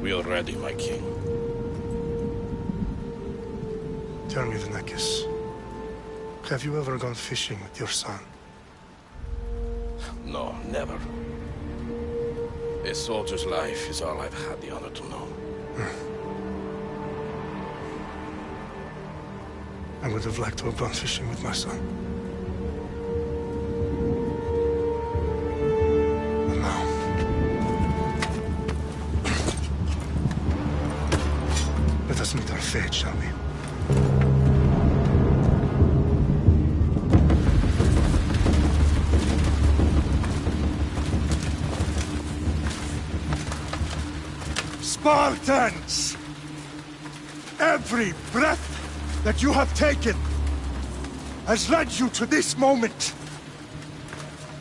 We are ready, my king. Tell me, Venekis, have you ever gone fishing with your son? No, never. A soldier's life is all I've had the honor to know. I would have liked to have gone fishing with my son. But now... let us meet our fate, shall we? Spartans! Every breath that you have taken has led you to this moment.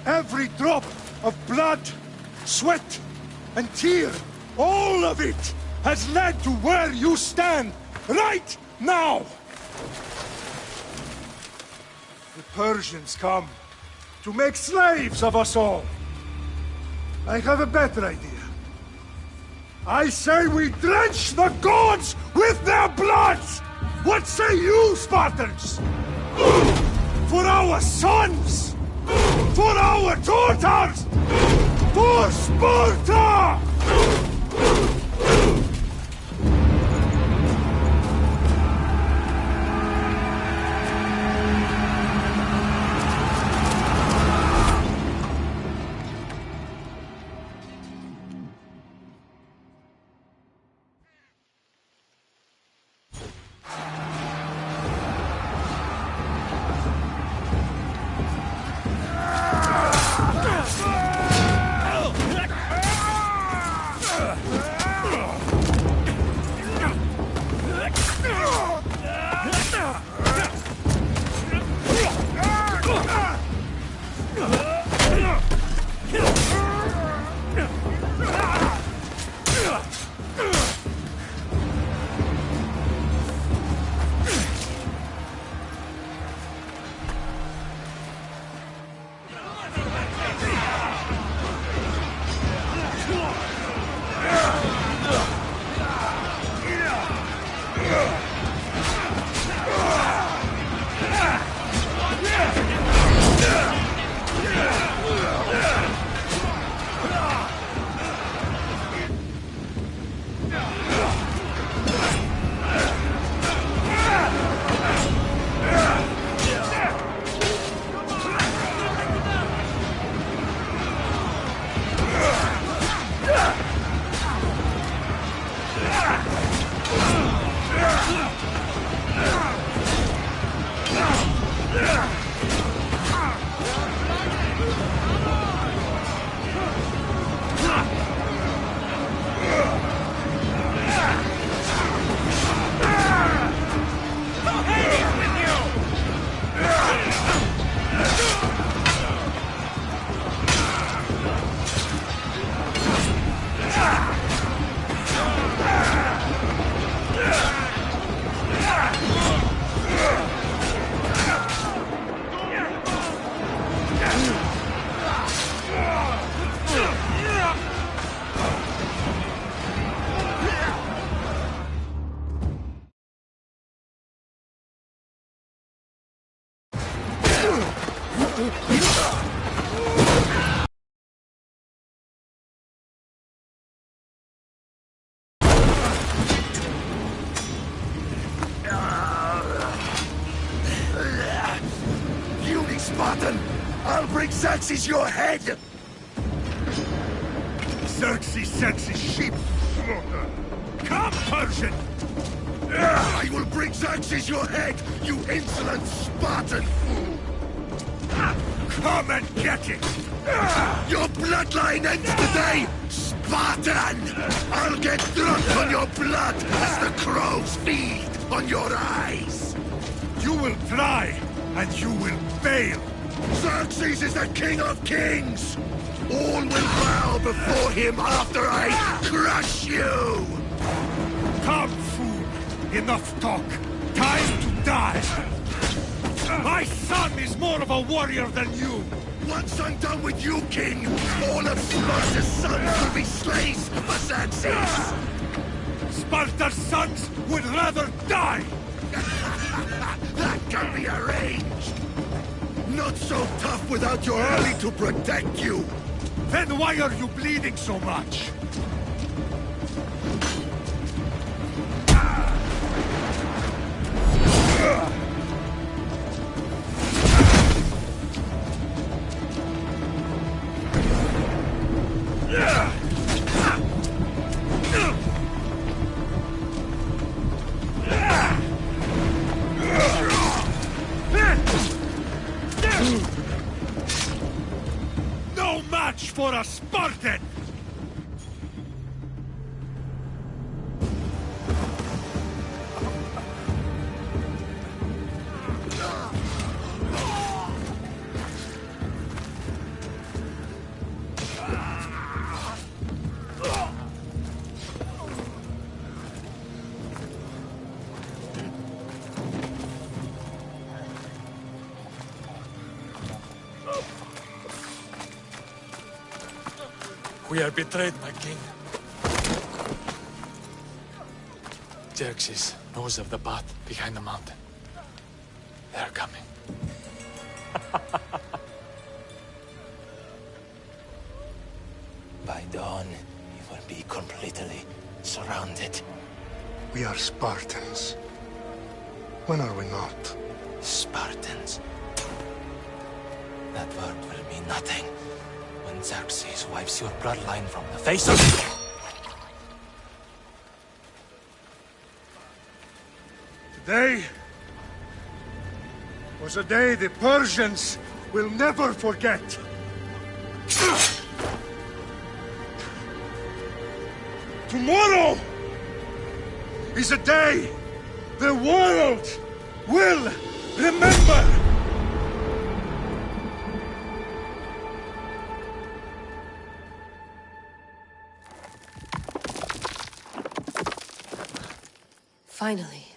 Every drop of blood, sweat, and tear, all of it has led to where you stand right now. The Persians come to make slaves of us all. I have a better idea. I say we drench the gods with their blood! What say you, Spartans? For our sons! For our daughters! For Sparta! Spartan! I'll bring Xerxes your head! Xerxes sends his sheep to slaughter. Come, Persian! I will bring Xerxes your head, you insolent Spartan fool! Come and get it! Your bloodline ends today, Spartan! I'll get drunk on your blood as the crows feed on your eyes! You will try, and you will fail! Xerxes is the king of kings! All will bow before him after I crush you! Come, fool! Enough talk! Time to die! My son is more of a warrior than you! Once I'm done with you, king, all of Sparta's sons will be slaves for Xerxes! Sparta's sons would rather die! That can be arranged! Not so tough without your ally to protect you! Then why are you bleeding so much? No match for a Spartan! We are betrayed, my king. Xerxes knows of the path behind the mountain. They are coming. By dawn, we will be completely surrounded. We are Spartans. When are we not? Spartans. That word will mean nothing when Xerxes wipes your bloodline from the face of... Today was a day the Persians will never forget. Tomorrow is a day the world will remember. Finally.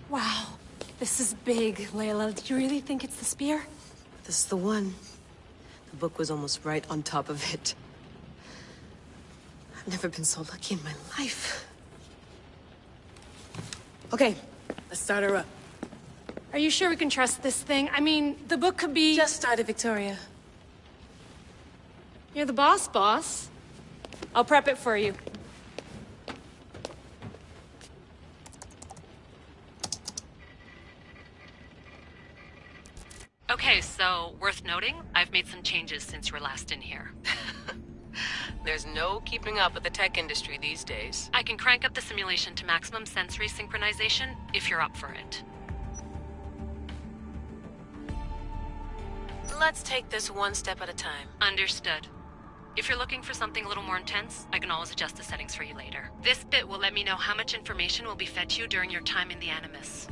Wow, this is big, Layla. Do you really think it's the spear? This is the one. The book was almost right on top of it. I've never been so lucky in my life. Okay, let's start her up. Are you sure we can trust this thing? I mean, the book could be... Just started, Victoria. You're the boss. I'll prep it for you. Okay, so, worth noting, I've made some changes since you were last in here. There's no keeping up with the tech industry these days. I can crank up the simulation to maximum sensory synchronization, if you're up for it. Let's take this one step at a time. Understood. If you're looking for something a little more intense, I can always adjust the settings for you later. This bit will let me know how much information will be fed to you during your time in the Animus.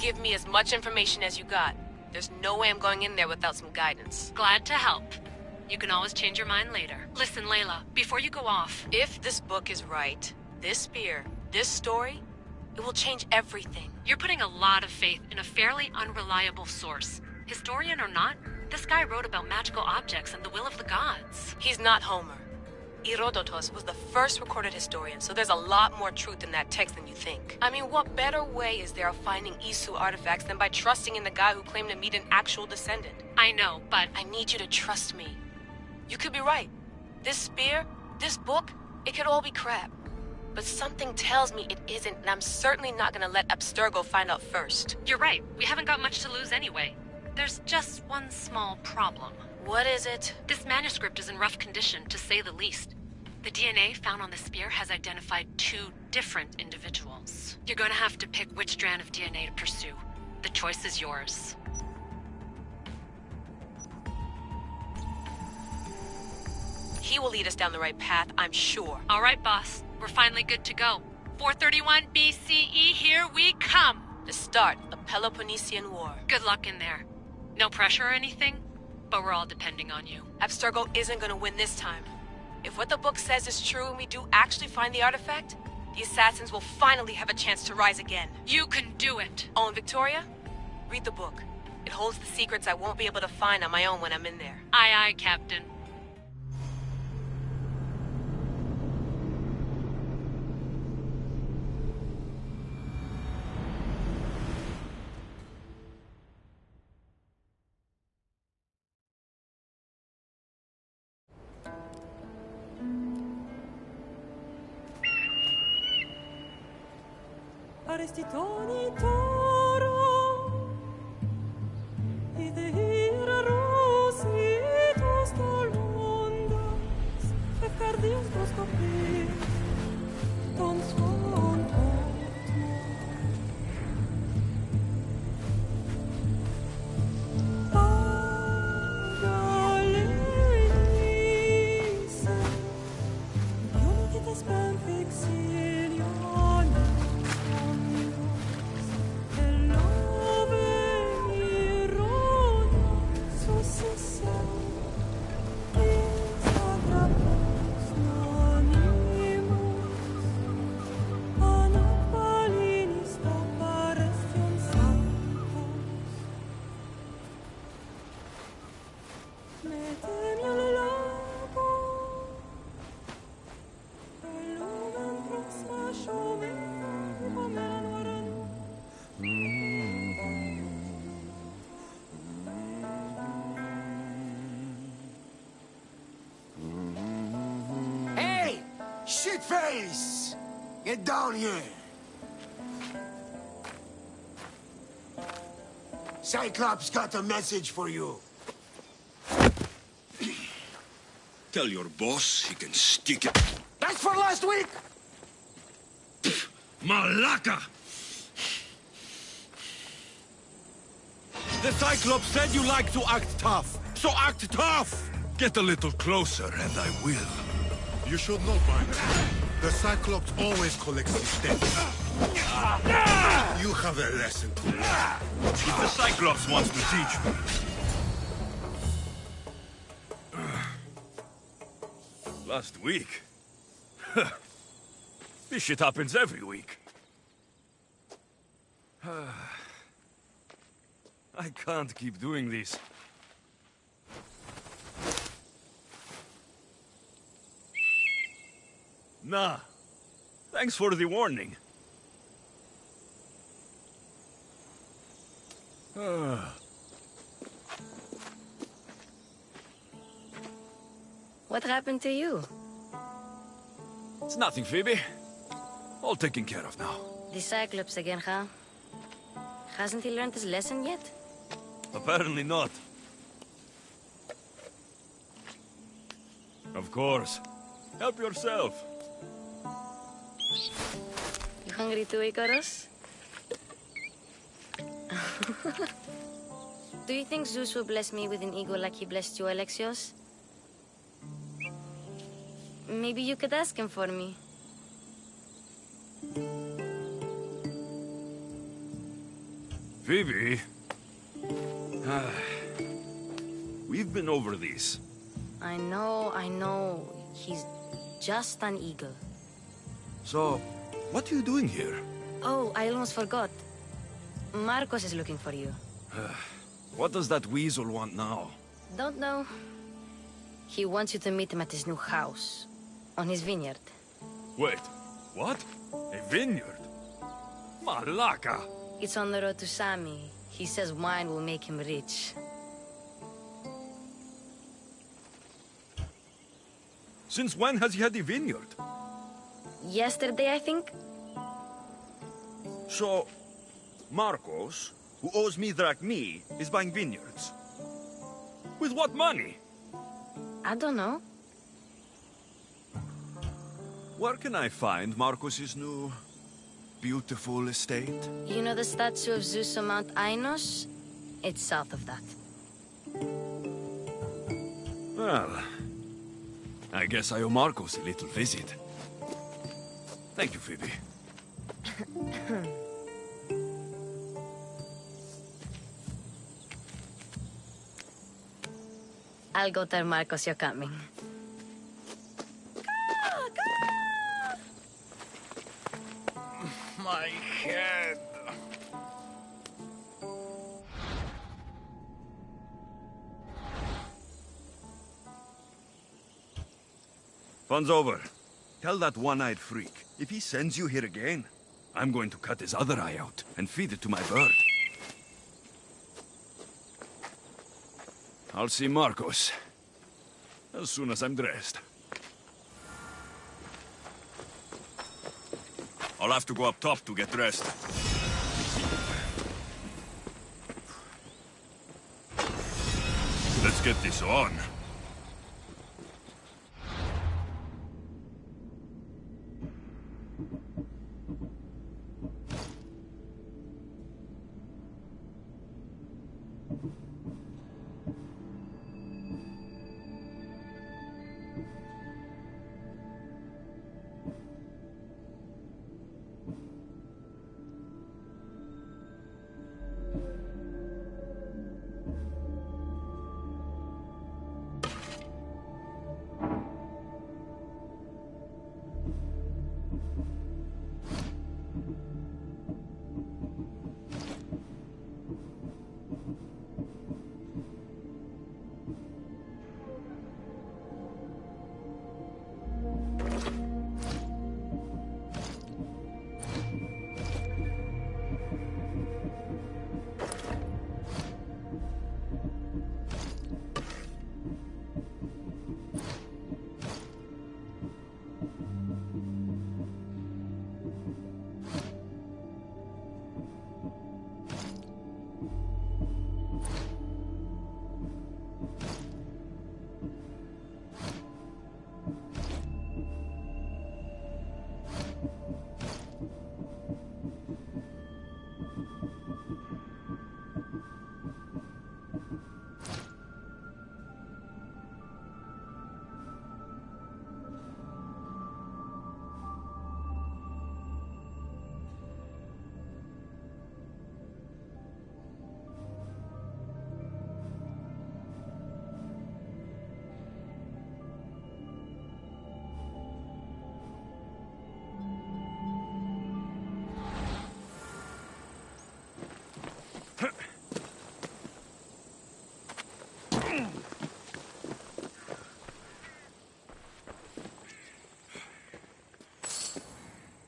Give me as much information as you got. There's no way I'm going in there without some guidance. Glad to help. You can always change your mind later. Listen, Layla, before you go off... If this book is right, this spear, this story, it will change everything. You're putting a lot of faith in a fairly unreliable source. Historian or not, this guy wrote about magical objects and the will of the gods. He's not Homer. Herodotus was the first recorded historian, so there's a lot more truth in that text than you think. I mean, what better way is there of finding Isu artifacts than by trusting in the guy who claimed to meet an actual descendant? I know, but... I need you to trust me. You could be right. This spear, this book, it could all be crap. But something tells me it isn't, and I'm certainly not gonna let Abstergo find out first. You're right. We haven't got much to lose anyway. There's just one small problem. What is it? This manuscript is in rough condition, to say the least. The DNA found on the spear has identified 2 different individuals. You're going to have to pick which strand of DNA to pursue. The choice is yours. He will lead us down the right path, I'm sure. All right, boss. We're finally good to go. 431 BCE, here we come! The start of the Peloponnesian War. Good luck in there. No pressure or anything, but we're all depending on you. Abstergo isn't gonna win this time. If what the book says is true and we do actually find the artifact, the assassins will finally have a chance to rise again. You can do it. Oh, and Victoria? Read the book. It holds the secrets I won't be able to find on my own when I'm in there. Aye, aye, Captain. Arrestitoni toro, idehira rositos tolondas, fefcardios proskopis, ton svon Pagalese, Unitas Pamphixilion. Hey! Shitface! Get down here! Cyclops got a message for you. Tell your boss he can stick it. That's for last week! Malaka! The Cyclops said you like to act tough, so act tough! Get a little closer and I will. You should know by now. The Cyclops always collects his debts. You have a lesson to learn. If the Cyclops wants to teach me. Last week? This shit happens every week. I can't keep doing this. Nah. Thanks for the warning. What happened to you? It's nothing, Phoebe. All taken care of now. The Cyclops again, huh? Hasn't he learned his lesson yet? Apparently not. Of course. Help yourself. You hungry too, Icarus? Do you think Zeus will bless me with an ego like he blessed you, Alexios? Maybe you could ask him for me. Phoebe. We've been over this. I know. He's just an eagle. So, what are you doing here? Oh, I almost forgot. Marcos is looking for you. What does that weasel want now? Don't know. He wants you to meet him at his new house. On his vineyard. Wait, what? A vineyard? Malaka! It's on the road to Sami. He says wine will make him rich. Since when has he had a vineyard? Yesterday, I think? So, Marcos, who owes me drachmi, is buying vineyards. With what money? I don't know. Where can I find Marcos's new, beautiful estate? You know the statue of Zeus on Mount Ainos? It's south of that. Well, I guess I owe Marcos a little visit. Thank you, Phoebe. I'll go tell Marcos you're coming. My head. Fun's over. Tell that one-eyed freak, if he sends you here again, I'm going to cut his other eye out and feed it to my bird. I'll see Marcos as soon as I'm dressed. I'll have to go up top to get dressed. Let's get this on.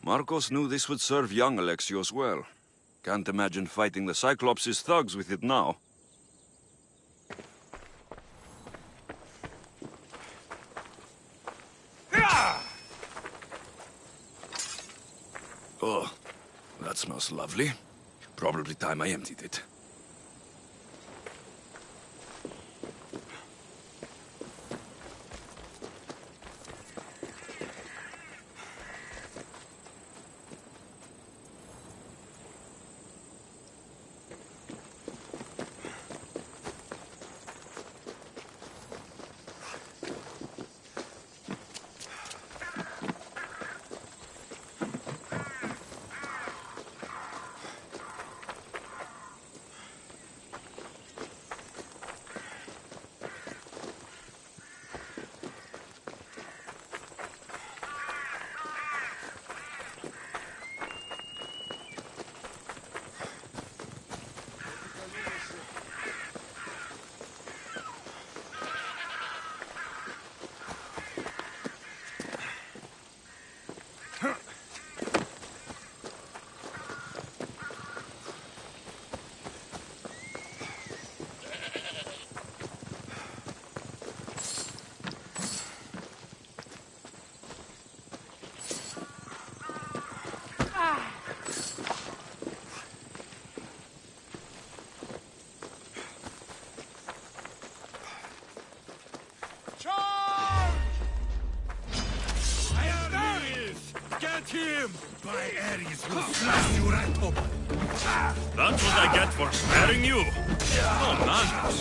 Marcos knew this would serve young Alexios well. Can't imagine fighting the Cyclops' thugs with it now. Oh, that smells lovely. Probably time I emptied it. Him! By Ares will flash you right open! That's what I get for sparing you. No manners.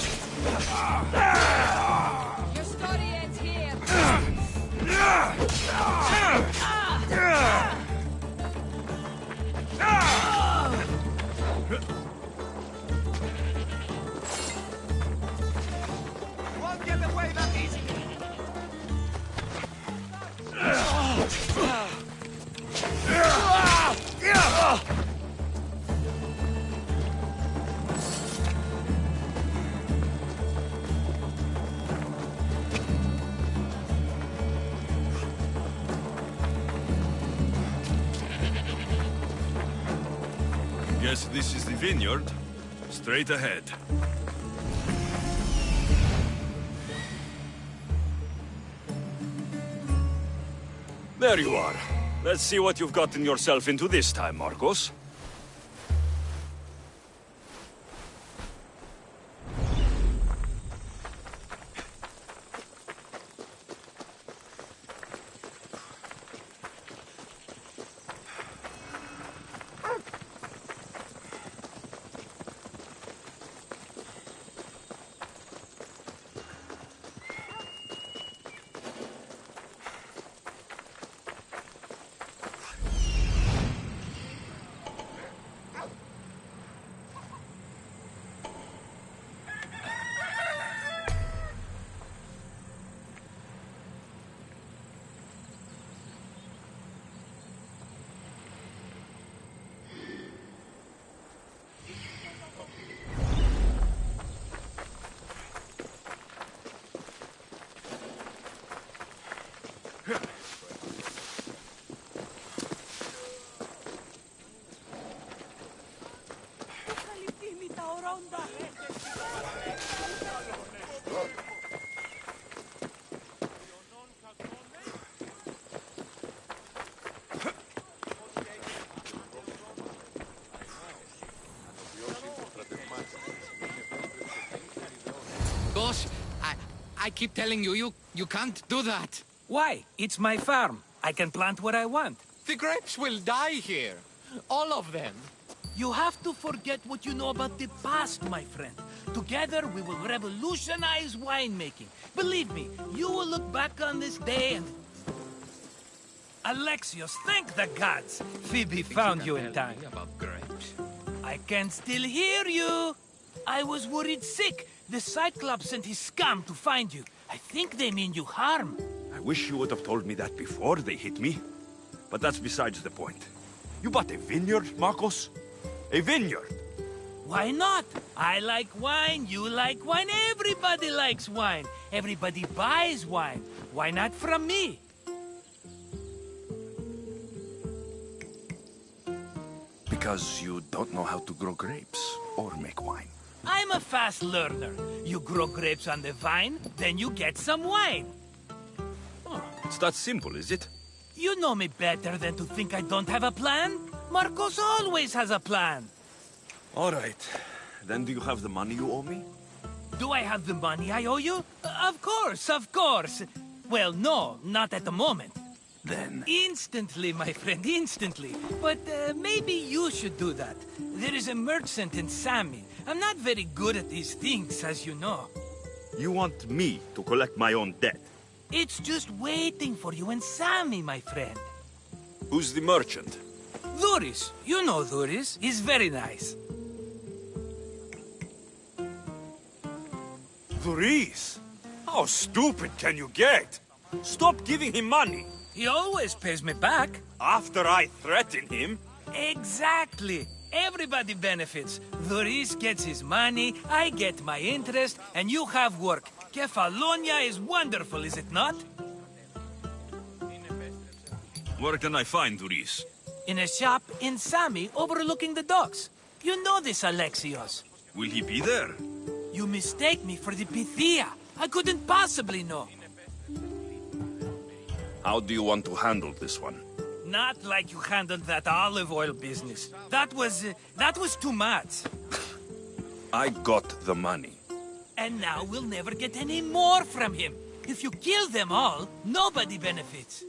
Your story ends here. Won't get away that easy! this is the vineyard, straight ahead. There you are. Let's see what you've gotten yourself into this time, Marcos. Boss, I keep telling you, you can't do that. Why? It's my farm. I can plant what I want. The grapes will die here. All of them. You have to forget what you know about the past, my friend. Together, we will revolutionize winemaking. Believe me, you will look back on this day and... Alexios, thank the gods! Phoebe found you in time. About grapes? I can still hear you! I was worried sick. The Cyclops sent his scum to find you. I think they mean you harm. I wish you would have told me that before they hit me. But that's besides the point. You bought a vineyard, Marcos? A vineyard? Why not? I like wine, you like wine, everybody likes wine. Everybody buys wine. Why not from me? Because you don't know how to grow grapes or make wine. I'm a fast learner. You grow grapes on the vine, then you get some wine. Oh, it's that simple, is it? You know me better than to think I don't have a plan. Marcos always has a plan. All right. Then do you have the money you owe me? Do I have the money I owe you? Of course, of course. Well, no, not at the moment. Then... Instantly, my friend, instantly. But maybe you should do that. There is a merchant in Sammy. I'm not very good at these things, as you know. You want me to collect my own debt? It's just waiting for you in Sammy, my friend. Who's the merchant? Duris. You know Duris. He's very nice. Duris? How stupid can you get? Stop giving him money. He always pays me back. After I threaten him? Exactly. Everybody benefits. Duris gets his money, I get my interest, and you have work. Kefalonia is wonderful, is it not? Where can I find Duris? In a shop in Sami, overlooking the docks. You know this, Alexios. Will he be there? You mistake me for the Pythia. I couldn't possibly know. How do you want to handle this one? Not like you handled that olive oil business. That was too much. I got the money. And now we'll never get any more from him. If you kill them all, nobody benefits.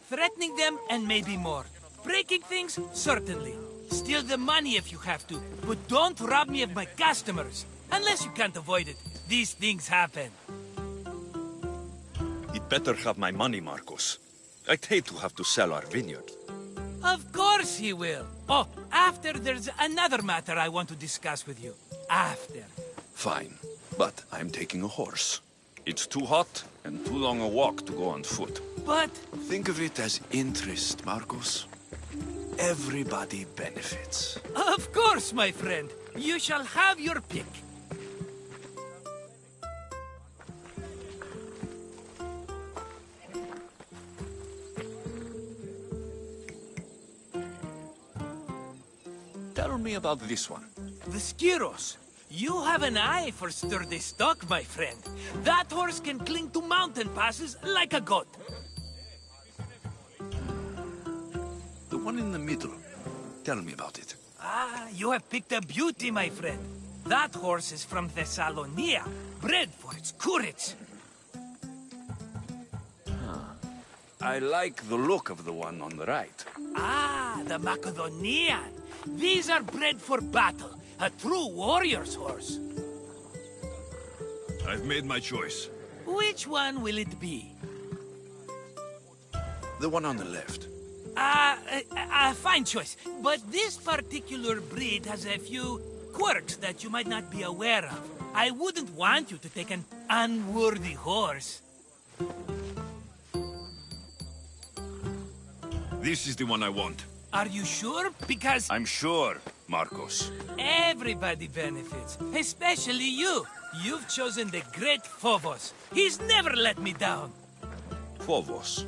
Threatening them, and maybe more. Breaking things, certainly. Steal the money if you have to, but don't rob me of my customers. Unless you can't avoid it. These things happen. He'd better have my money, Marcos. I'd hate to have to sell our vineyard. Of course he will. Oh, after there's another matter I want to discuss with you. After. Fine, but I'm taking a horse. It's too hot and too long a walk to go on foot. But... Think of it as interest, Marcos. Everybody benefits. Of course, my friend. You shall have your pick. Tell me about this one. The Skiros. You have an eye for sturdy stock, my friend. That horse can cling to mountain passes like a goat. The one in the middle. Tell me about it. Ah, you have picked a beauty, my friend. That horse is from Thessalonia, bred for its courage. I like the look of the one on the right. Ah, the Macedonian. These are bred for battle. A true warrior's horse. I've made my choice. Which one will it be? The one on the left. Fine choice. But this particular breed has a few quirks that you might not be aware of. I wouldn't want you to take an unworthy horse. This is the one I want. Are you sure? Because I'm sure, Marcos. everybody benefits, especially you. You've chosen the great Phobos. He's never let me down. Phobos.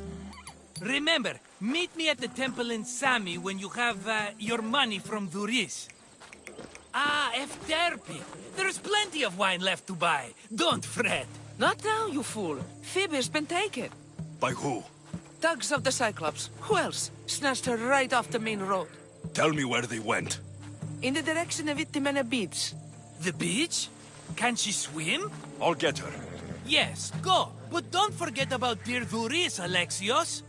Remember, meet me at the temple in Sami when you have your money from Duris. Ah, Efterpi. There's plenty of wine left to buy. Don't fret. Not now, you fool. Phoebe's been taken. By who? Thugs of the Cyclops. Who else? Snatched her right off the main road. Tell me where they went. In the direction of Itimena Beach. The beach? Can she swim? I'll get her. Yes, go. But don't forget about dear Duris, Alexios.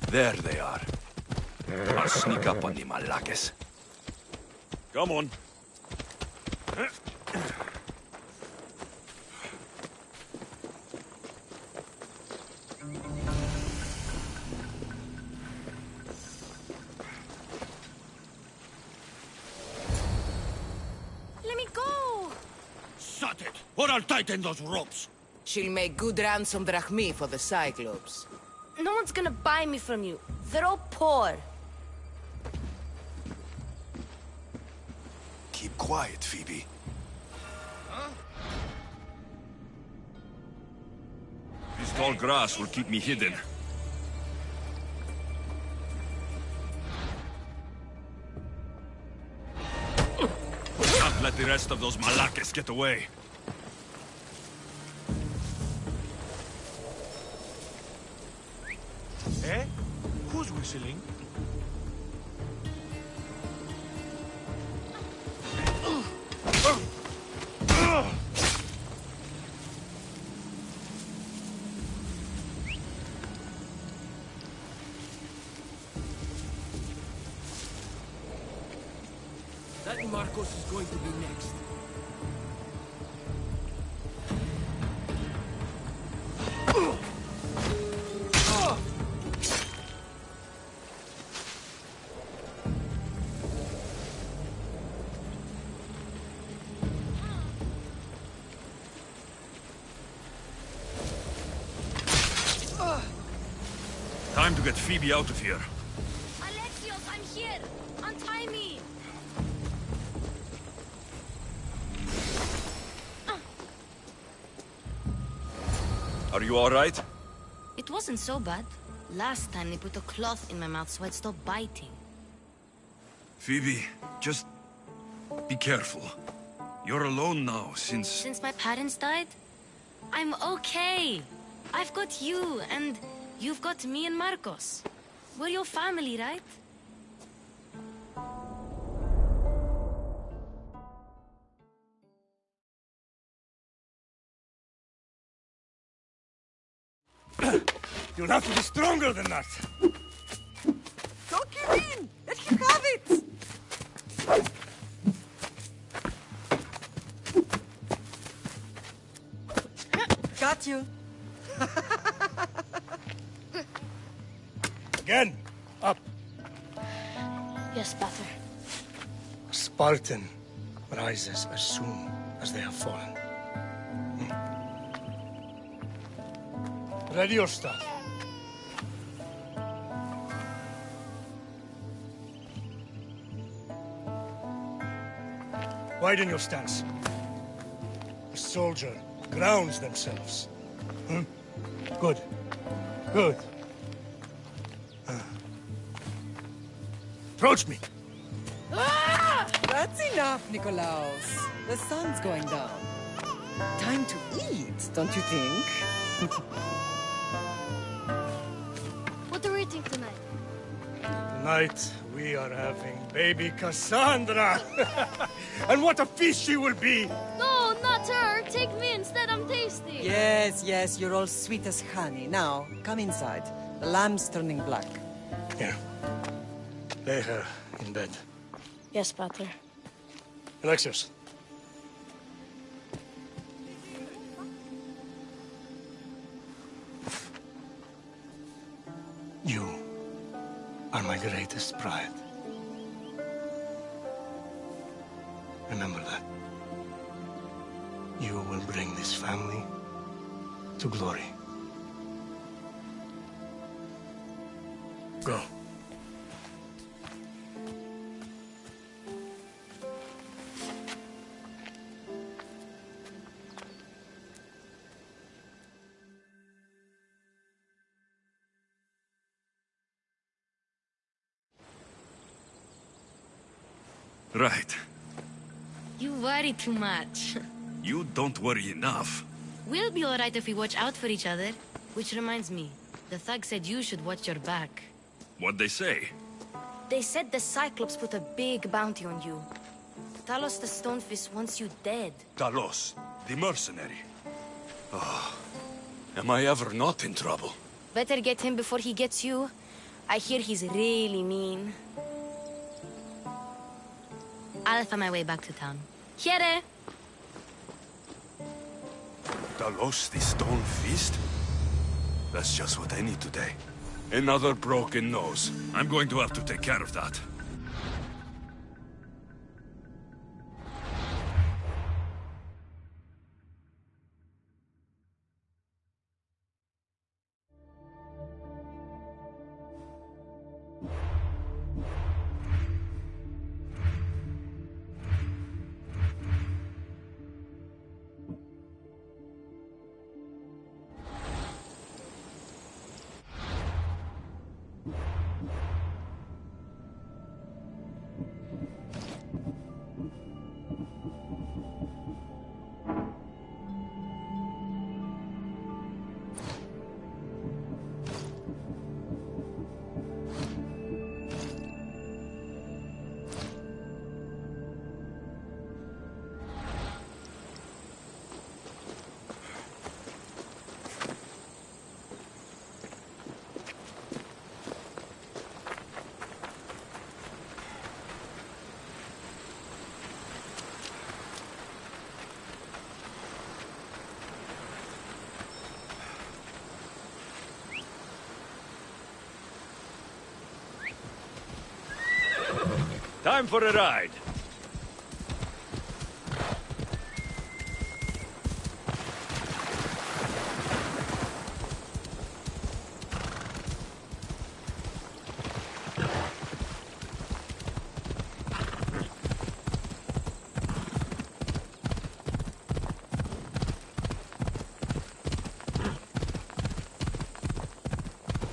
There they are. I'll sneak up on the Malakes. Come on. Let me go! Shut it, or I'll tighten those ropes. She'll make good ransom drachmi for the Cyclops. No one's gonna buy me from you. They're all poor. Keep quiet, Phoebe. This tall grass will keep me hidden. Can't let the rest of those Malakes get away. Eh? Who's whistling? That Marcos is going to be next. Time to get Phoebe out of here. Alexios, I'm here! Untie me! Are you all right? It wasn't so bad. Last time they put a cloth in my mouth so I'd stop biting. Phoebe, just be careful. You're alone now since... Since my parents died? I'm okay. I've got you, and you've got me and Marcos. We're your family, right? You'll have to be stronger than that. Don't give in! Let him have it! got you. Again, up. Yes, Pater. A Spartan rises as soon as they have fallen. Ready your staff. Widen your stance. A soldier grounds themselves. Good. Good. Approach me. That's enough, Nikolaos. The sun's going down. Time to eat, don't you think? What are we eating tonight? Tonight, we are having baby Cassandra. And what a feast she will be! No, not her. Take me instead. I'm tasty. Yes, yes, you're all sweet as honey. Now, come inside. The lamb's turning black. Here. Lay her in bed. Yes, Pater. Alexios. You are my greatest pride. Remember that. You will bring this family to glory. Go. Right. You worry too much. You don't worry enough. We'll be all right if we watch out for each other. Which reminds me, the thug said you should watch your back. What'd they say? They said the Cyclops put a big bounty on you. Talos the Stonefist wants you dead. Talos, the mercenary. Oh, am I ever not in trouble? Better get him before he gets you. I hear he's really mean. I'll find my way back to town. Here! Talos, the Stone Fist? That's just what I need today. Another broken nose. I'm going to have to take care of that. Time for a ride.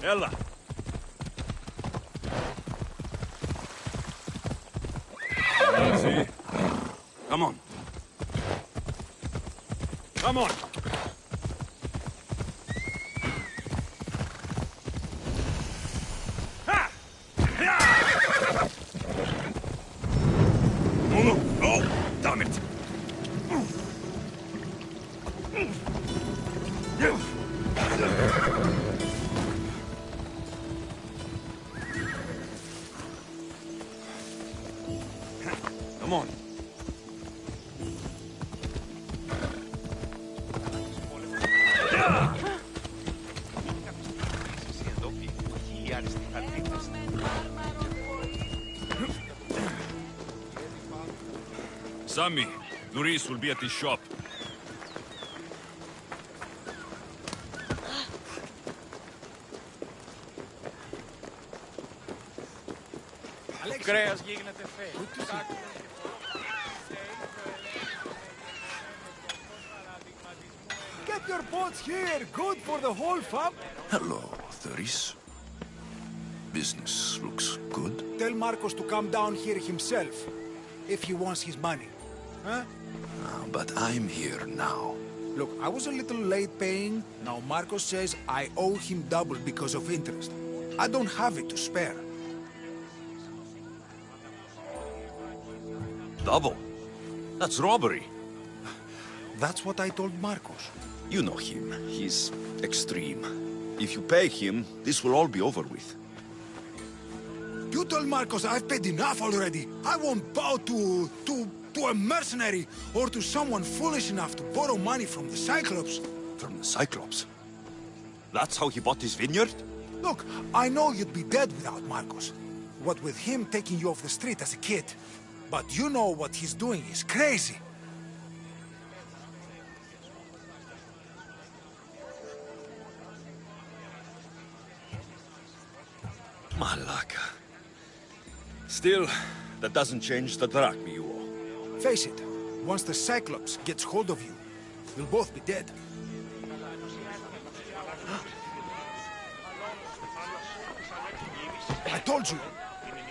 Ella. Easy. Come on. Come on. Ha! Yeah! No, no, no! Damn it! Come on. Yeah! Sammy, Luis will be at his shop. Get your boats here. Good for the whole fam. Hello, Thuris. Business looks good. Tell Marcos to come down here himself, if he wants his money. Huh? But I'm here now. Look, I was a little late paying. Now Marcos says I owe him double because of interest. I don't have it to spare. Double? That's robbery. That's what I told Marcos. You know him. He's extreme. If you pay him, this will all be over with. You told Marcos I've paid enough already. I won't bow to a mercenary or to someone foolish enough to borrow money from the Cyclops. From the Cyclops? That's how he bought his vineyard? Look, I know you'd be dead without Marcos. What with him taking you off the street as a kid. But you know what he's doing is crazy. Malaka. Still, that doesn't change the drachma you owe. Face it, once the Cyclops gets hold of you, we'll both be dead. I told you,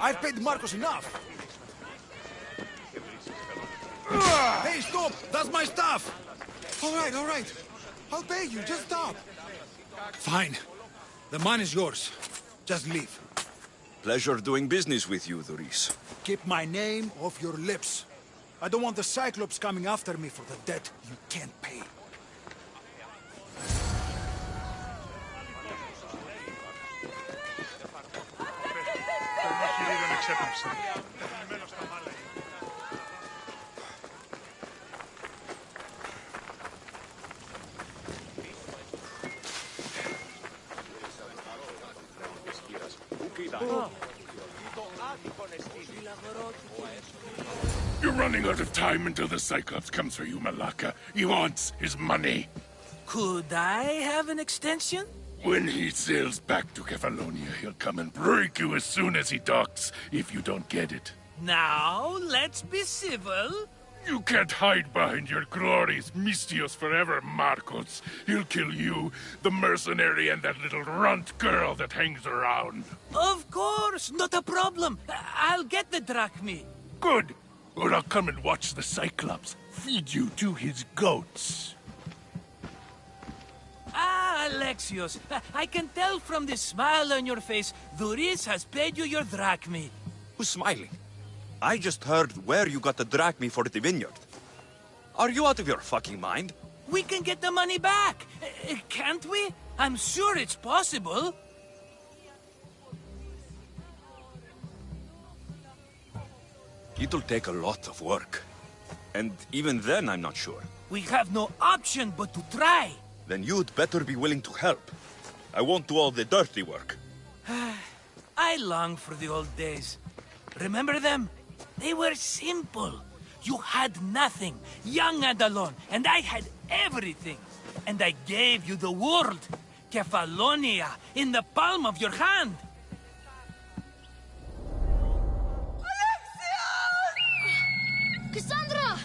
I've paid Marcos enough. Hey, stop! That's my stuff! All right. I'll pay you, just stop. Fine. The money's yours. Just leave. Pleasure doing business with you, Thuris. Keep my name off your lips. I don't want the Cyclops coming after me for the debt you can't pay. You're running out of time until the Cyclops comes for you, Malaka. He wants his money. Could I have an extension? When he sails back to Kefalonia, he'll come and break you as soon as he docks, if you don't get it. Now, let's be civil. You can't hide behind your glories, Mistios forever, Marcos. He'll kill you, the mercenary, and that little runt girl that hangs around. Of course, not a problem. I'll get the drachma. Good. Or I'll come and watch the Cyclops feed you to his goats. Ah, Alexios, I can tell from the smile on your face, Thuris has paid you your drachma. Who's smiling? I just heard where you got the drachma for the vineyard. Are you out of your fucking mind? We can get the money back, can't we? I'm sure it's possible. It'll take a lot of work. And even then, I'm not sure. We have no option but to try. Then you'd better be willing to help. I won't do all the dirty work. I long for the old days. Remember them? They were simple. You had nothing, young and alone, and I had everything. And I gave you the world, Kefalonia, in the palm of your hand. Cassandra!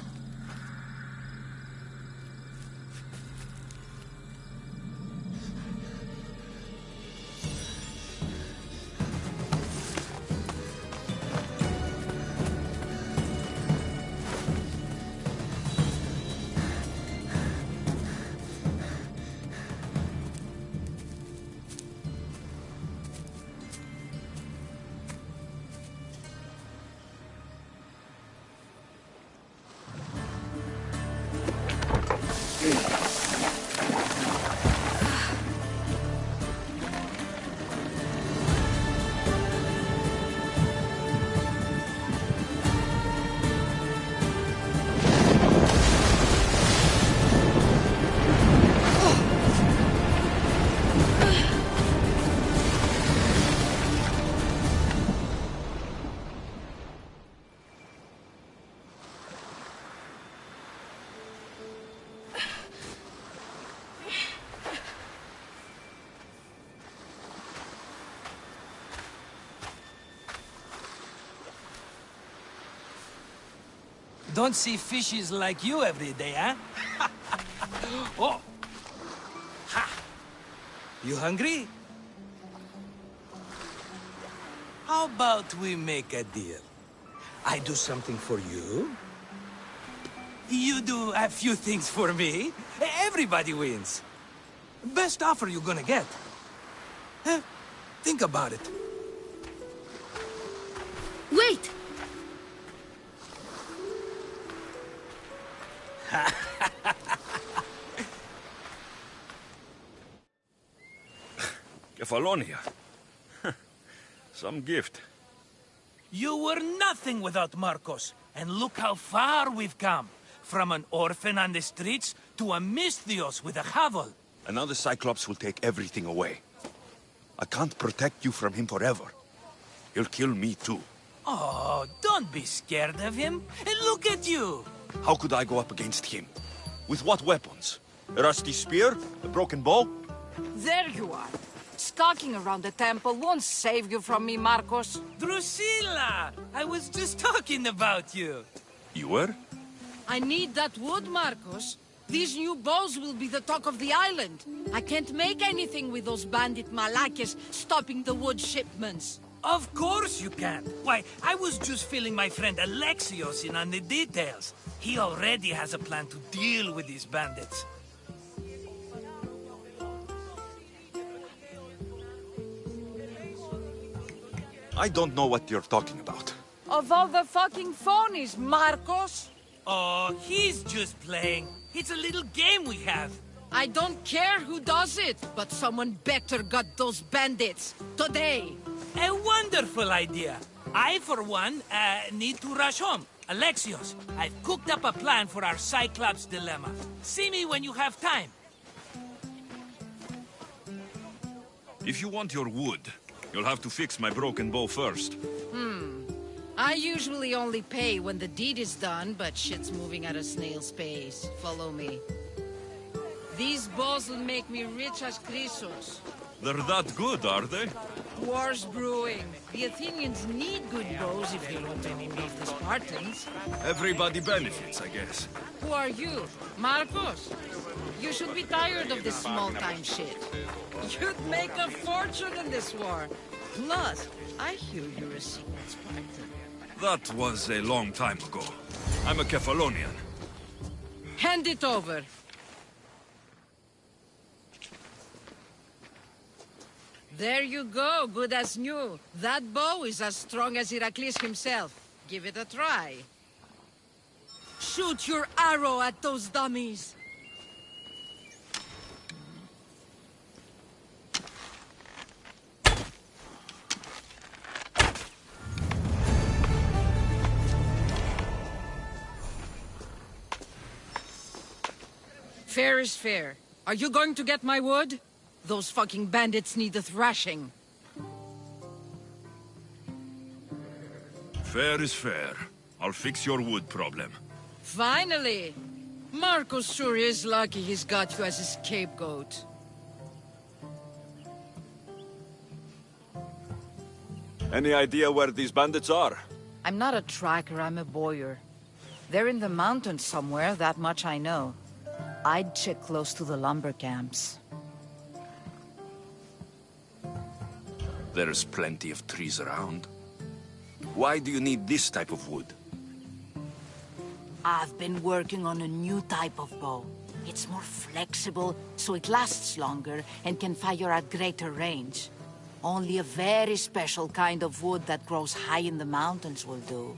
Don't see fishes like you every day, huh? Oh! Ha! You hungry? How about we make a deal? I do something for you. You do a few things for me. Everybody wins. Best offer you're gonna get. Think about it. Wait! Kefalonia. Some gift. You were nothing without Marcos. And look how far we've come. From an orphan on the streets to a Misthios with a hovel. And now the Cyclops will take everything away. I can't protect you from him forever. He'll kill me too. Oh, don't be scared of him. And look at you. How could I go up against him? With what weapons? A rusty spear? A broken bow? There you are. Skulking around the temple won't save you from me, Marcos. Drusilla! I was just talking about you. You were? I need that wood, Marcos. These new bows will be the talk of the island. I can't make anything with those bandit malakes stopping the wood shipments. Of course you can. Why, I was just filling my friend Alexios in on the details. He already has a plan to deal with these bandits. I don't know what you're talking about. Of all the fucking phonies, Marcos! Oh, he's just playing. It's a little game we have. I don't care who does it, but someone better got those bandits. Today. A wonderful idea. I, for one, need to rush home. Alexios, I've cooked up a plan for our Cyclops dilemma. See me when you have time. If you want your wood, you'll have to fix my broken bow first. I usually only pay when the deed is done, but shit's moving at a snail's pace. Follow me. These bows will make me rich as Chrysos. They're that good, are they? War's brewing. The Athenians need good bows if they want to hold off the Spartans. Everybody benefits, I guess. Who are you? Marcos? You should be tired of this small-time shit. You'd make a fortune in this war. Plus, I hear you're a secret Spartan. That was a long time ago. I'm a Kefalonian. Hand it over. There you go, good as new. That bow is as strong as Heracles himself. Give it a try. Shoot your arrow at those dummies. Fair is fair. Are you going to get my wood? Those fucking bandits need a thrashing. Fair is fair. I'll fix your wood problem. Finally! Marcos sure is lucky he's got you as his scapegoat. Any idea where these bandits are? I'm not a tracker, I'm a boyer. They're in the mountains somewhere, that much I know. I'd check close to the lumber camps. There's plenty of trees around. Why do you need this type of wood? I've been working on a new type of bow. It's more flexible, so it lasts longer and can fire at greater range. Only a very special kind of wood that grows high in the mountains will do.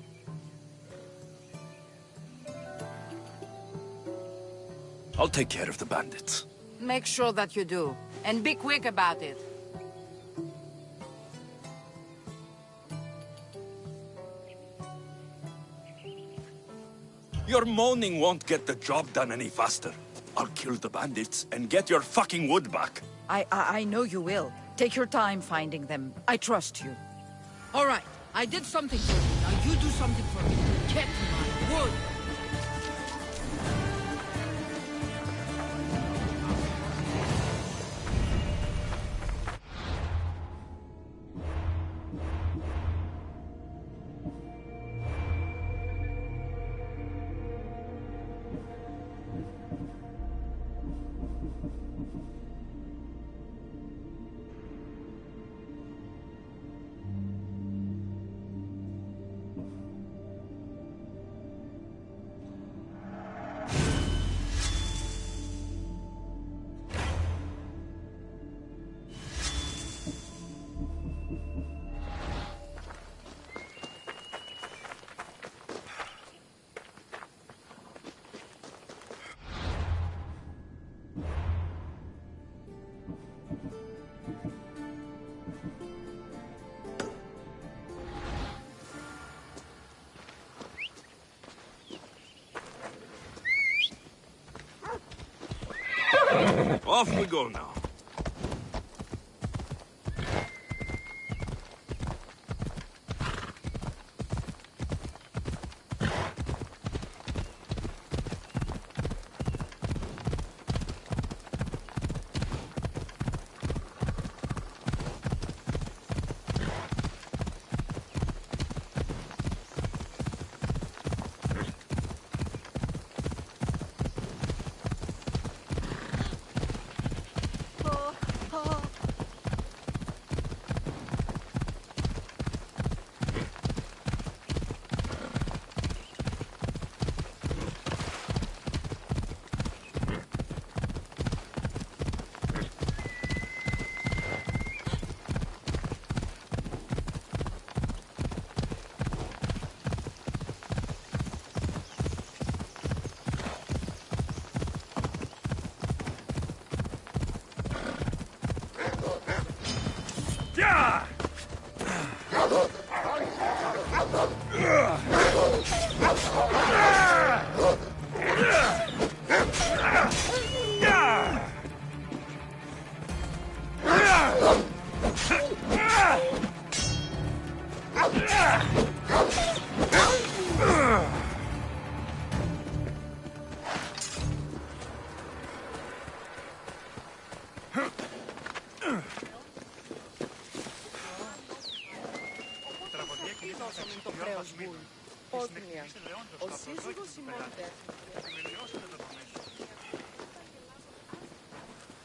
I'll take care of the bandits. Make sure that you do. And be quick about it. Your moaning won't get the job done any faster. I'll kill the bandits and get your fucking wood back. I know you will. Take your time finding them. I trust you. All right. I did something for you. Now you do something for me. Get my wood. Off we go now.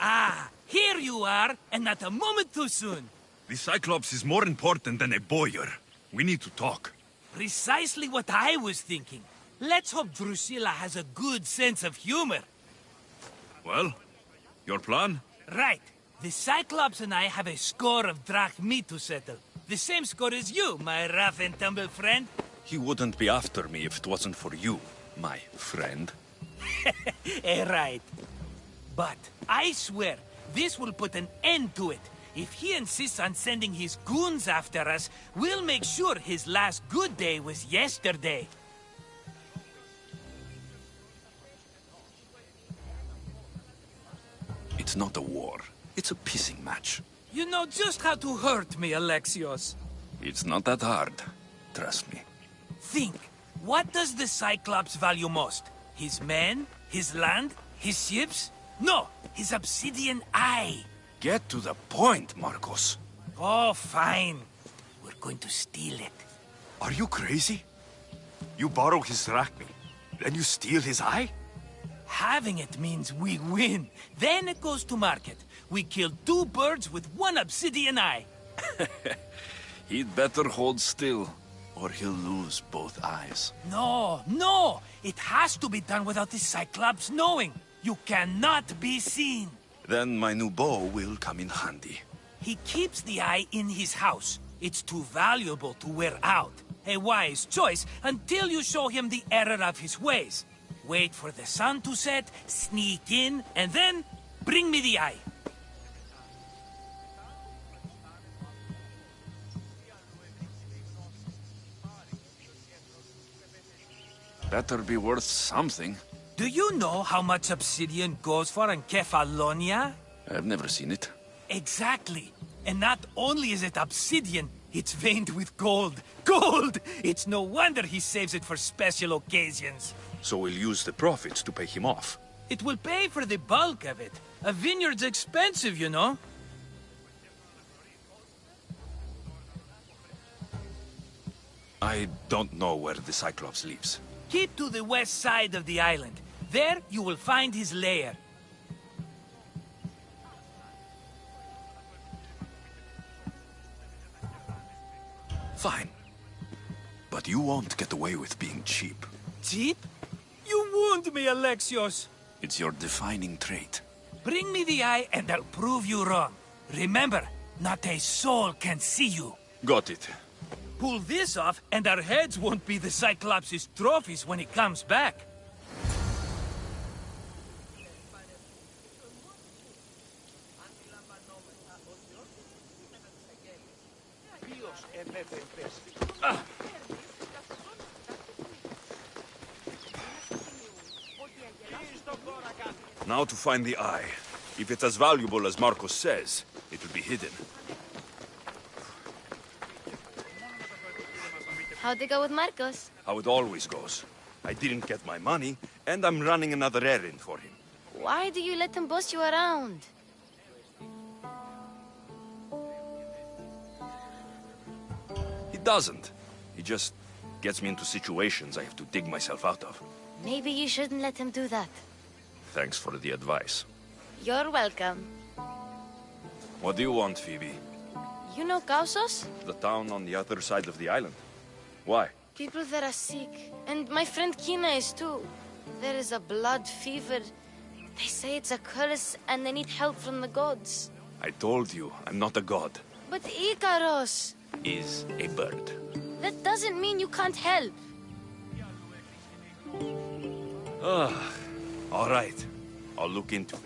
Ah, here you are, and not a moment too soon. The Cyclops is more important than a boyar. We need to talk. Precisely what I was thinking. Let's hope Drusilla has a good sense of humor. Well, your plan? Right. The Cyclops and I have a score of drachmi to settle. The same score as you, my rough and tumble friend. He wouldn't be after me if it wasn't for you, my friend. Right. But I swear, this will put an end to it. If he insists on sending his goons after us, we'll make sure his last good day was yesterday. It's not a war. It's a pissing match. You know just how to hurt me, Alexios. It's not that hard. Trust me. Think. What does the Cyclops value most? His men? His land? His ships? No! His obsidian eye! Get to the point, Marcos. Oh, fine. We're going to steal it. Are you crazy? You borrow his drachmi, then you steal his eye? Having it means we win. Then it goes to market. We kill 2 birds with 1 obsidian eye. He'd better hold still, or he'll lose both eyes. No, no! It has to be done without the Cyclops knowing. You cannot be seen. Then my new bow will come in handy. He keeps the eye in his house. It's too valuable to wear out. A wise choice until you show him the error of his ways. Wait for the sun to set, sneak in, and then bring me the eye. Better be worth something. Do you know how much obsidian goes for in Kefalonia? I've never seen it. Exactly. And not only is it obsidian, it's veined with gold. Gold! It's no wonder he saves it for special occasions. So we'll use the profits to pay him off. It will pay for the bulk of it. A vineyard's expensive, you know. I don't know where the Cyclops lives. Keep to the west side of the island. There you will find his lair. Fine. But you won't get away with being cheap. Cheap? You wound me, Alexios. It's your defining trait. Bring me the eye and I'll prove you wrong. Remember, not a soul can see you. Got it. Pull this off and our heads won't be the Cyclops' trophies when he comes back. Now to find the eye. If it's as valuable as Marcos says, it will be hidden. How'd it go with Marcos? How it always goes. I didn't get my money, and I'm running another errand for him. Why do you let him boss you around? He doesn't. He just gets me into situations I have to dig myself out of. Maybe you shouldn't let him do that. Thanks for the advice. You're welcome. What do you want, Phoebe? You know Kausos? The town on the other side of the island. Why? People there are sick. And my friend Kina is too. There is a blood fever. They say it's a curse and they need help from the gods. I told you, I'm not a god. But Ikaros! Is a bird. That doesn't mean you can't help. All right. I'll look into it.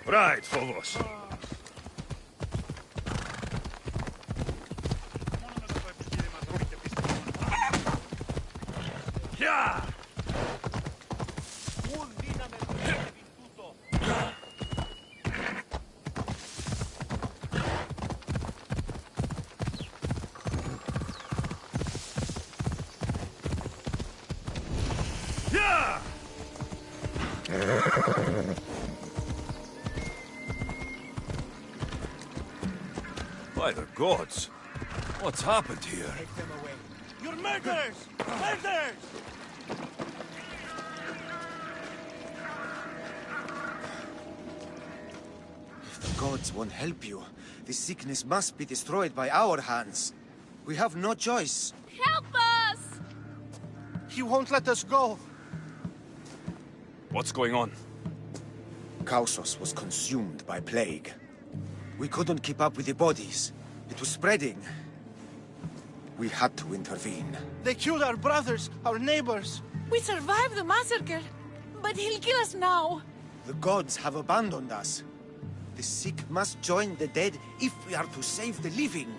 Right, Phobos. Yeah! Yeah! By the gods! What's happened here? Take them away. You're murderers! Murderers! If the gods won't help you, this sickness must be destroyed by our hands. We have no choice. Help us! He won't let us go. What's going on? Kausos was consumed by plague. We couldn't keep up with the bodies. It was spreading. We had to intervene. They killed our brothers, our neighbors. We survived the massacre, but he'll kill us now. The gods have abandoned us. The sick must join the dead if we are to save the living.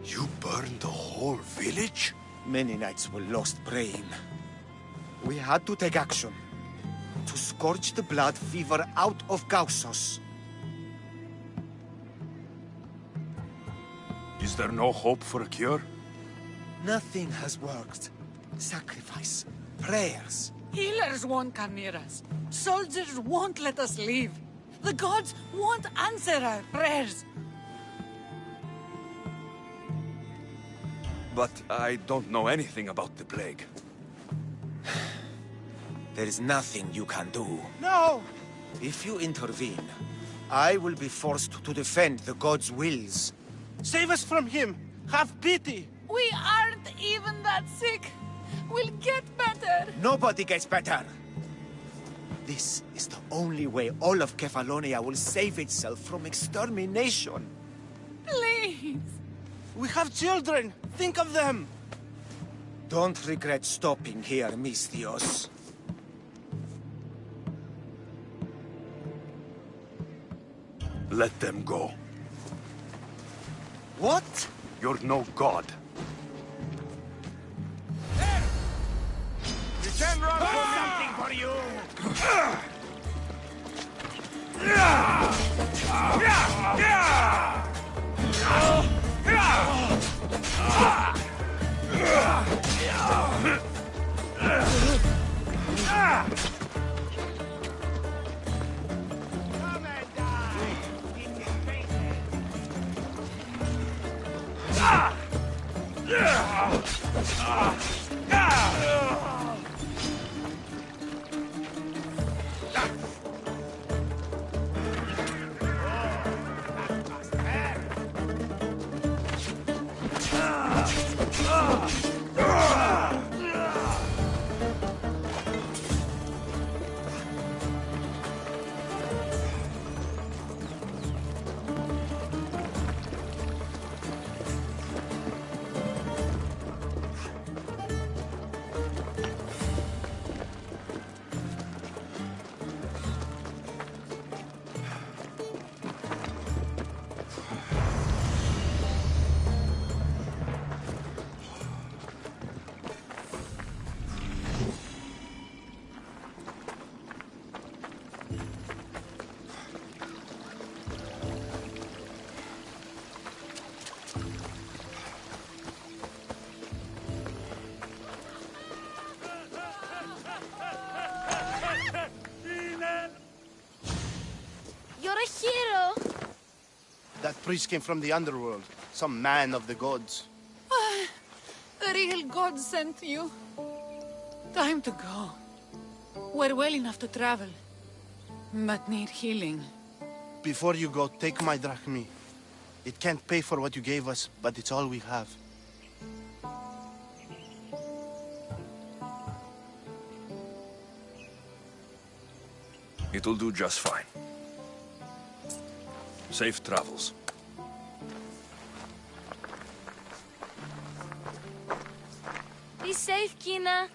You burned the whole village? Many nights were lost praying. We had to take action. To scorch the blood fever out of Kausos. Is there no hope for a cure? Nothing has worked. Sacrifice, prayers. Healers won't come near us. Soldiers won't let us leave. The gods won't answer our prayers. But I don't know anything about the plague. There is nothing you can do. No! If you intervene, I will be forced to defend the gods' wills. Save us from him! Have pity! We aren't even that sick. We'll get better. Nobody gets better. This is the only way all of Kefalonia will save itself from extermination. Please. We have children. Think of them. Don't regret stopping here, Mistios. Let them go. What? You're no god. We can run for something for you! You're a hero! That priest came from the underworld. Some man of the gods. The real God sent you. Time to go. We're well enough to travel, but need healing. Before you go, take my drachmi. It can't pay for what you gave us, but it's all we have. It'll do just fine. Safe travels. Be safe, Kina.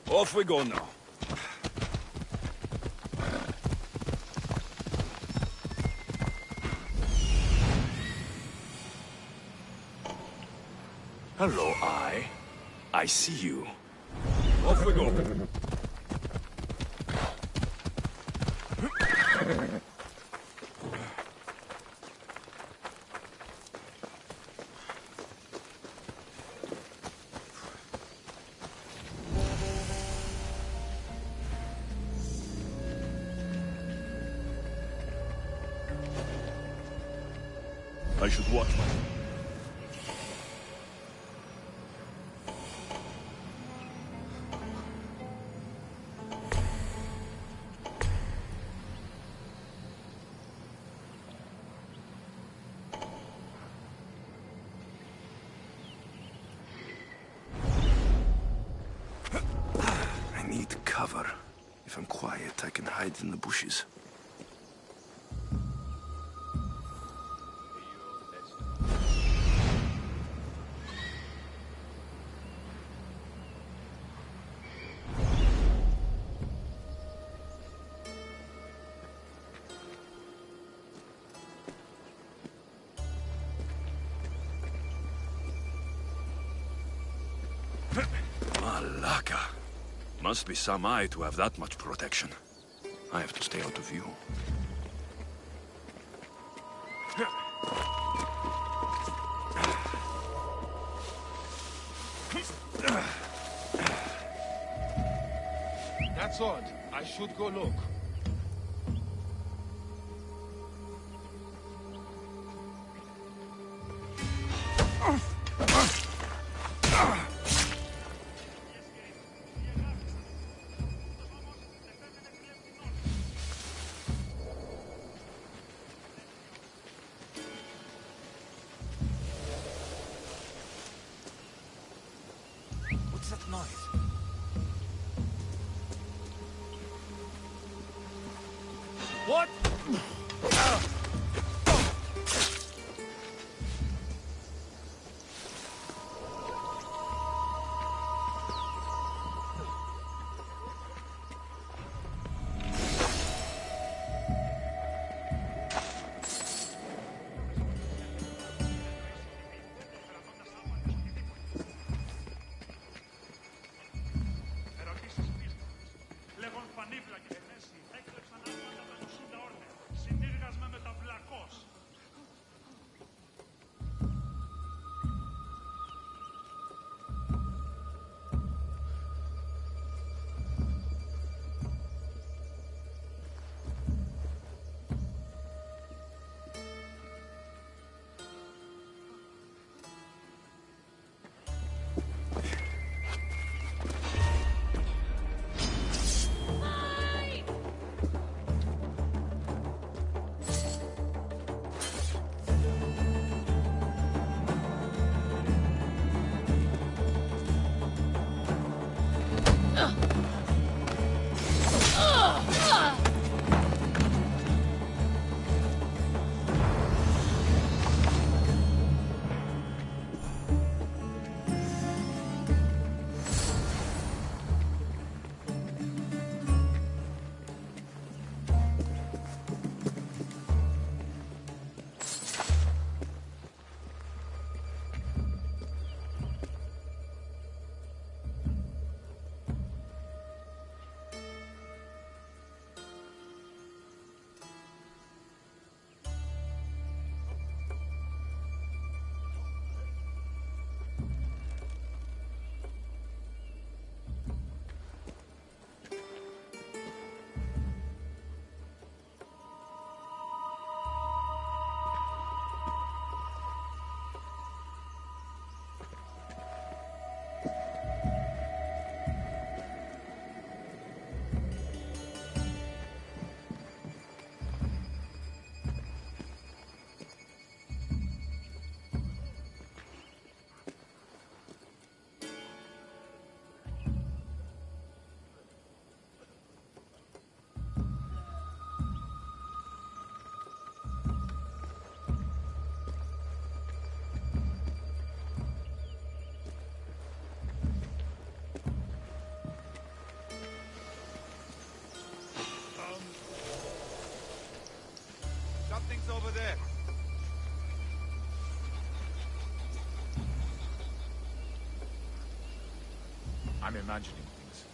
Off we go now. Hello, I see you. Off we go. I should watch myself. I need cover. If I'm quiet, I can hide in the bushes. Malaka. Must be some eye to have that much protection. I have to stay out of view. That's odd. I should go look. What's that noise? What? Λέγον πανίπλα και μέση, έκλεψαν άλματα τα νοσούντα όρδια. Συνήγασμα με τα there. I'm imagining things.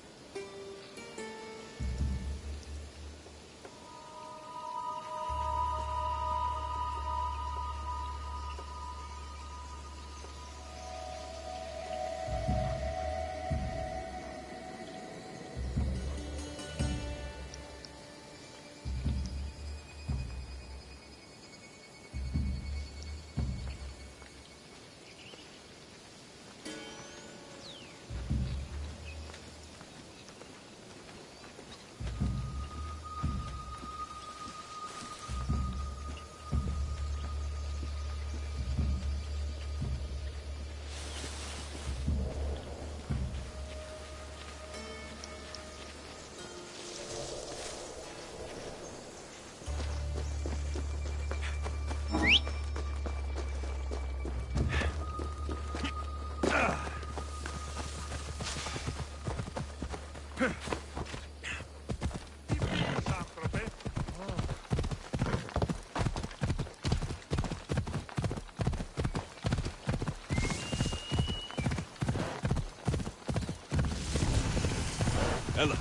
Ella.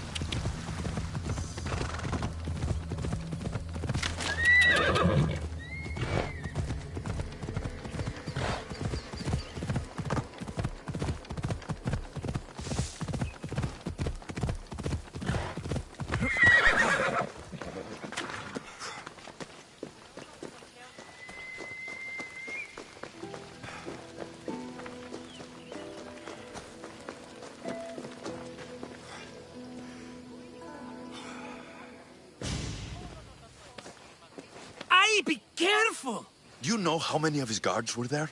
Be careful! Do you know how many of his guards were there?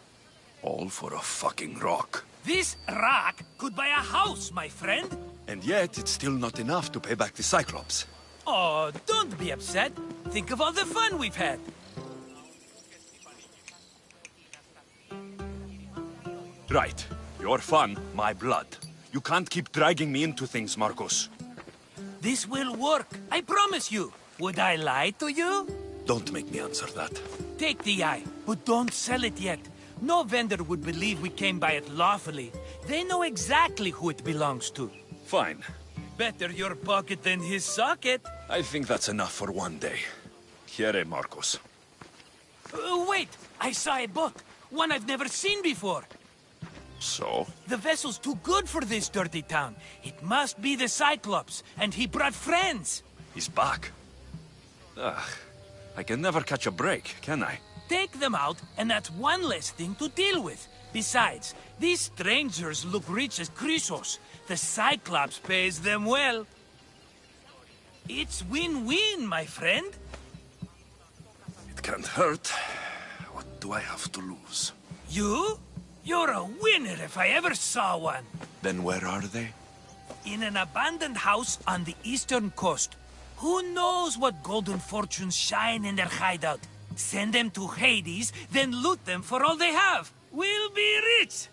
All for a fucking rock. This rock could buy a house, my friend. And yet, it's still not enough to pay back the Cyclops. Oh, don't be upset. Think of all the fun we've had. Right. Your fun, my blood. You can't keep dragging me into things, Marcos. This will work, I promise you. Would I lie to you? Don't make me answer that. Take the eye, but don't sell it yet. No vendor would believe we came by it lawfully. They know exactly who it belongs to. Fine. Better your pocket than his socket. I think that's enough for one day. Here, Marcos. Wait! I saw a boat. One I've never seen before. So? The vessel's too good for this dirty town. It must be the Cyclops, and he brought friends. He's back. Ugh. I can never catch a break, can I? Take them out, and that's one less thing to deal with. Besides, these strangers look rich as Chrysos. The Cyclops pays them well. It's win-win, my friend. It can't hurt. What do I have to lose? You? You're a winner if I ever saw one. Then where are they? In an abandoned house on the eastern coast. Who knows what golden fortunes shine in their hideout? Send them to Hades, then loot them for all they have. We'll be rich!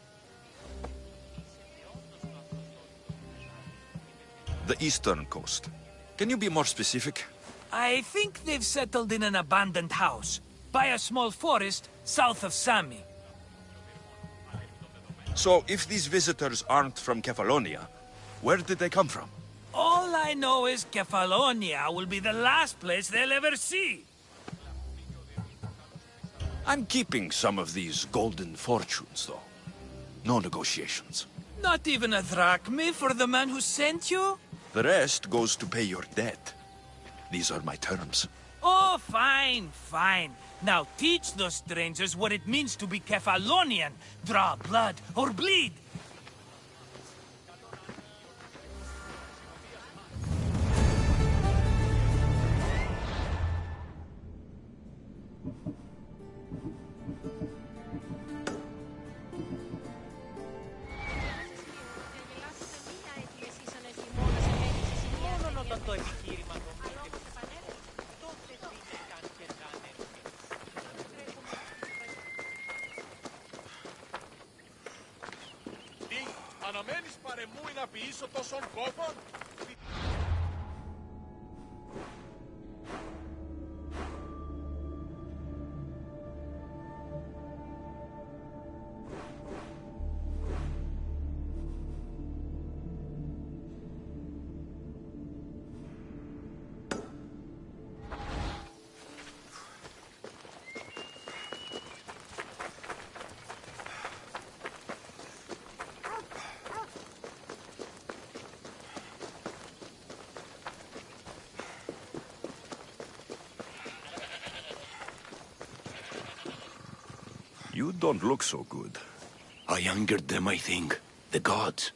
The eastern coast. Can you be more specific? I think they've settled in an abandoned house, by a small forest south of Sami. So, if these visitors aren't from Kefalonia, where did they come from? All I know is Kefalonia will be the last place they'll ever see. I'm keeping some of these golden fortunes, though. No negotiations. Not even a drachme for the man who sent you? The rest goes to pay your debt. These are my terms. Oh, fine, fine. Now teach those strangers what it means to be Kefalonian. Draw blood or bleed. Αναμένεις παρεμούι να ποιήσω τόσων κόπων? You don't look so good. I angered them, I think. The gods.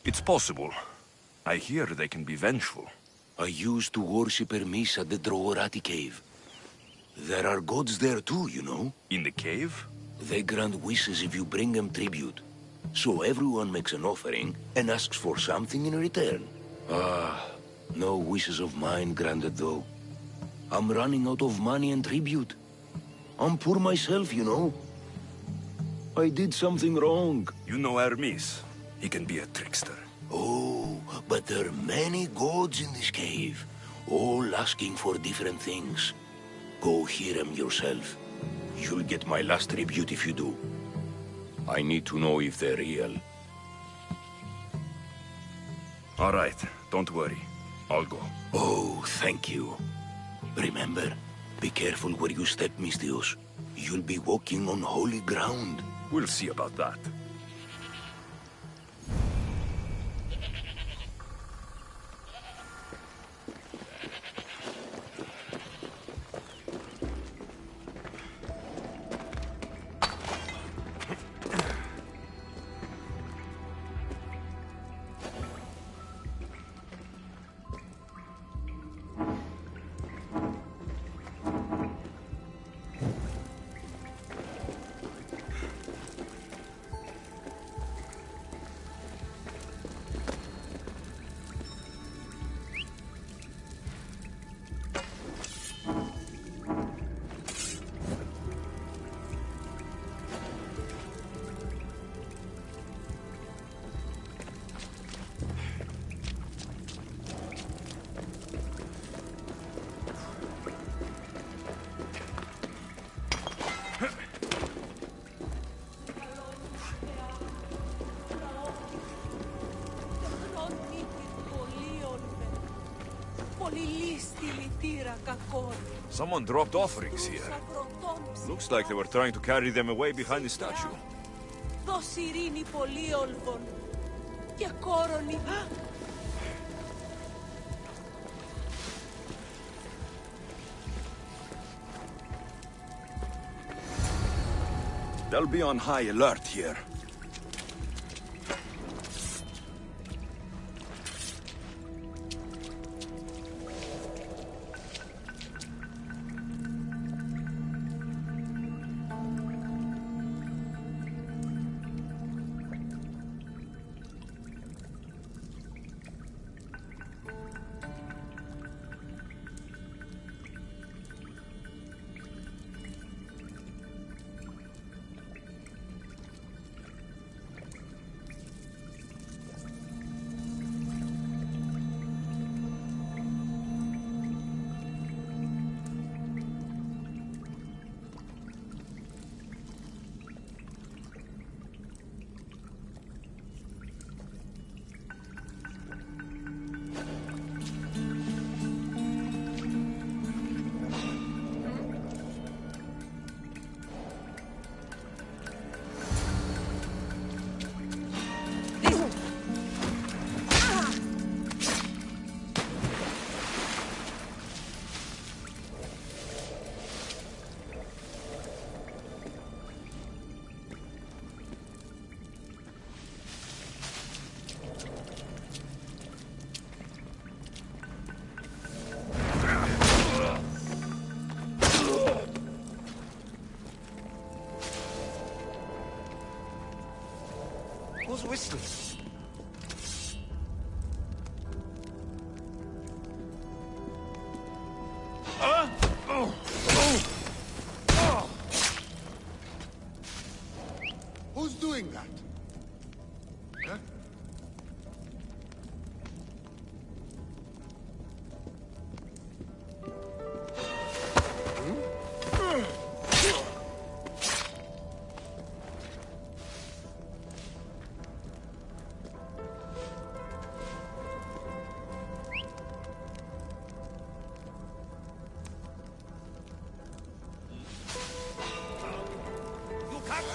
It's possible. I hear they can be vengeful. I used to worship Hermes at the Droorati cave. There are gods there too, you know. In the cave? They grant wishes if you bring them tribute. So everyone makes an offering and asks for something in return. No wishes of mine granted though. I'm running out of money and tribute. I'm poor myself, you know. I did something wrong. You know Hermes. He can be a trickster. Oh, but there are many gods in this cave, all asking for different things. Go hear them yourself. You'll get my last tribute if you do. I need to know if they're real. All right, don't worry. I'll go. Oh, thank you. Remember, be careful where you step, Mistios. You'll be walking on holy ground. We'll see about that. Someone dropped offerings here. Looks like they were trying to carry them away behind the statue. They'll be on high alert here. Who's whistling? Who's doing that? Huh?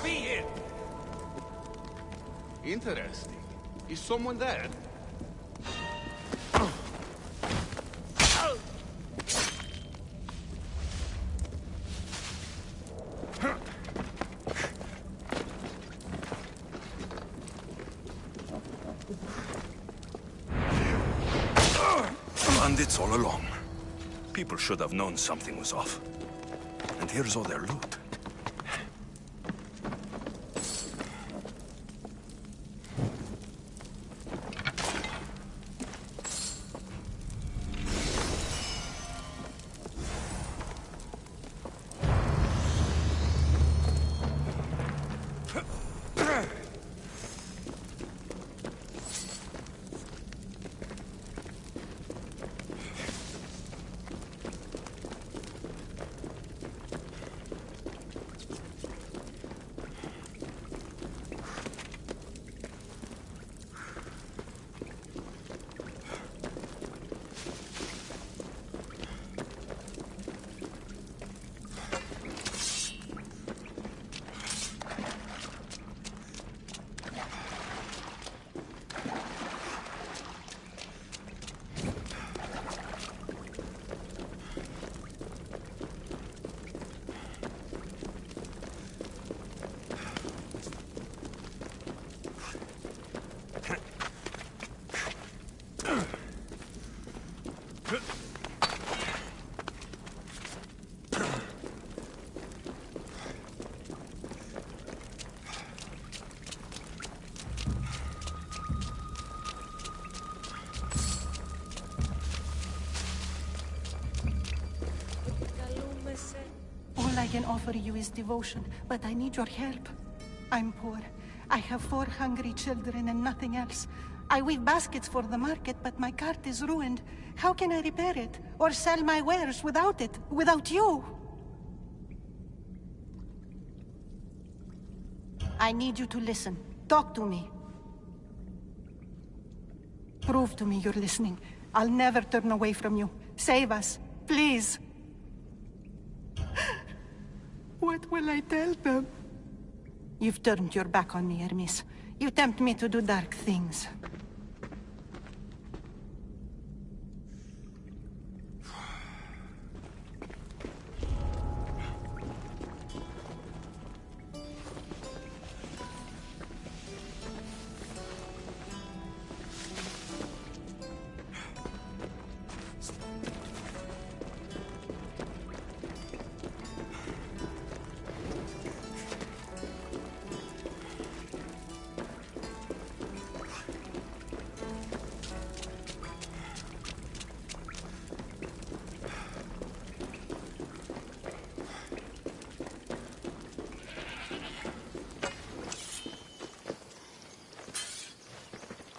Be here. Interesting. Is someone there? bandits all along. People should have known something was off. And here's all their loot. All I can offer you is devotion, but I need your help. I'm poor. I have 4 hungry children and nothing else. I weave baskets for the market, but my cart is ruined. How can I repair it? Or sell my wares without it? Without you? I need you to listen. Talk to me. Prove to me you're listening. I'll never turn away from you. Save us, please. What will I tell them? You've turned your back on me, Hermes. You tempt me to do dark things.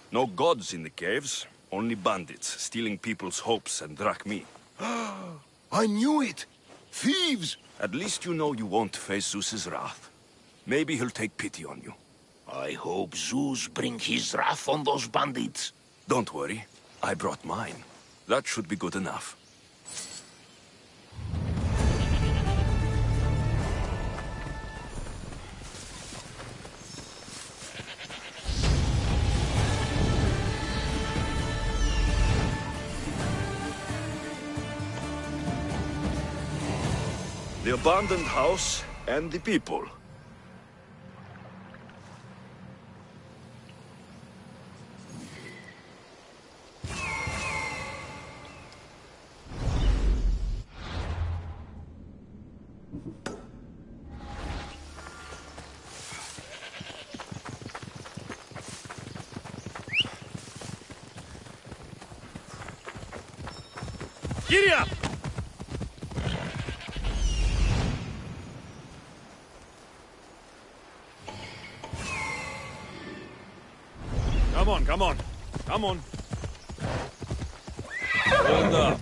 No gods in the caves, only bandits, stealing people's hopes and drachmi. I knew it! Thieves! At least you know you won't face Zeus's wrath. Maybe he'll take pity on you. I hope Zeus bring his wrath on those bandits. Don't worry, I brought mine. That should be good enough. The abandoned house and the people. Giddy up! Come on. Come on. Hold up.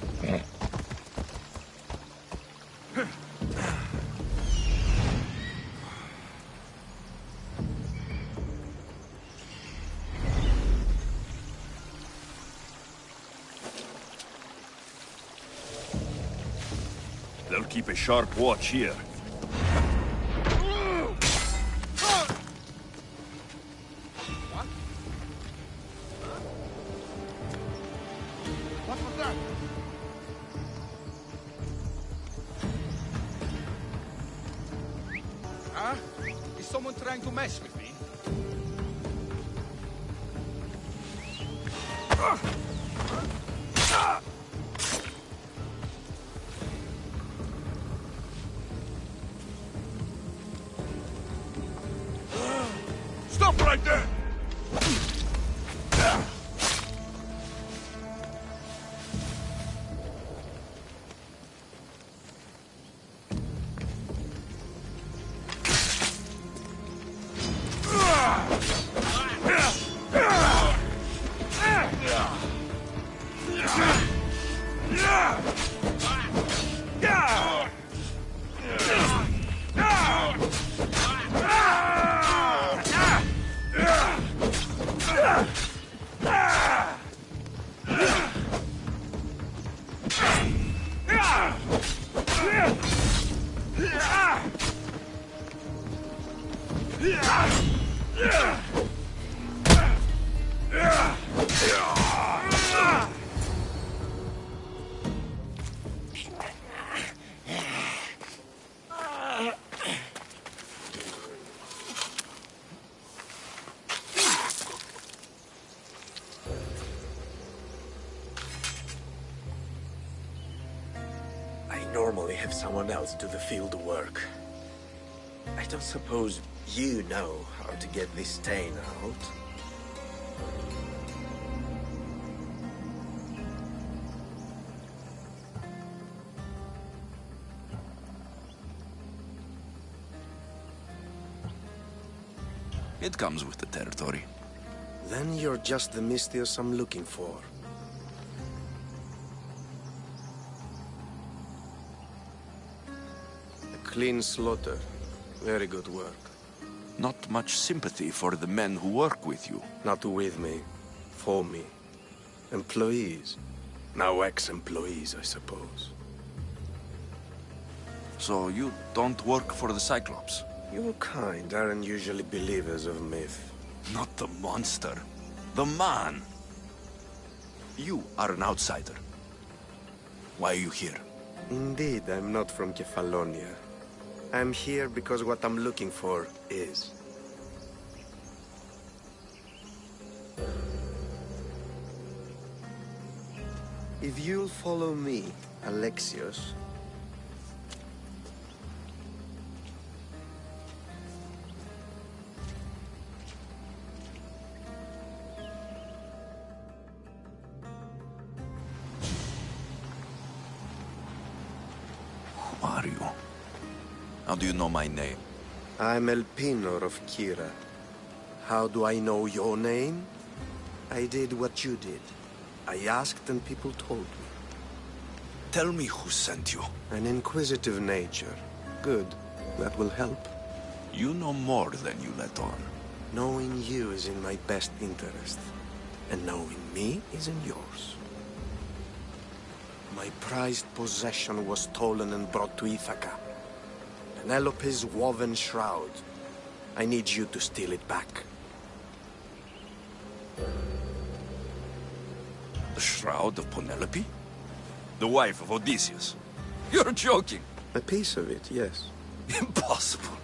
They'll keep a sharp watch here. Is someone trying to mess with me? Stop right there! Normally have someone else do the field work. I don't suppose you know how to get this stain out. It comes with the territory. Then you're just the Mystios I'm looking for. Clean slaughter. Very good work. Not much sympathy for the men who work with you. Not with me. For me. Employees. Now ex-employees, I suppose. So you don't work for the Cyclops? Your kind aren't usually believers of myth. Not the monster. The man. You are an outsider. Why are you here? Indeed, I'm not from Kefalonia. I'm here because what I'm looking for is. If you'll follow me, Alexios, Who are you? How do you know my name? I'm Elpinor of Kira. How do I know your name? I did what you did. I asked and people told me. Tell me who sent you. An inquisitive nature. Good. That will help. You know more than you let on. Knowing you is in my best interest. And knowing me is in yours. My prized possession was stolen and brought to Ithaca. Penelope's woven shroud. I need you to steal it back. The shroud of Penelope? The wife of Odysseus? You're joking! A piece of it, yes. Impossible.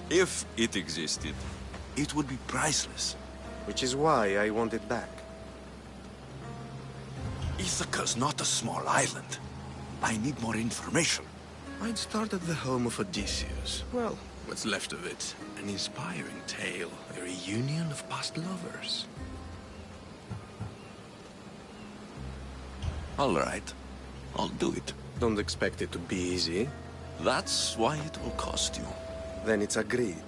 If it existed, it would be priceless. Which is why I want it back. Ithaca's not a small island. I need more information. I'd start at the home of Odysseus. Well, what's left of it. An inspiring tale. A reunion of past lovers. All right. I'll do it. Don't expect it to be easy. That's why it will cost you. Then it's agreed.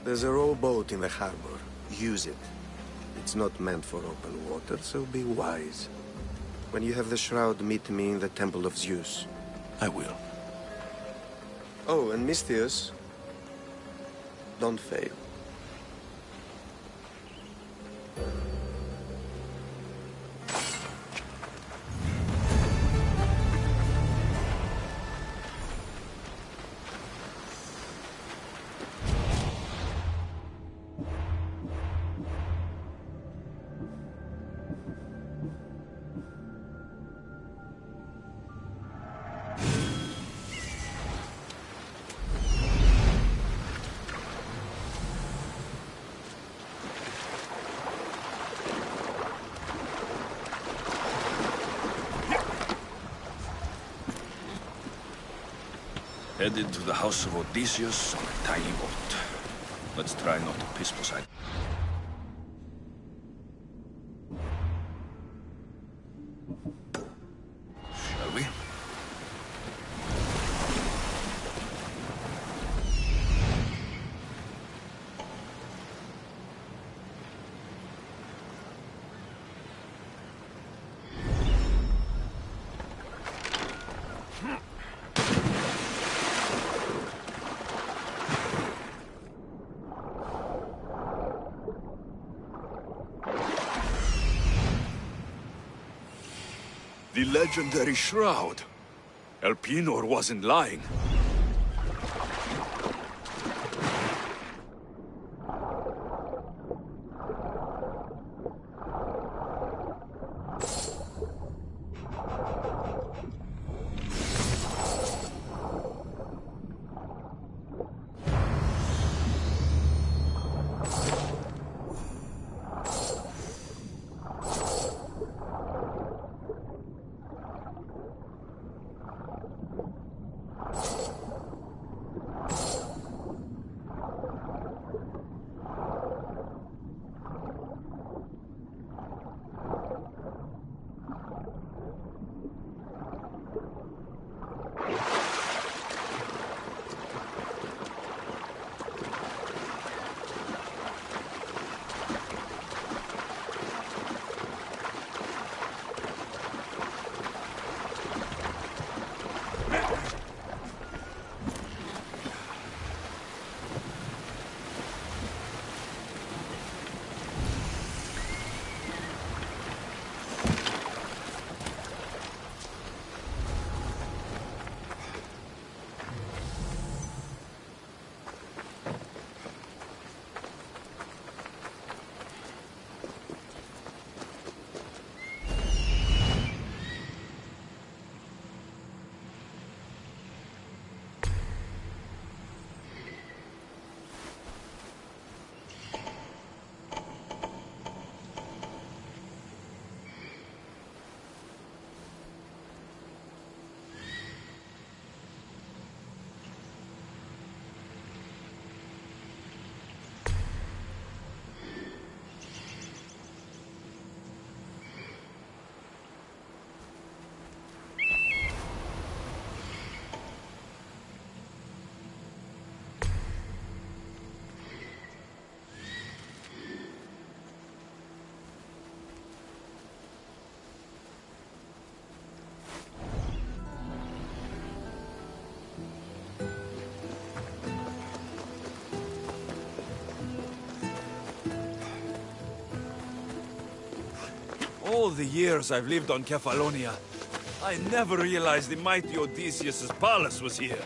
There's a rowboat in the harbor. Use it. It's not meant for open water, so be wise. When you have the shroud, meet me in the Temple of Zeus. I will. Oh, and Mystios, don't fail. Headed to the house of Odysseus on a tiny boat. Let's try not to piss Poseidon. Shall we? The legendary shroud. Elpenor wasn't lying. All the years I've lived on Kefalonia, I never realized the mighty Odysseus' palace was here.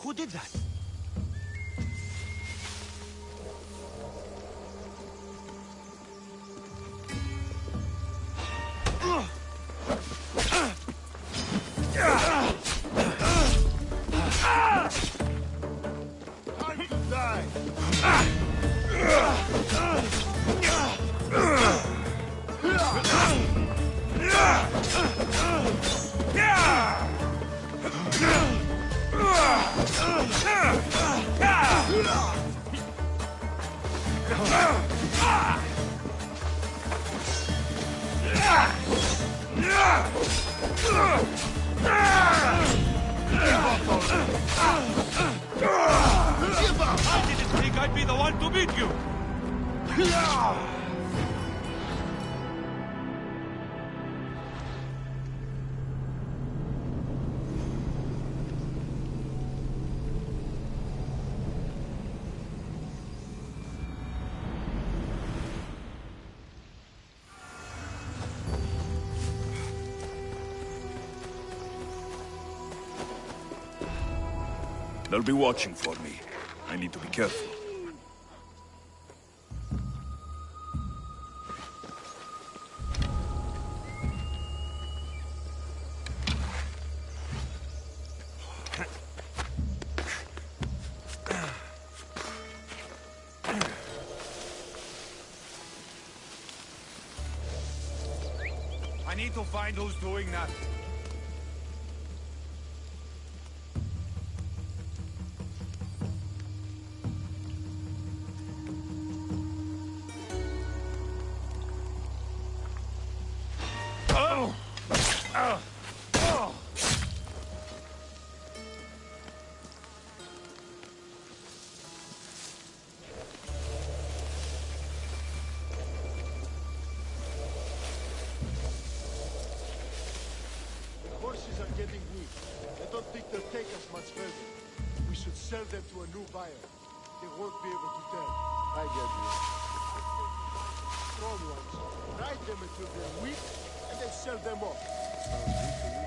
Who did that? Time to die! I didn't think I'd be the one to beat you! They'll be watching for me. I need to be careful. I need to find who's doing that. Horses are getting weak. I don't think they'll take us much further. We should sell them to a new buyer. They won't be able to tell. I get you. Strong ones. Ride them until they're weak, and then sell them off. Sounds good to me.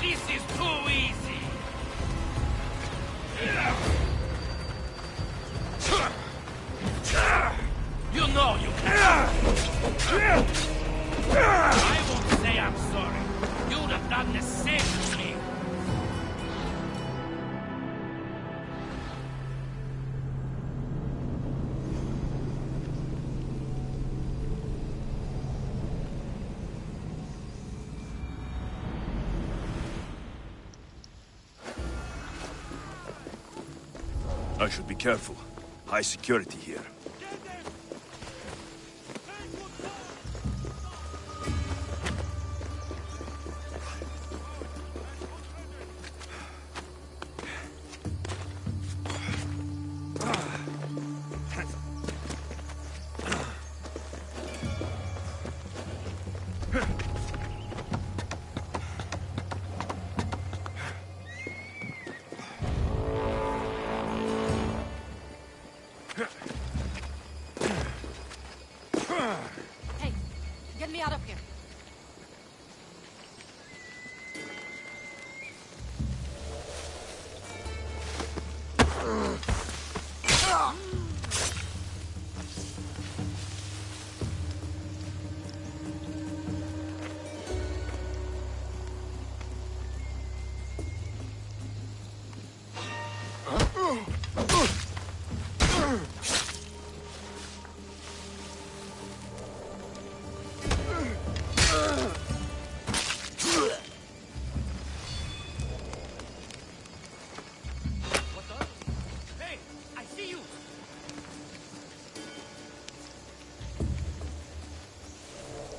This is too easy. You know you can. I won't say I'm sorry. You'd have done the same to me. I should be careful. High security here. Hey, get me out of here. Hey, I see you!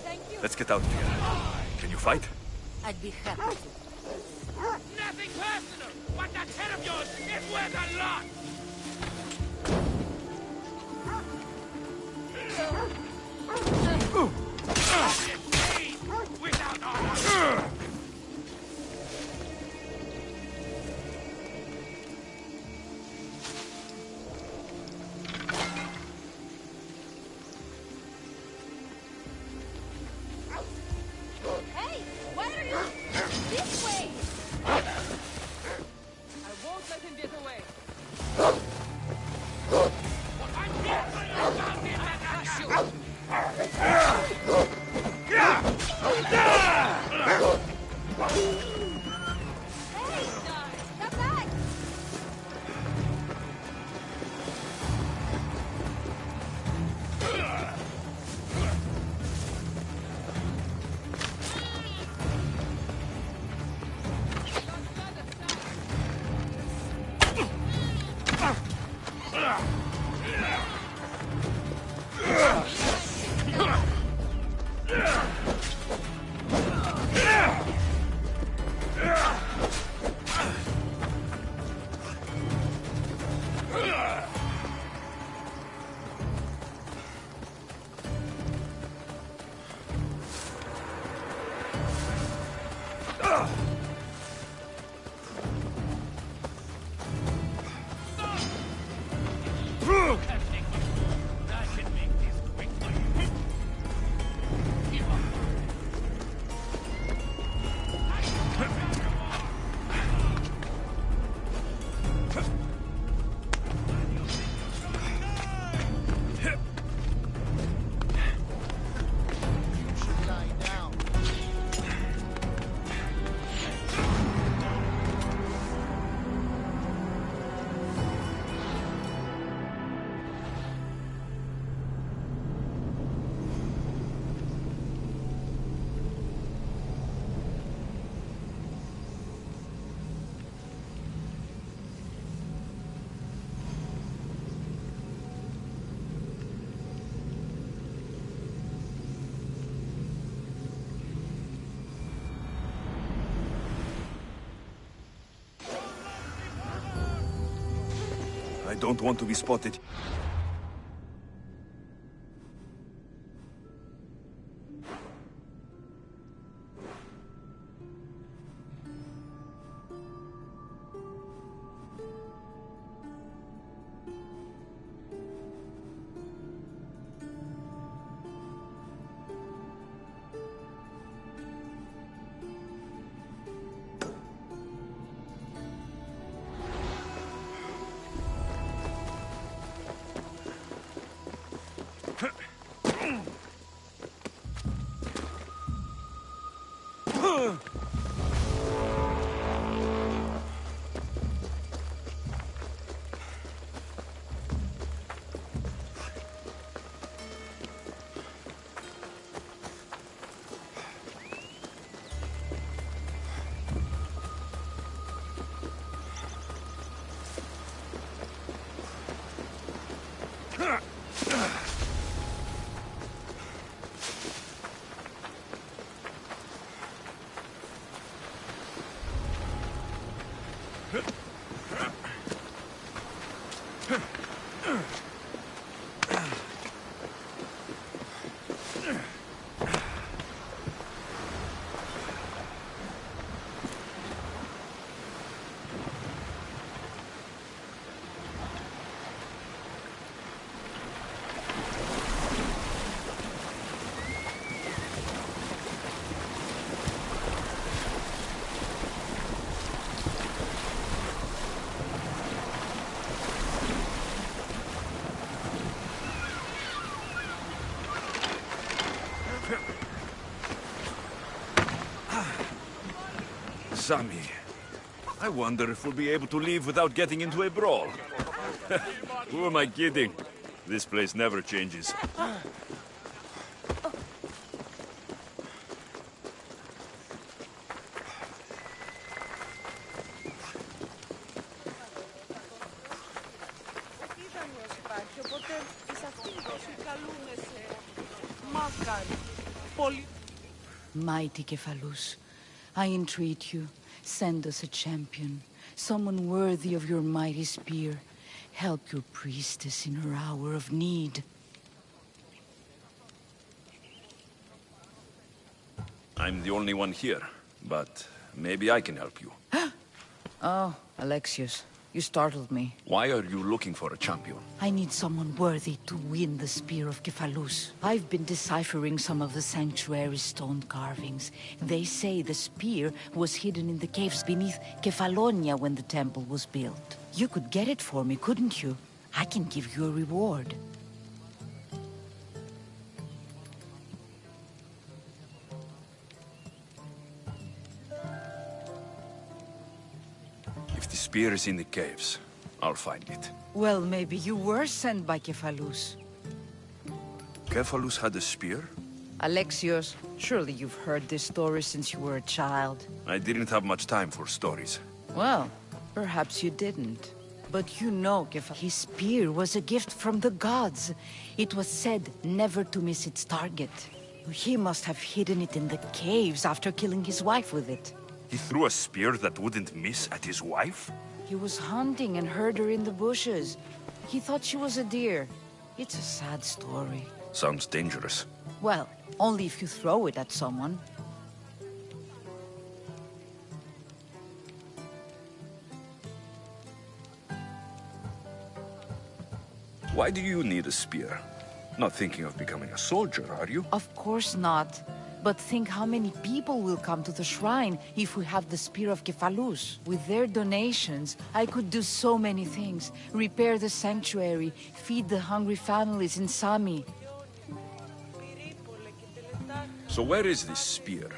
Thank you. Let's get out of here. Can you fight? I'd be happy to. Nothing personal, but that head of yours is worth a lot! Without honor! Hey, why are you this way? I won't let him get away. Step back! I don't want to be spotted. Sammy, I wonder if we'll be able to leave without getting into a brawl. Who am I kidding? This place never changes. Mighty Kephalus, I entreat you, send us a champion, someone worthy of your mighty spear. Help your priestess in her hour of need. I'm the only one here, but maybe I can help you. Oh, Alexios, you startled me. Why are you looking for a champion? I need someone worthy to win the spear of Kephalus. I've been deciphering some of the sanctuary's stone carvings. They say the spear was hidden in the caves beneath Kefalonia when the temple was built. You could get it for me, couldn't you? I can give you a reward. If the spear is in the caves, I'll find it. Well, maybe you were sent by Kephalus. Kephalus had a spear? Alexios, surely you've heard this story since you were a child. I didn't have much time for stories. Well, perhaps you didn't. But you know, his spear was a gift from the gods. It was said never to miss its target. He must have hidden it in the caves after killing his wife with it. He threw a spear that wouldn't miss at his wife? He was hunting and heard her in the bushes. He thought she was a deer. It's a sad story. Sounds dangerous. Well, only if you throw it at someone. Why do you need a spear? Not thinking of becoming a soldier, are you? Of course not. But think how many people will come to the shrine if we have the Spear of Kephalus. With their donations, I could do so many things. Repair the sanctuary, feed the hungry families in Sami. So where is this spear?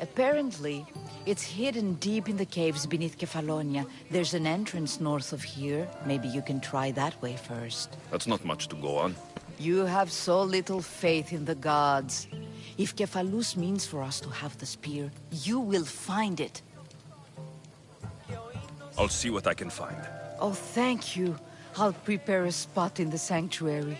Apparently, it's hidden deep in the caves beneath Kefalonia. There's an entrance north of here. Maybe you can try that way first. That's not much to go on. You have so little faith in the gods. If Kephalus means for us to have the spear, you will find it. I'll see what I can find. Oh, thank you. I'll prepare a spot in the sanctuary.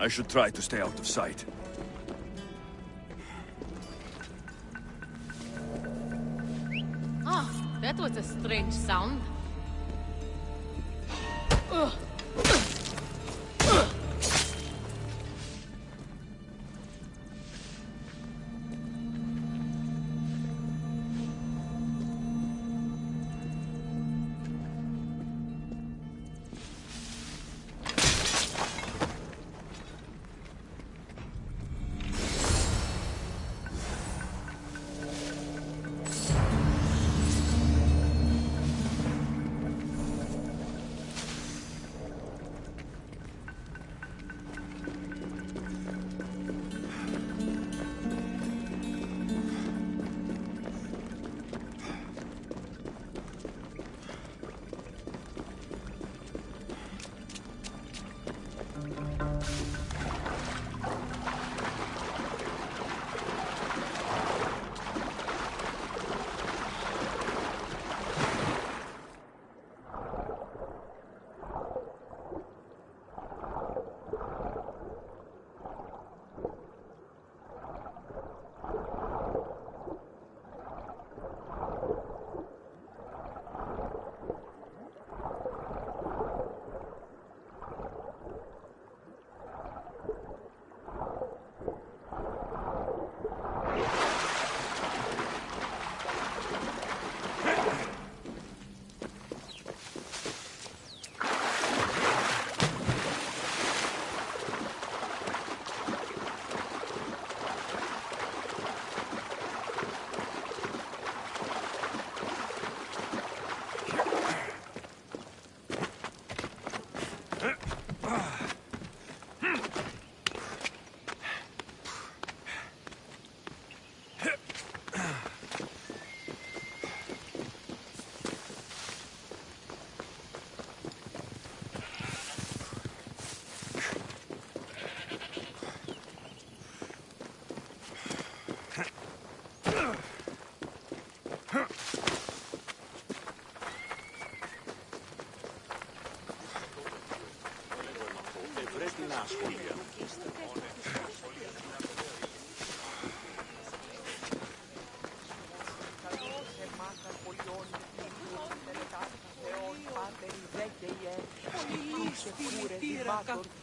I should try to stay out of sight. Ah, that was a strange sound. Ugh.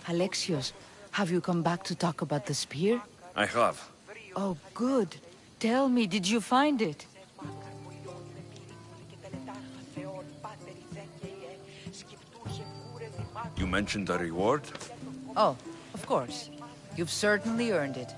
Alexios, have you come back to talk about the spear? I have. Oh, good. Tell me, did you find it? You mentioned a reward? Oh, of course. You've certainly earned it.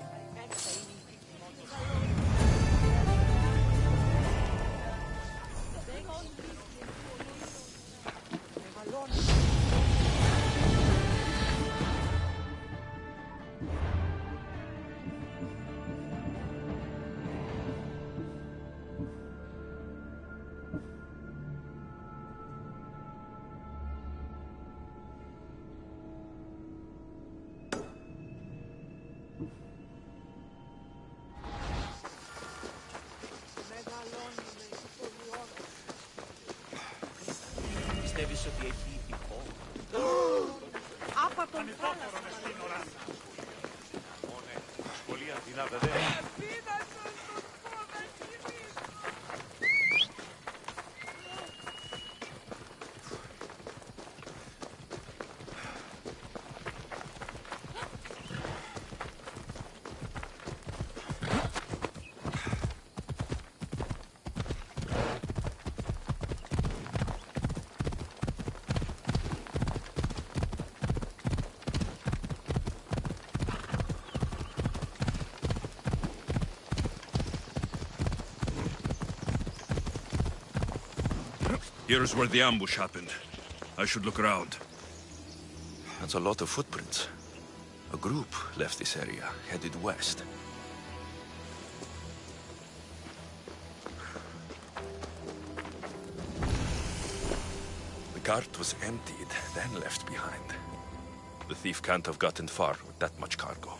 Πιστεύεις ότι έχει ηχό? Άπατον θάλασσα. Σχολεία δεινά βέβαια. Here's where the ambush happened. I should look around. That's a lot of footprints. A group left this area, headed west. The cart was emptied, then left behind. The thief can't have gotten far with that much cargo.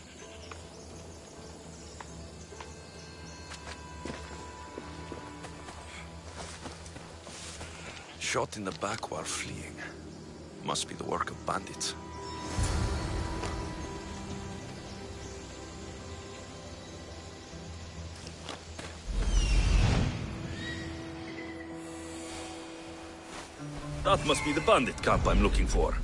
Shot in the back while fleeing. Must be the work of bandits. That must be the bandit camp I'm looking for.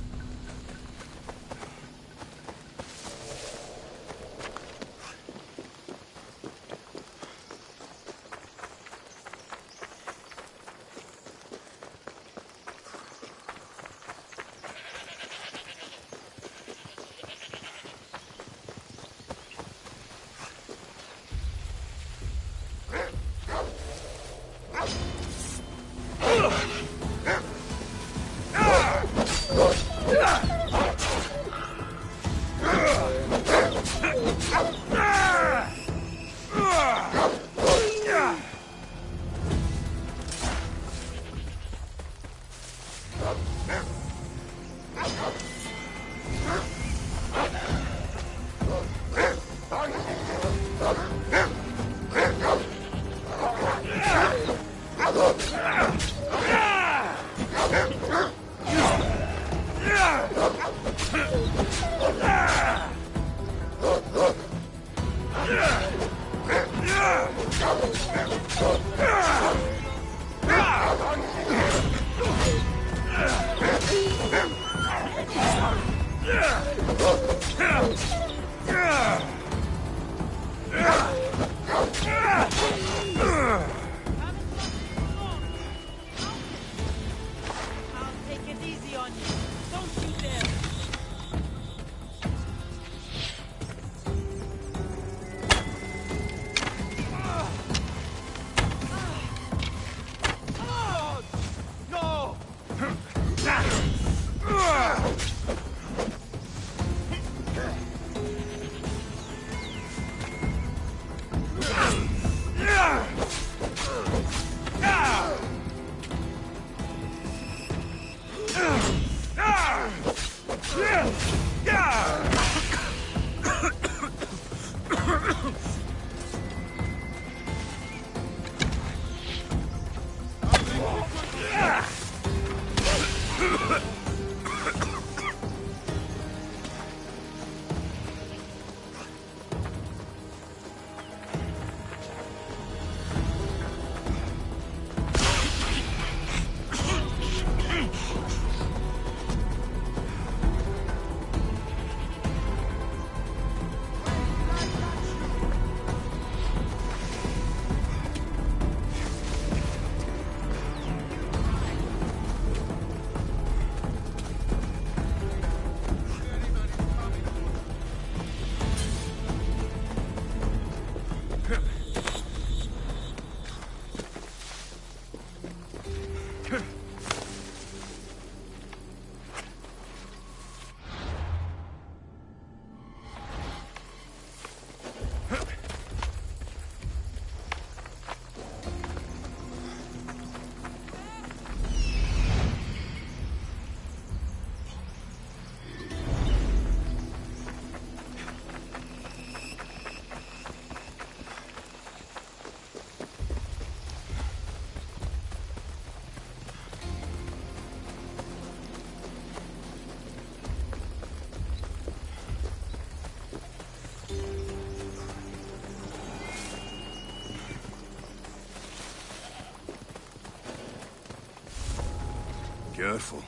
Careful.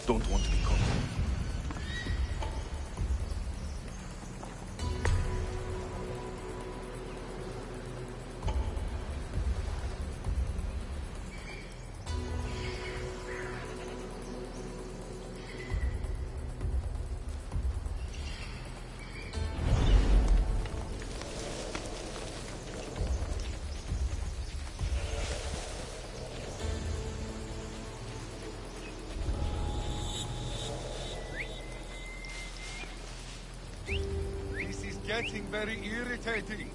Don't want to be caught. Getting very irritating.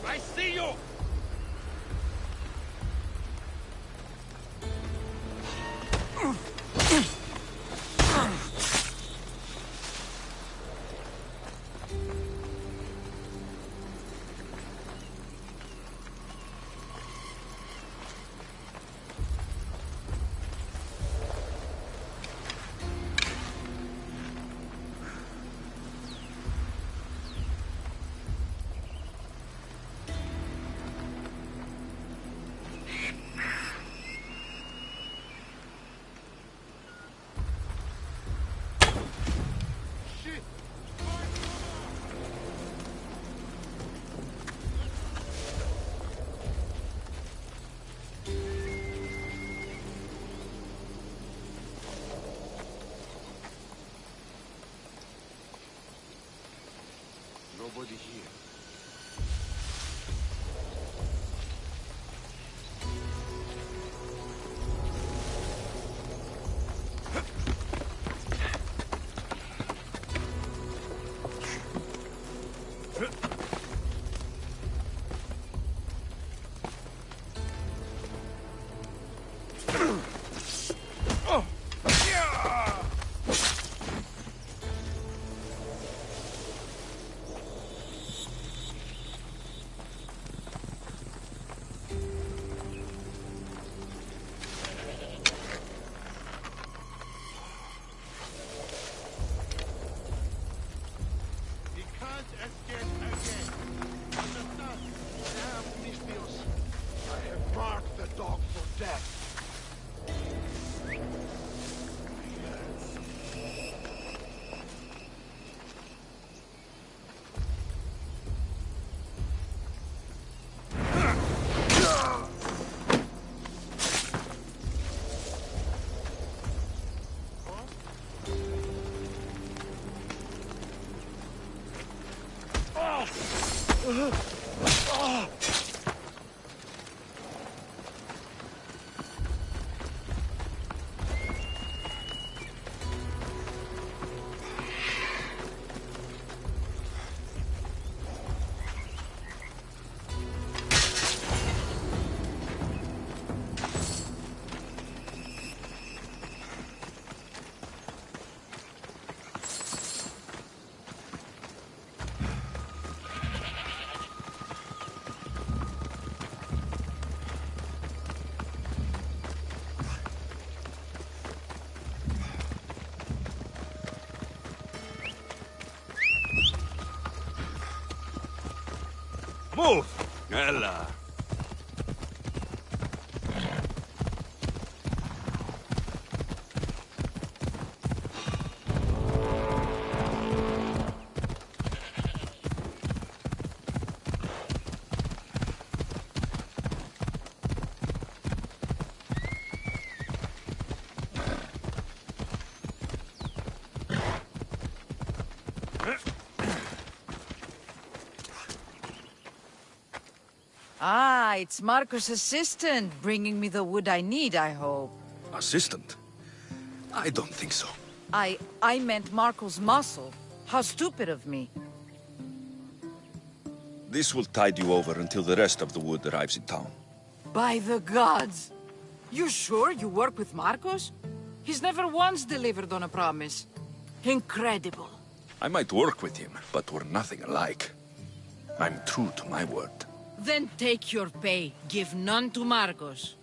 I see you! Nobody here. Move! Ella. Ah, it's Marco's assistant, bringing me the wood I need, I hope. Assistant? I don't think so. I meant Marco's muscle. How stupid of me. This will tide you over until the rest of the wood arrives in town. By the gods! You sure you work with Marcos? He's never once delivered on a promise. Incredible. I might work with him, but we're nothing alike. I'm true to my word. Then take your pay. Give none to Marcos.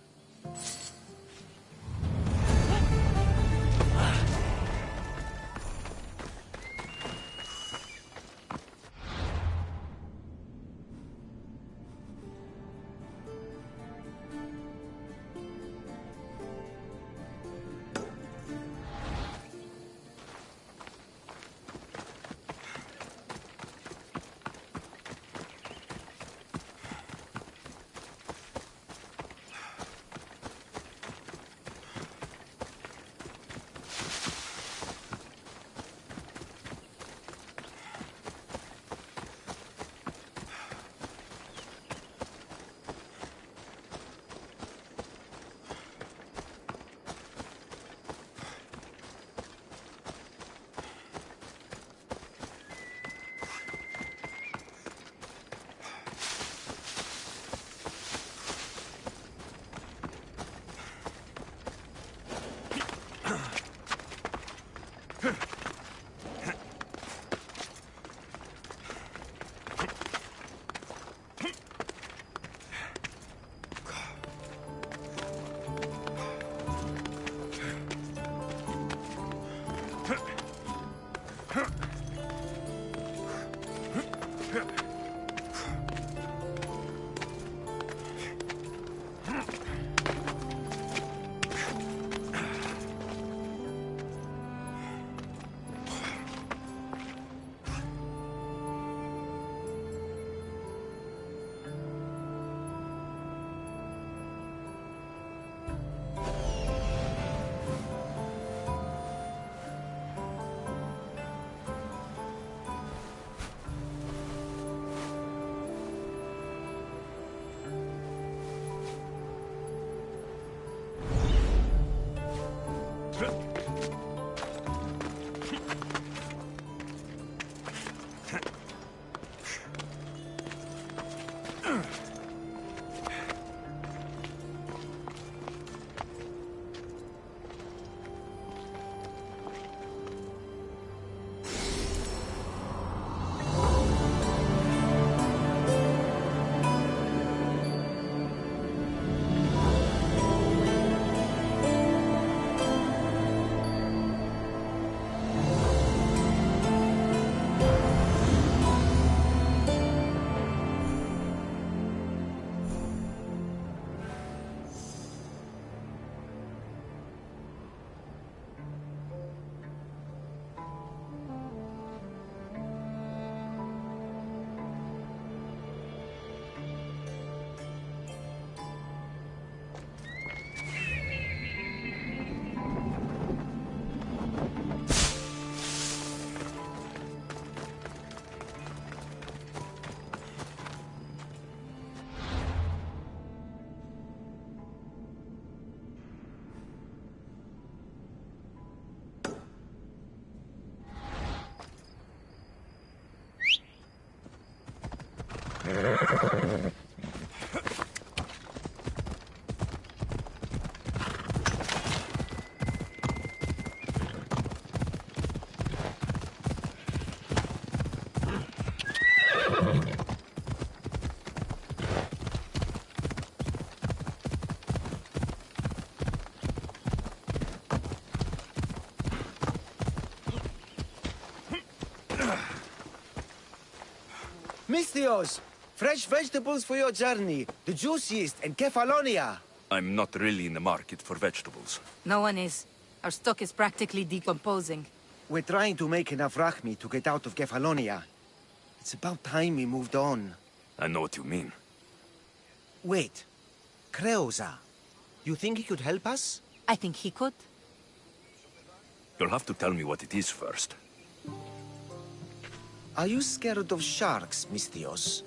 Misthios! Fresh vegetables for your journey. The juiciest in Kefalonia. I'm not really in the market for vegetables. No one is. Our stock is practically decomposing. We're trying to make enough Rachmi to get out of Kefalonia. It's about time we moved on. I know what you mean. Wait. Creosa. You think he could help us? I think he could. You'll have to tell me what it is first. Are you scared of sharks, Misthios?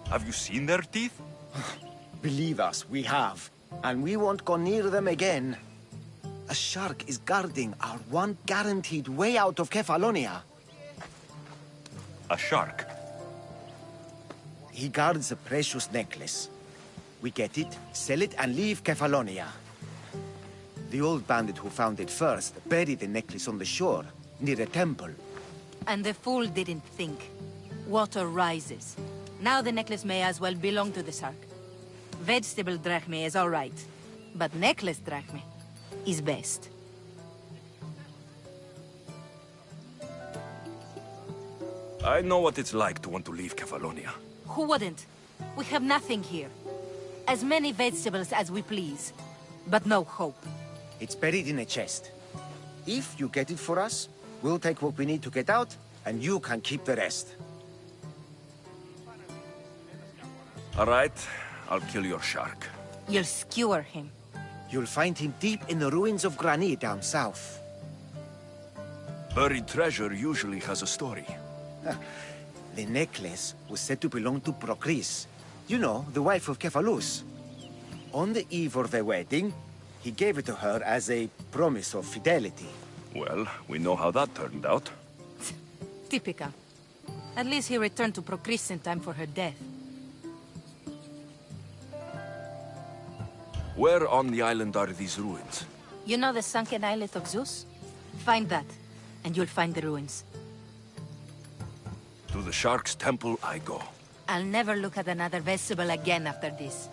Have you seen their teeth? Believe us, we have. And we won't go near them again. A shark is guarding our one guaranteed way out of Kefalonia. A shark. He guards a precious necklace. We get it, sell it, and leave Kefalonia. The old bandit who found it first buried the necklace on the shore, near a temple. And the fool didn't think. Water rises. Now the necklace may as well belong to the shark. Vegetable drachme is all right, but necklace drachme is best. I know what it's like to want to leave Kefalonia. Who wouldn't? We have nothing here. As many vegetables as we please, but no hope. It's buried in a chest. If you get it for us, we'll take what we need to get out, and you can keep the rest. All right, I'll kill your shark. You'll skewer him. You'll find him deep in the ruins of Granit down south. Buried treasure usually has a story. The necklace was said to belong to Procris. You know, the wife of Kefalus. On the eve of their wedding, he gave it to her as a promise of fidelity. Well, we know how that turned out. Typical. At least he returned to Procris in time for her death. Where on the island are these ruins? You know the sunken islet of Zeus? Find that, and you'll find the ruins. To the shark's temple I go. I'll never look at another vegetable again after this.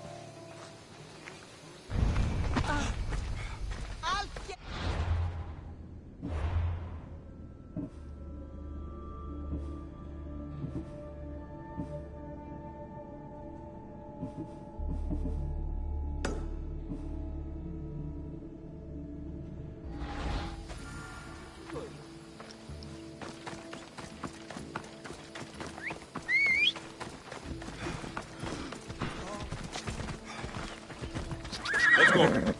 Let's go.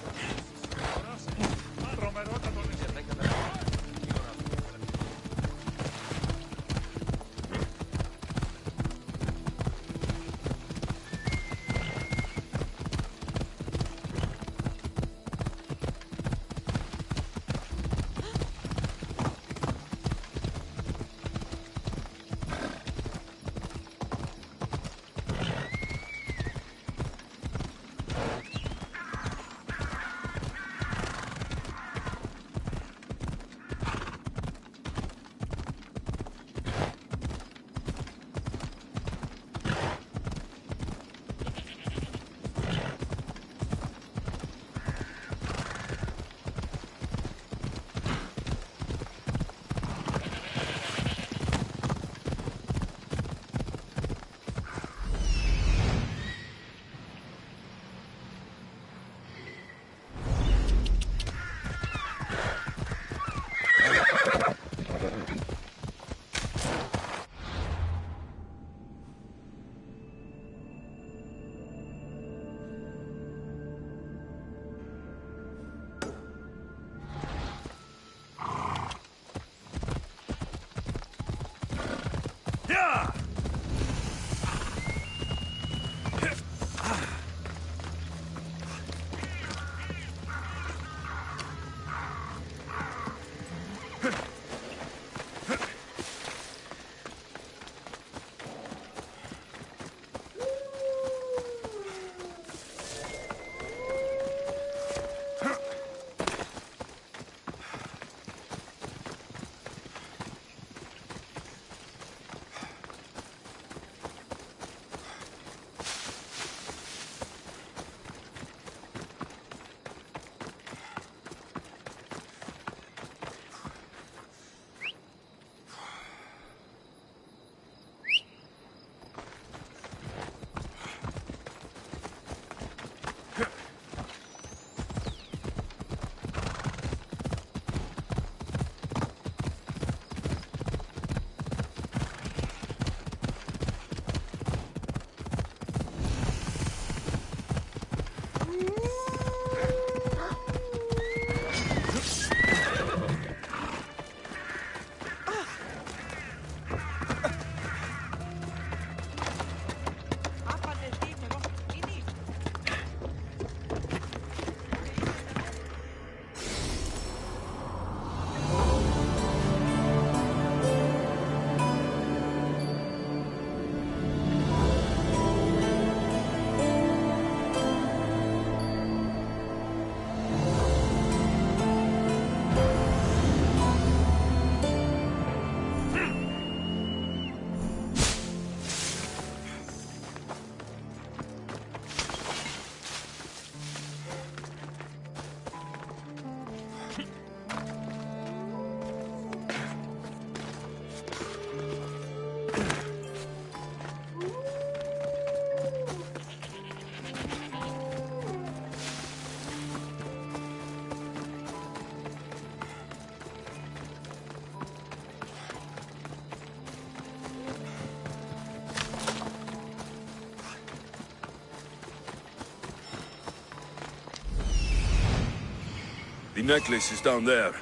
The necklace is down there.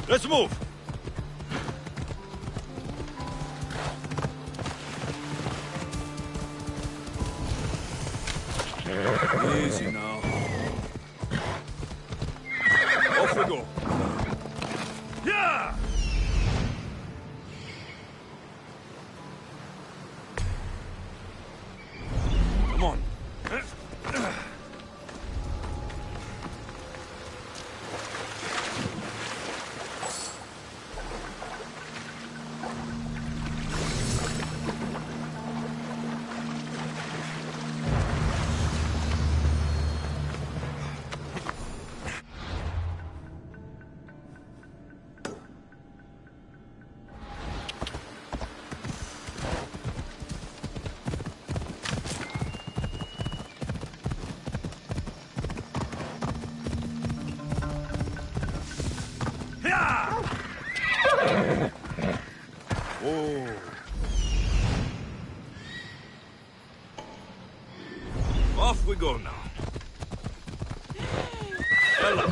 Let's move! Easy now. Off we go. Yeah! Come on. Whoa. Off we go now. Hello.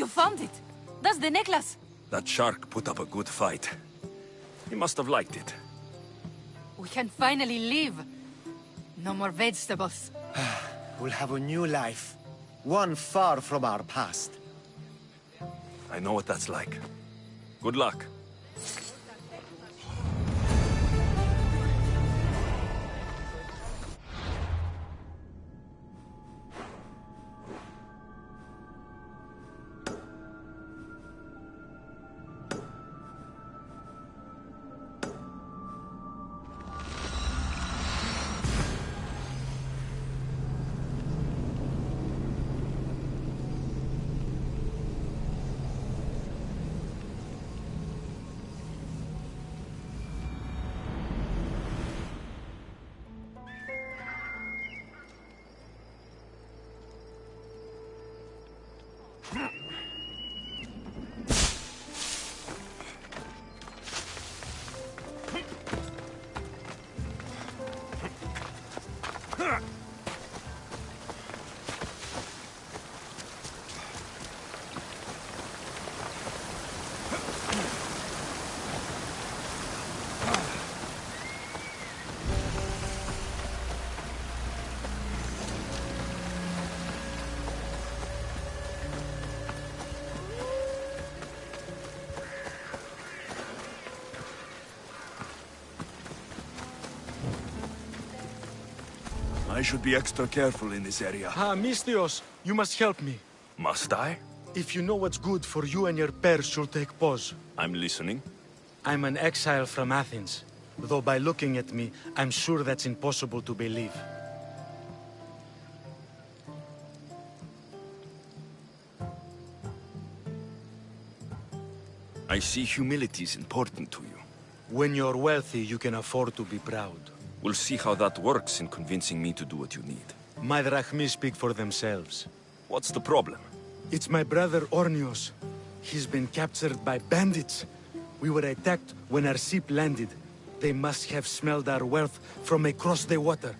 You found it! That's the necklace! That shark put up a good fight. He must have liked it. We can finally leave. No more vegetables. We'll have a new life. One far from our past. I know what that's like. Good luck. I should be extra careful in this area. Ah, Mistios, you must help me. Must I? If you know what's good for you and your pairs should take pause. I'm listening. I'm an exile from Athens. Though by looking at me, I'm sure that's impossible to believe. I see humility is important to you. When you're wealthy, you can afford to be proud. We'll see how that works in convincing me to do what you need. My drachmi speak for themselves. What's the problem? It's my brother Ornios. He's been captured by bandits. We were attacked when our ship landed. They must have smelled our wealth from across the water.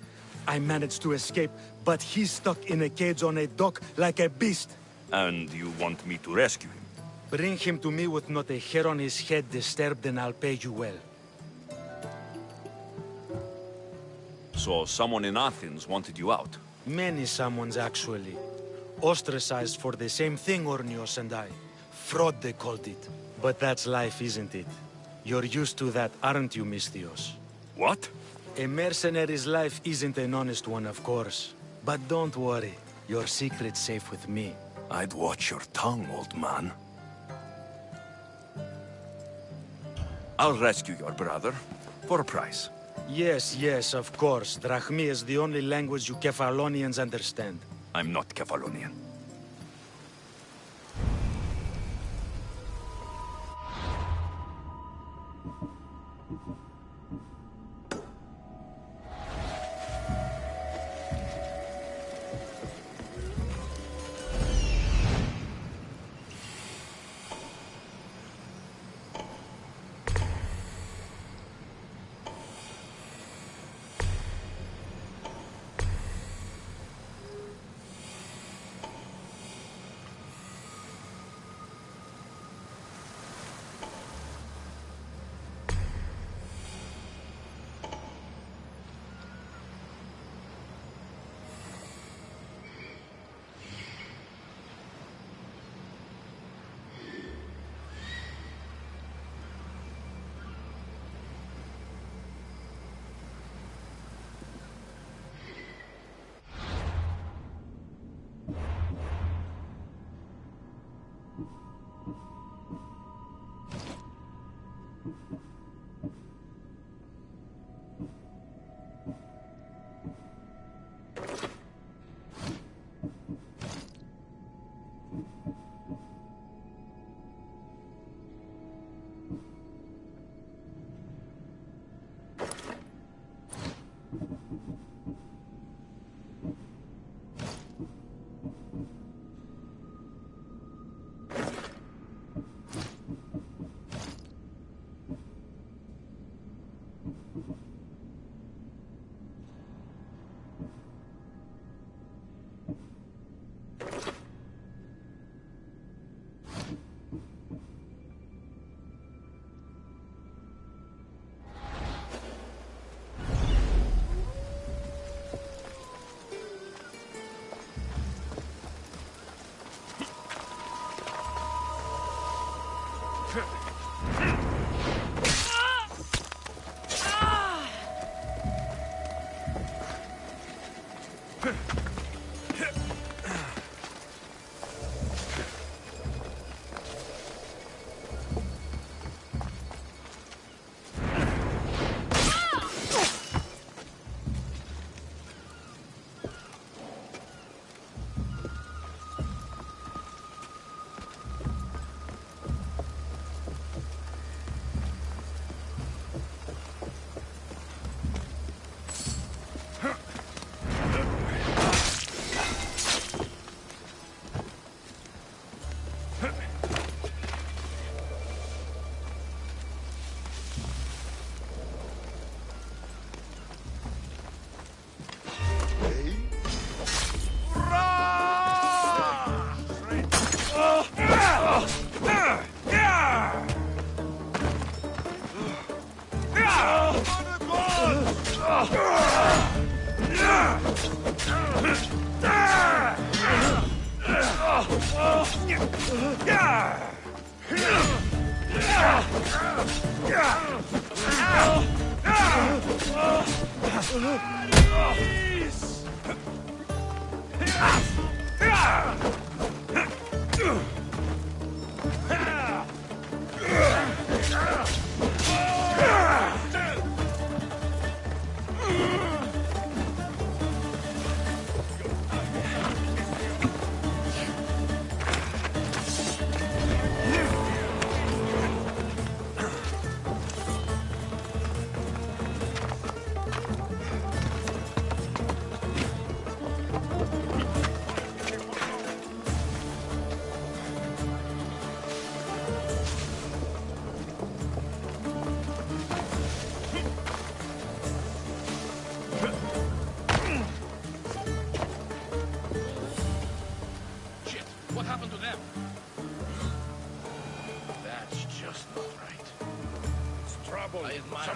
I managed to escape, but he's stuck in a cage on a dock like a beast. And you want me to rescue him? Bring him to me with not a hair on his head disturbed, and I'll pay you well. So someone in Athens wanted you out? Many someones, actually. Ostracized for the same thing, Ornios and I. Fraud, they called it. But that's life, isn't it? You're used to that, aren't you, Misthios? What? A mercenary's life isn't an honest one, of course. But don't worry. Your secret's safe with me. I'd watch your tongue, old man. I'll rescue your brother, for a price. Yes, yes, of course. Drachmi is the only language you Kefalonians understand. I'm not Kefalonian.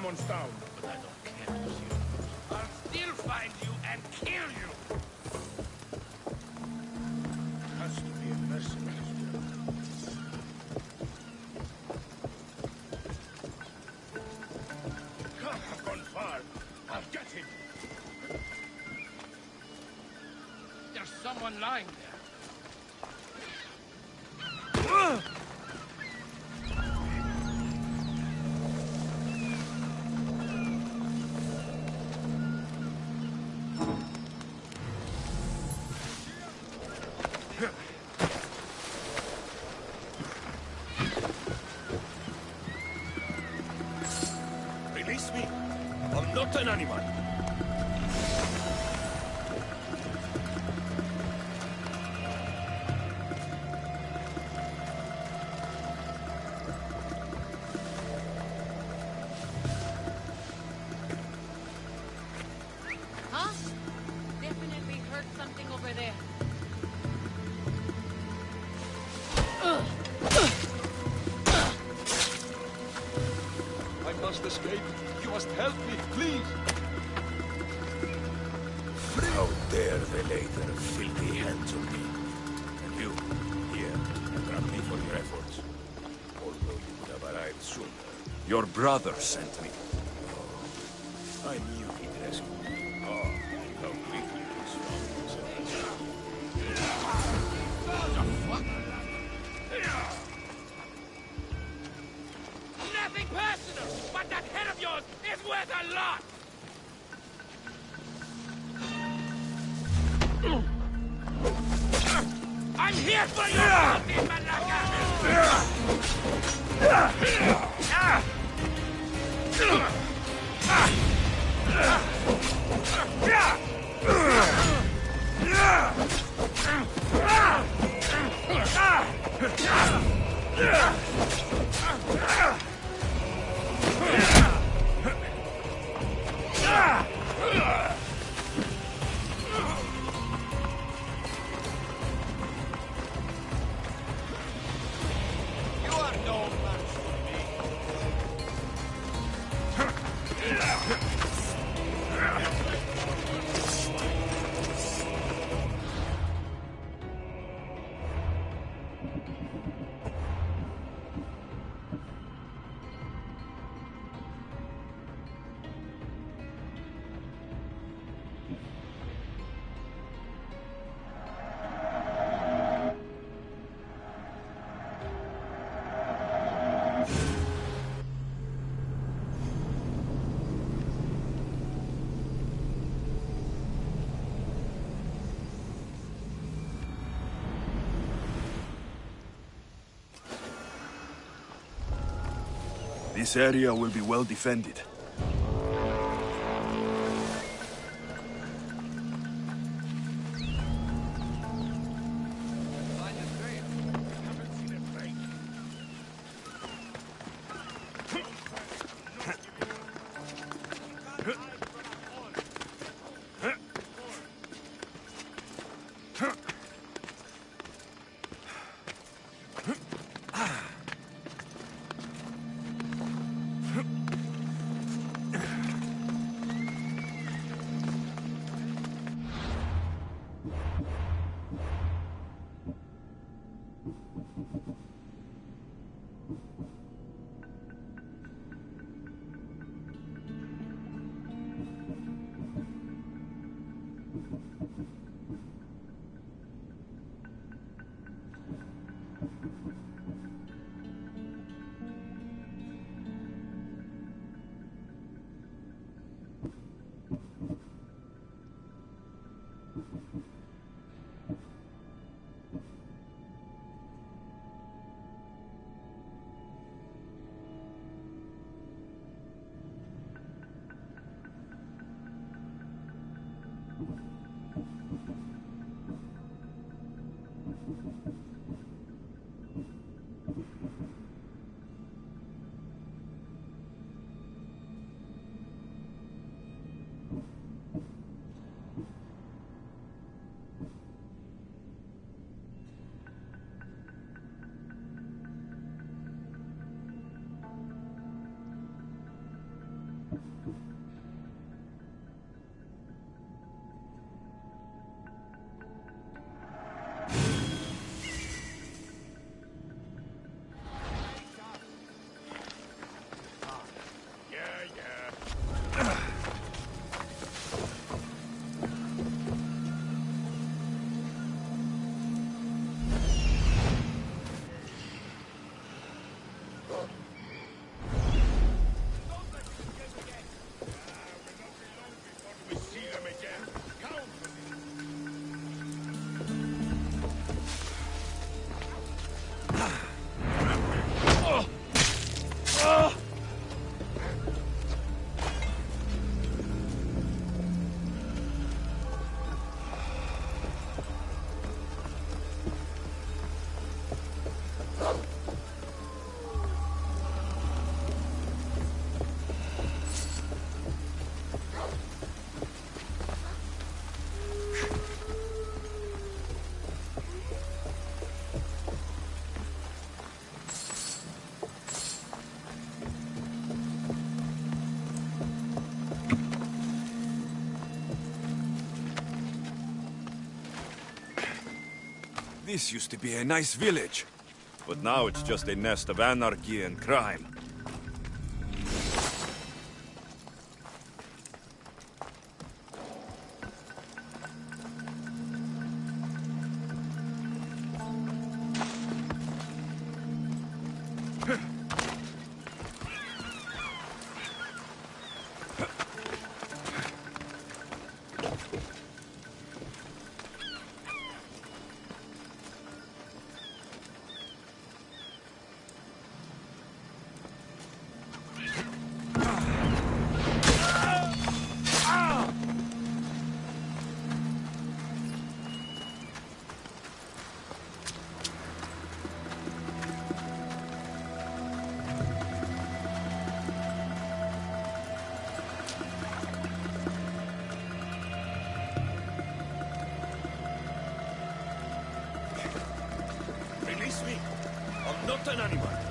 someone's down. But I don't care to see you. I'll still find you and kill you. Has to be a mercenary's job. I've gone far. I'll get him. There's someone lying there. Release me. I'm not an animal. Huh? Definitely heard something over there. I must escape. You must help me, please. How dare they lay their filthy hands on me? And you, here, grab me for your efforts. Although you would have arrived sooner. Your brother sent me. Oh, I knew he'd rescue me. Oh, how quickly this found himself. What the fuck? Nothing personal, but that head of yours is worth a lot! I'm here for you, fucking You are no match for me. This area will be well defended. This used to be a nice village, but now it's just a nest of anarchy and crime. Release me! I'm not an animal!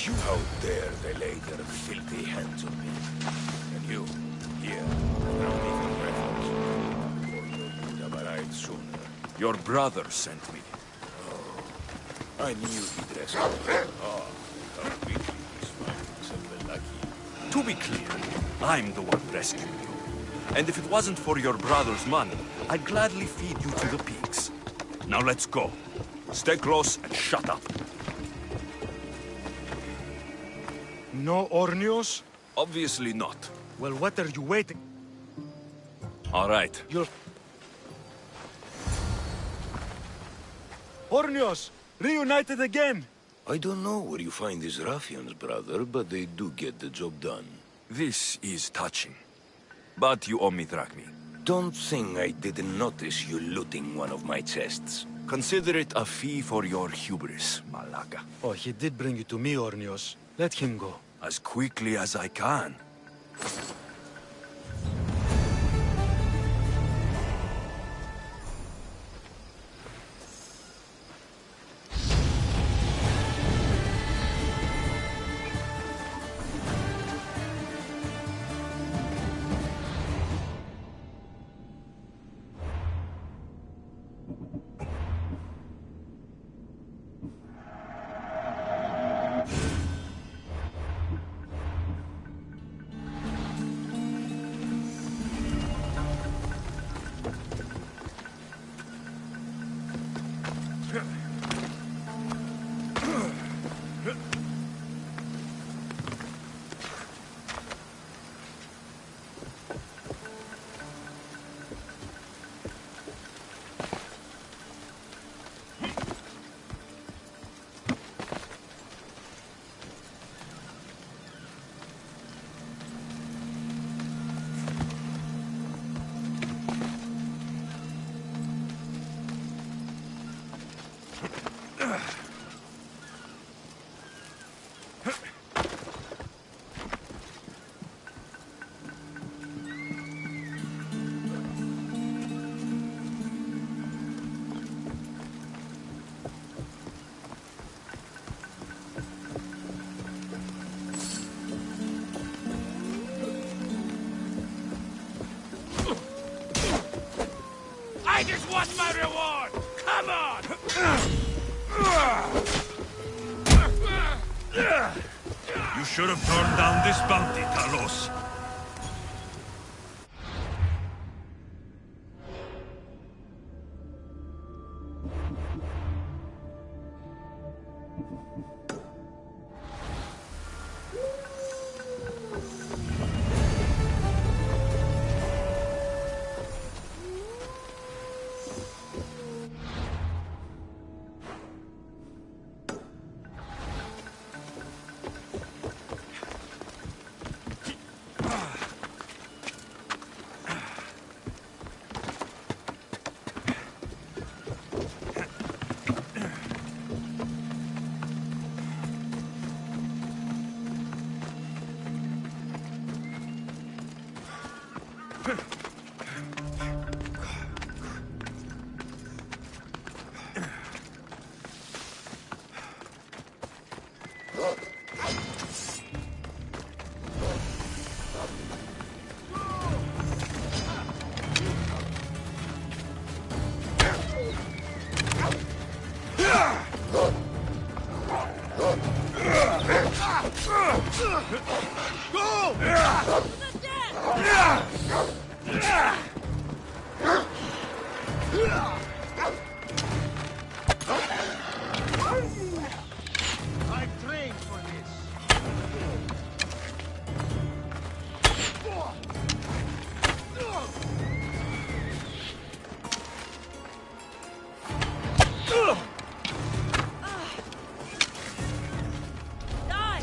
How dare they lay their filthy hands on me? And you, here, from me for reference. Although you would have arrived sooner. Your brother sent me. Oh, I knew he'd rescue me. Oh, how quickly he's finding himself lucky. To be clear, I'm the one rescuing you. And if it wasn't for your brother's money, I'd gladly feed you to the pigs. Now let's go. Stay close and shut up. No Ornios? Obviously not. Well, what are you waiting? All right. You're... Ornios! Reunited again! I don't know where you find these ruffians, brother, but they do get the job done. This is touching. But you owe me drachmi. Don't think I didn't notice you looting one of my chests. Consider it a fee for your hubris, Malaga. Oh, he did bring you to me, Ornios. Let him go. As quickly as I can. I just want my reward! Come on! You should have turned down this bounty, Talos. I trained for this. Die!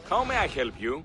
How may I help you?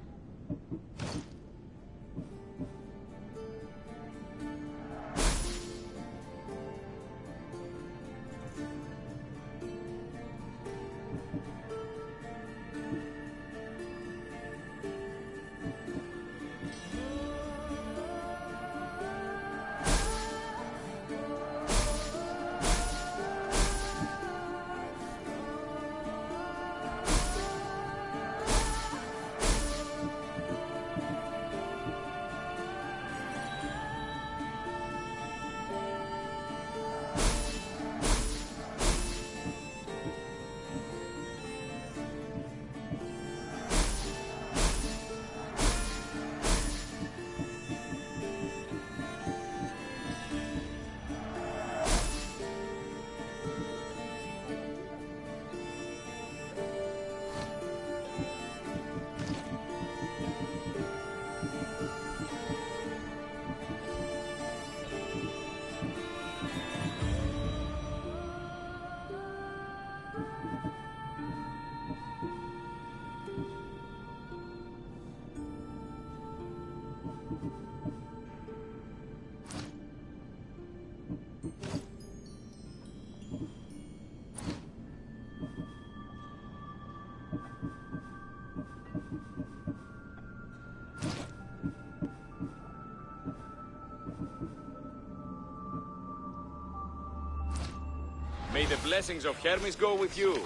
May the blessings of Hermes go with you.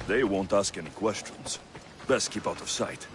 They won't ask any questions. Best keep out of sight.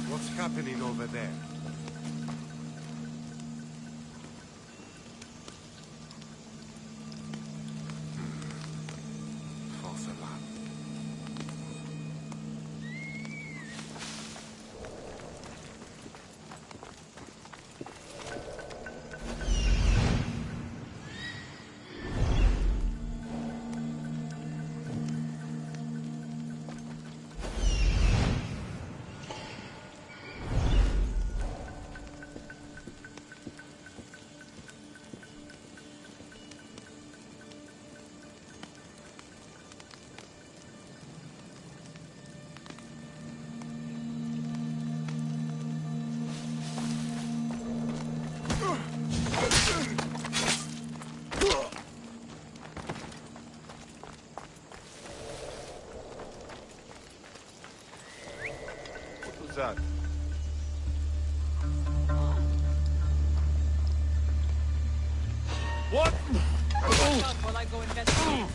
What's happening over there? False alarm. That. What? While I go investigate.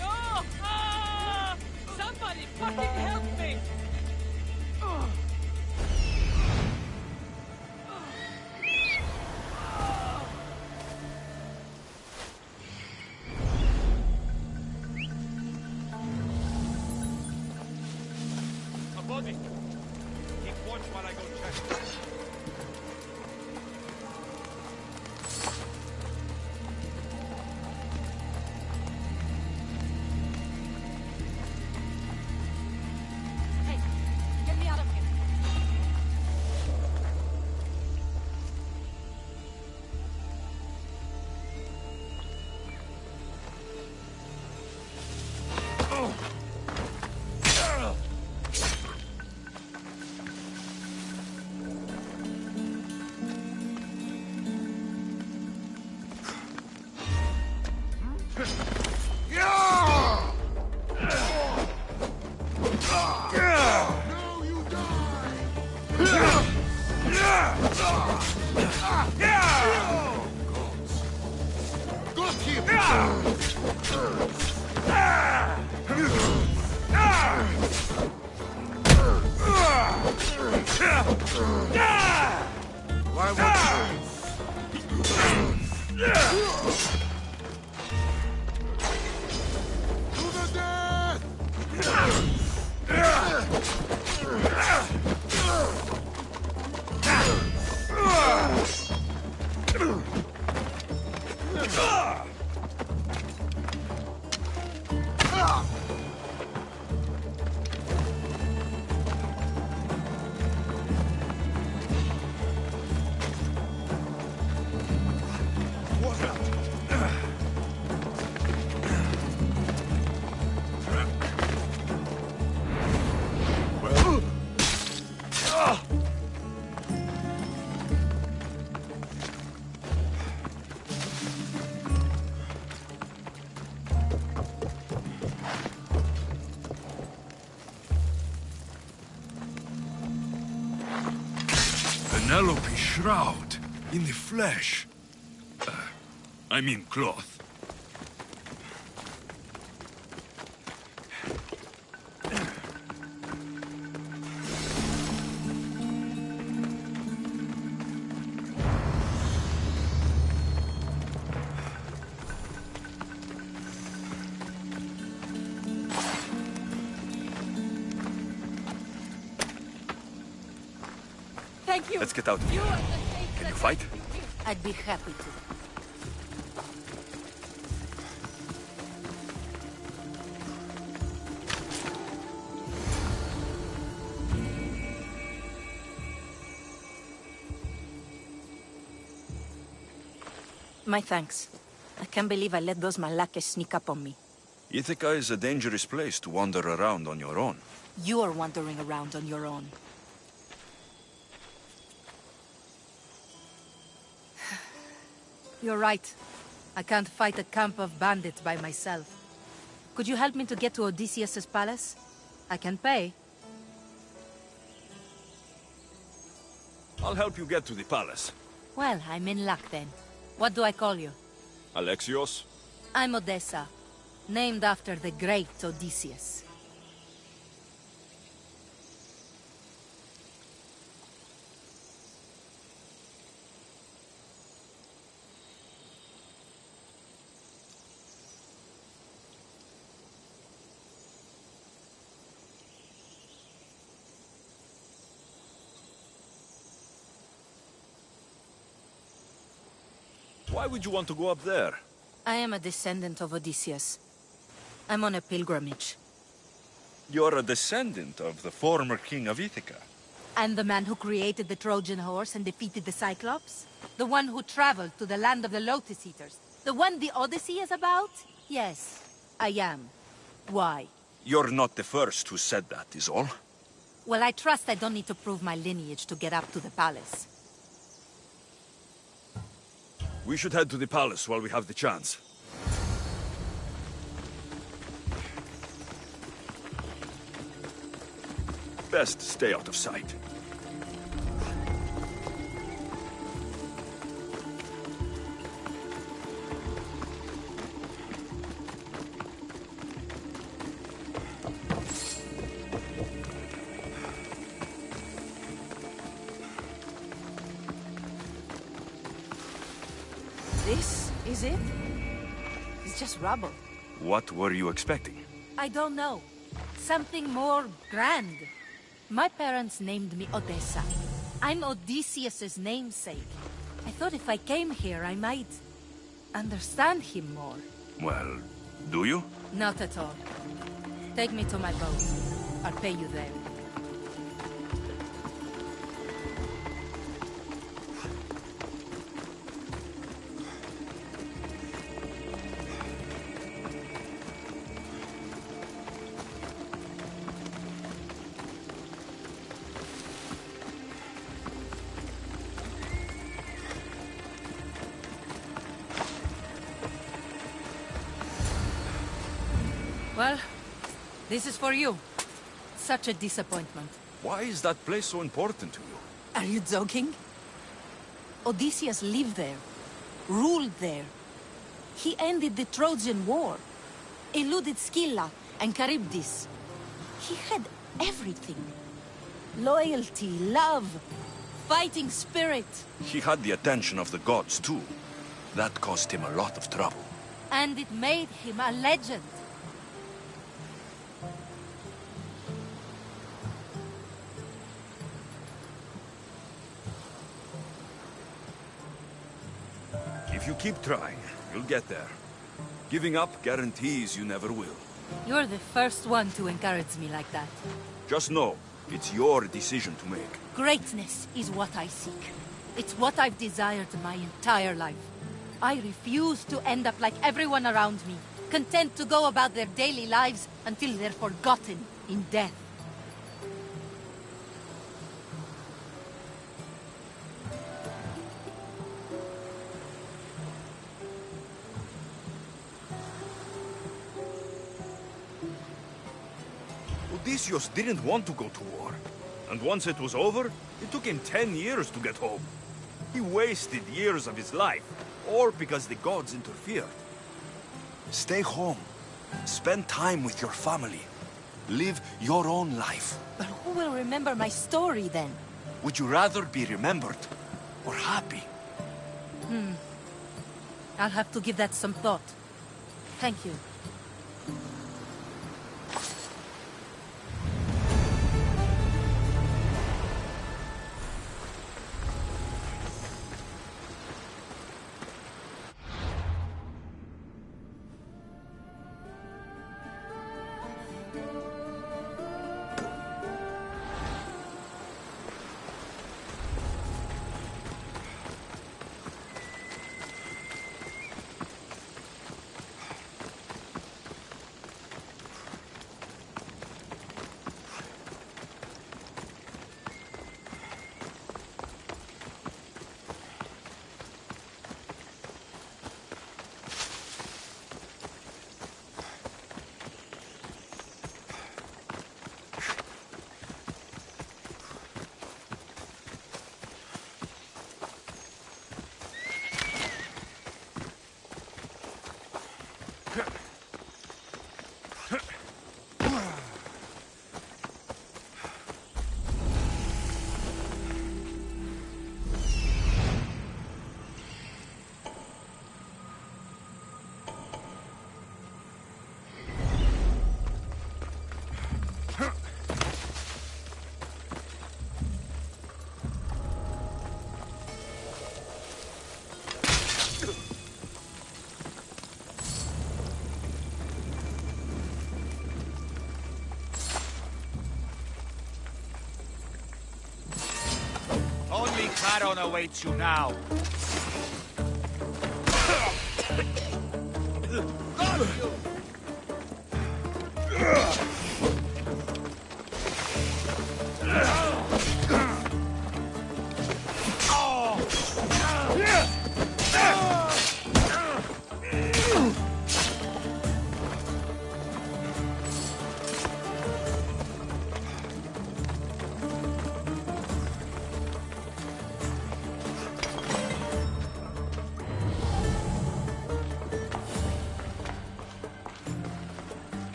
No! Ah! Somebody fucking help me! A body! Keep watch while I go check. Hey, get me out of here. Why won't Penelope shroud in the flesh. I mean cloth. Thank you. Let's get out of here. Can you fight? I'd be happy to. My thanks. I can't believe I let those Malakas sneak up on me. Ithaca is a dangerous place to wander around on your own. You are wandering around on your own. You're right. I can't fight a camp of bandits by myself. Could you help me to get to Odysseus's palace? I can pay. I'll help you get to the palace. Well, I'm in luck then. What do I call you? Alexios? I'm Odessa, named after the great Odysseus. Why would you want to go up there? I am a descendant of Odysseus. I'm on a pilgrimage. You're a descendant of the former king of Ithaca. And the man who created the Trojan horse and defeated the Cyclops? The one who traveled to the land of the Lotus Eaters? The one the Odyssey is about? Yes, I am. Why? You're not the first who said that, is all. Well, I trust I don't need to prove my lineage to get up to the palace. We should head to the palace while we have the chance. Best stay out of sight. This is it? It's just rubble. What were you expecting? I don't know. Something more grand. My parents named me Odessa. I'm Odysseus's namesake. I thought if I came here, I might understand him more. Well, do you? Not at all. Take me to my boat. I'll pay you there. Well, this is for you. Such a disappointment. Why is that place so important to you? Are you joking? Odysseus lived there, ruled there. He ended the Trojan War, eluded Scylla and Charybdis. He had everything. Loyalty, love, fighting spirit. He had the attention of the gods, too. That caused him a lot of trouble. And it made him a legend. If you keep trying, you'll get there. Giving up guarantees you never will. You're the first one to encourage me like that. Just know, it's your decision to make. Greatness is what I seek. It's what I've desired my entire life. I refuse to end up like everyone around me, content to go about their daily lives until they're forgotten in death. Odysseus didn't want to go to war. And once it was over, it took him 10 years to get home. He wasted years of his life, all because the gods interfered. Stay home. Spend time with your family. Live your own life. But who will remember my story then? Would you rather be remembered or happy? I'll have to give that some thought. Thank you. Only Charon awaits you now. Got you!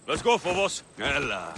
Let's go, Phobos. Ella.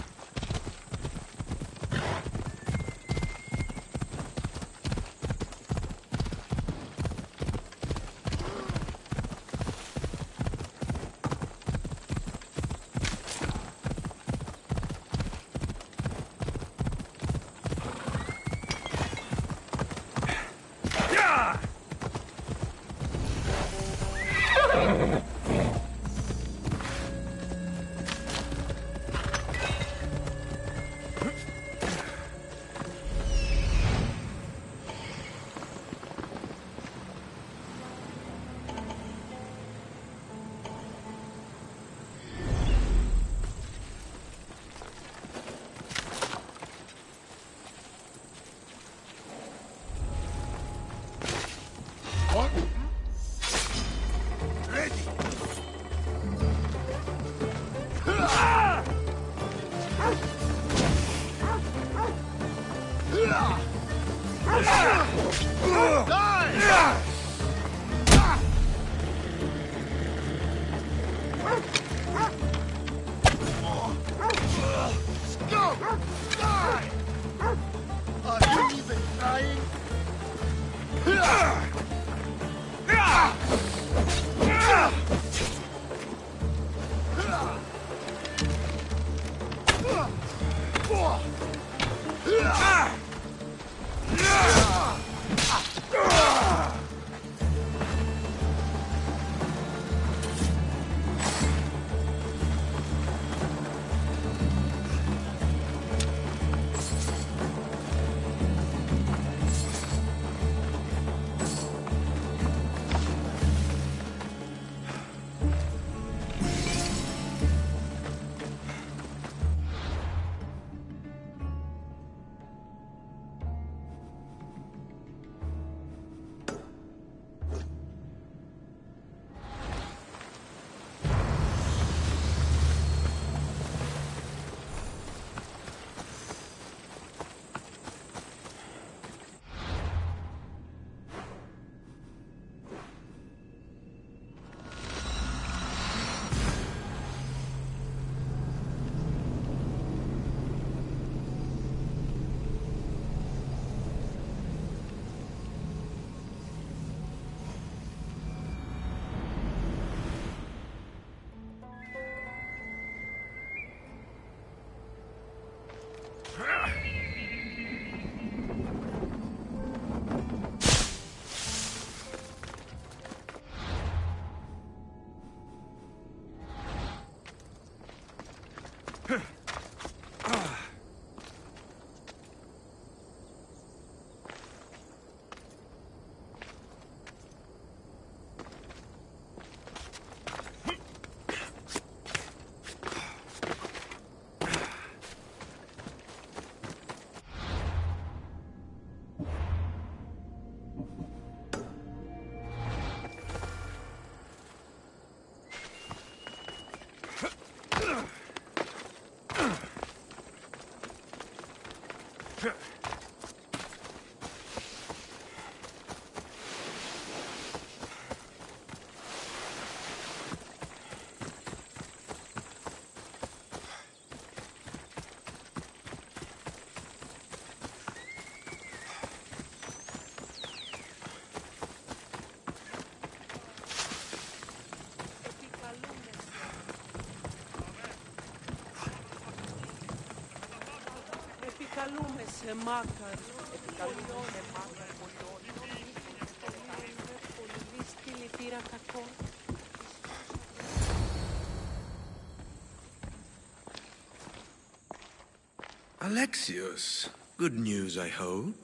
Alexios, good news, I hope.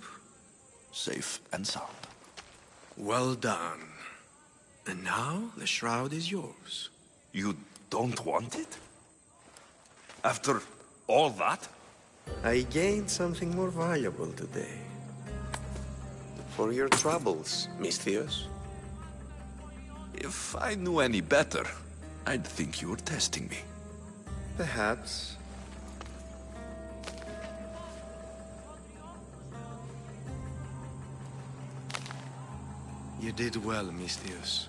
Safe and sound. Well done. And now the shroud is yours. You don't want it? After all that? I gained something more valuable today. For your troubles, Misthios. If I knew any better, I'd think you were testing me. Perhaps. You did well, Misthios.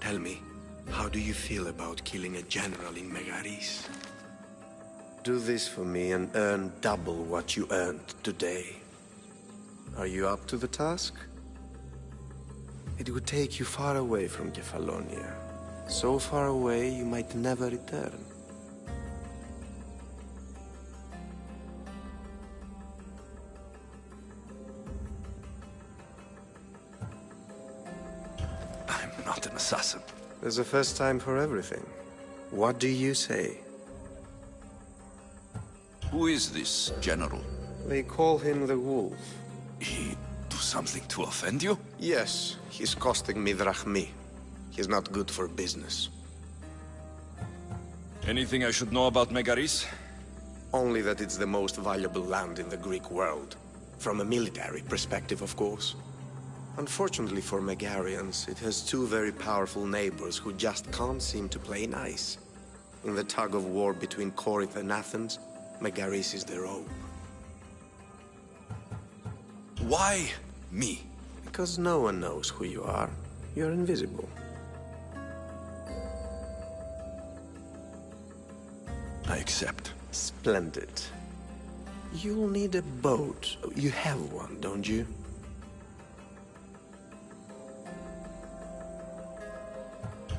Tell me, how do you feel about killing a general in Megaris? Do this for me and earn double what you earned today. Are you up to the task? It would take you far away from Kefalonia. So far away you might never return. I'm not an assassin. There's a first time for everything. What do you say? Who is this general? They call him the Wolf. He do something to offend you? Yes, he's costing me drachmi. He's not good for business. Anything I should know about Megaris? Only that it's the most valuable land in the Greek world. From a military perspective, of course. Unfortunately for Megarians, it has two very powerful neighbors who just can't seem to play nice. In the tug of war between Corinth and Athens, Megaris is their own. Why me? Because no one knows who you are. You're invisible. I accept. Splendid. You'll need a boat. You have one, don't you?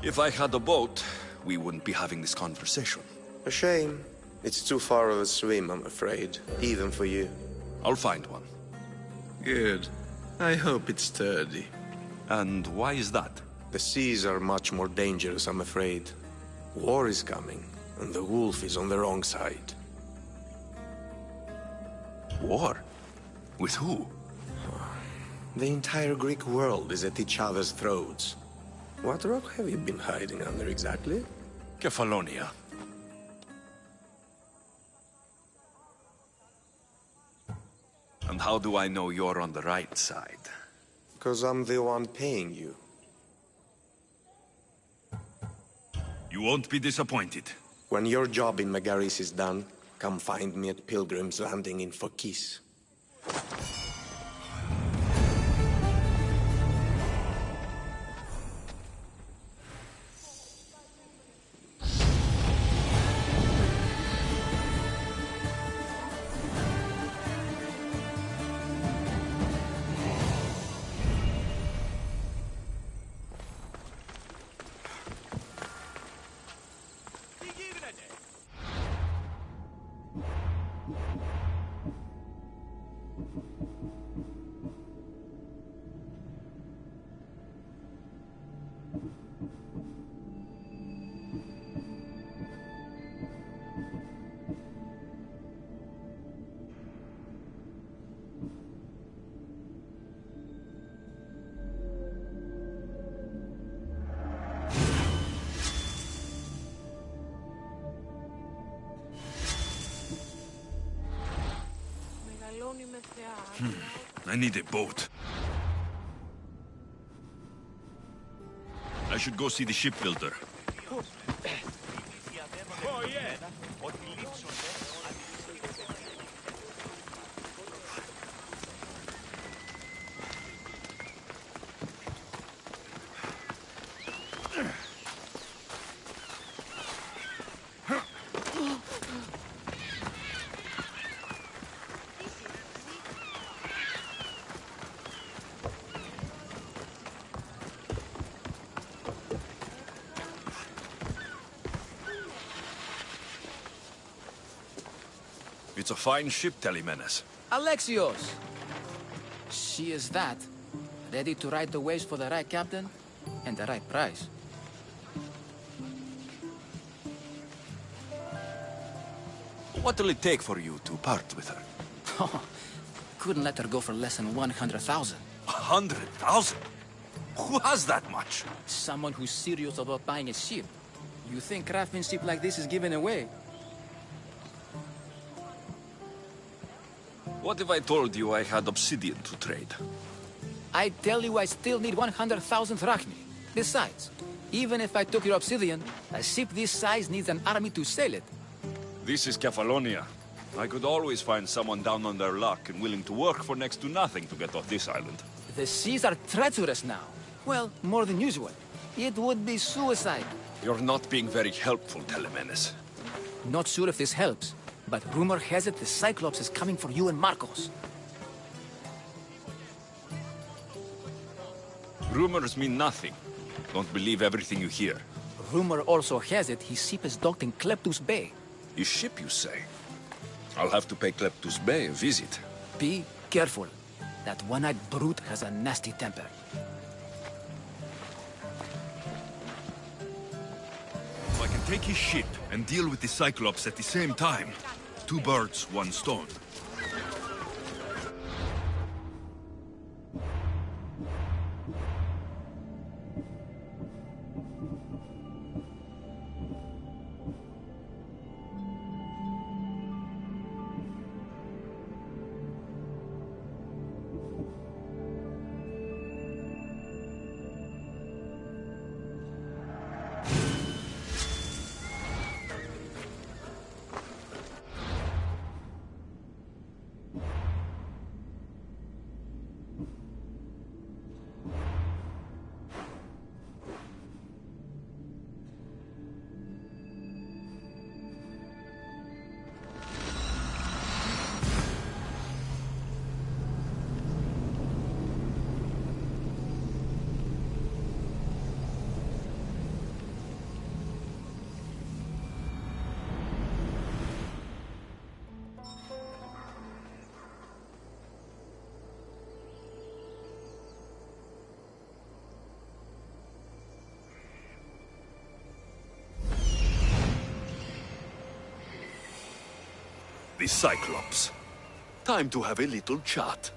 If I had a boat, we wouldn't be having this conversation. A shame. It's too far of a swim, I'm afraid. Even for you. I'll find one. Good. I hope it's sturdy. And why is that? The seas are much more dangerous, I'm afraid. War is coming, and the wolf is on the wrong side. War? With who? The entire Greek world is at each other's throats. What rock have you been hiding under exactly? Kefalonia. And how do I know you're on the right side? Because I'm the one paying you. You won't be disappointed. When your job in Megaris is done, come find me at Pilgrim's Landing in Phokis. I need a boat. I should go see the shipbuilder. Oh, yeah. It's a fine ship, Telemenes. Alexios! She is that. Ready to ride the waves for the right captain and the right price. What will it take for you to part with her? Couldn't let her go for less than 100,000. 100,000? Who has that much? Someone who's serious about buying a ship. You think craftsmanship like this is given away? What if I told you I had obsidian to trade? I tell you I still need 100,000 drachmi. Besides, even if I took your obsidian, a ship this size needs an army to sail it. This is Kefalonia. I could always find someone down on their luck and willing to work for next to nothing to get off this island. The seas are treacherous now. Well, more than usual. It would be suicide. You're not being very helpful, Telemenes. Not sure if this helps, but rumor has it the Cyclops is coming for you and Marcos. Rumors mean nothing. Don't believe everything you hear. Rumor also has it his ship is docked in Kleptus Bay. His ship, you say? I'll have to pay Kleptus Bay a visit. Be careful. That one-eyed brute has a nasty temper. If I can take his ship and deal with the Cyclops at the same time, 2 birds, 1 stone. The Cyclops. Time to have a little chat.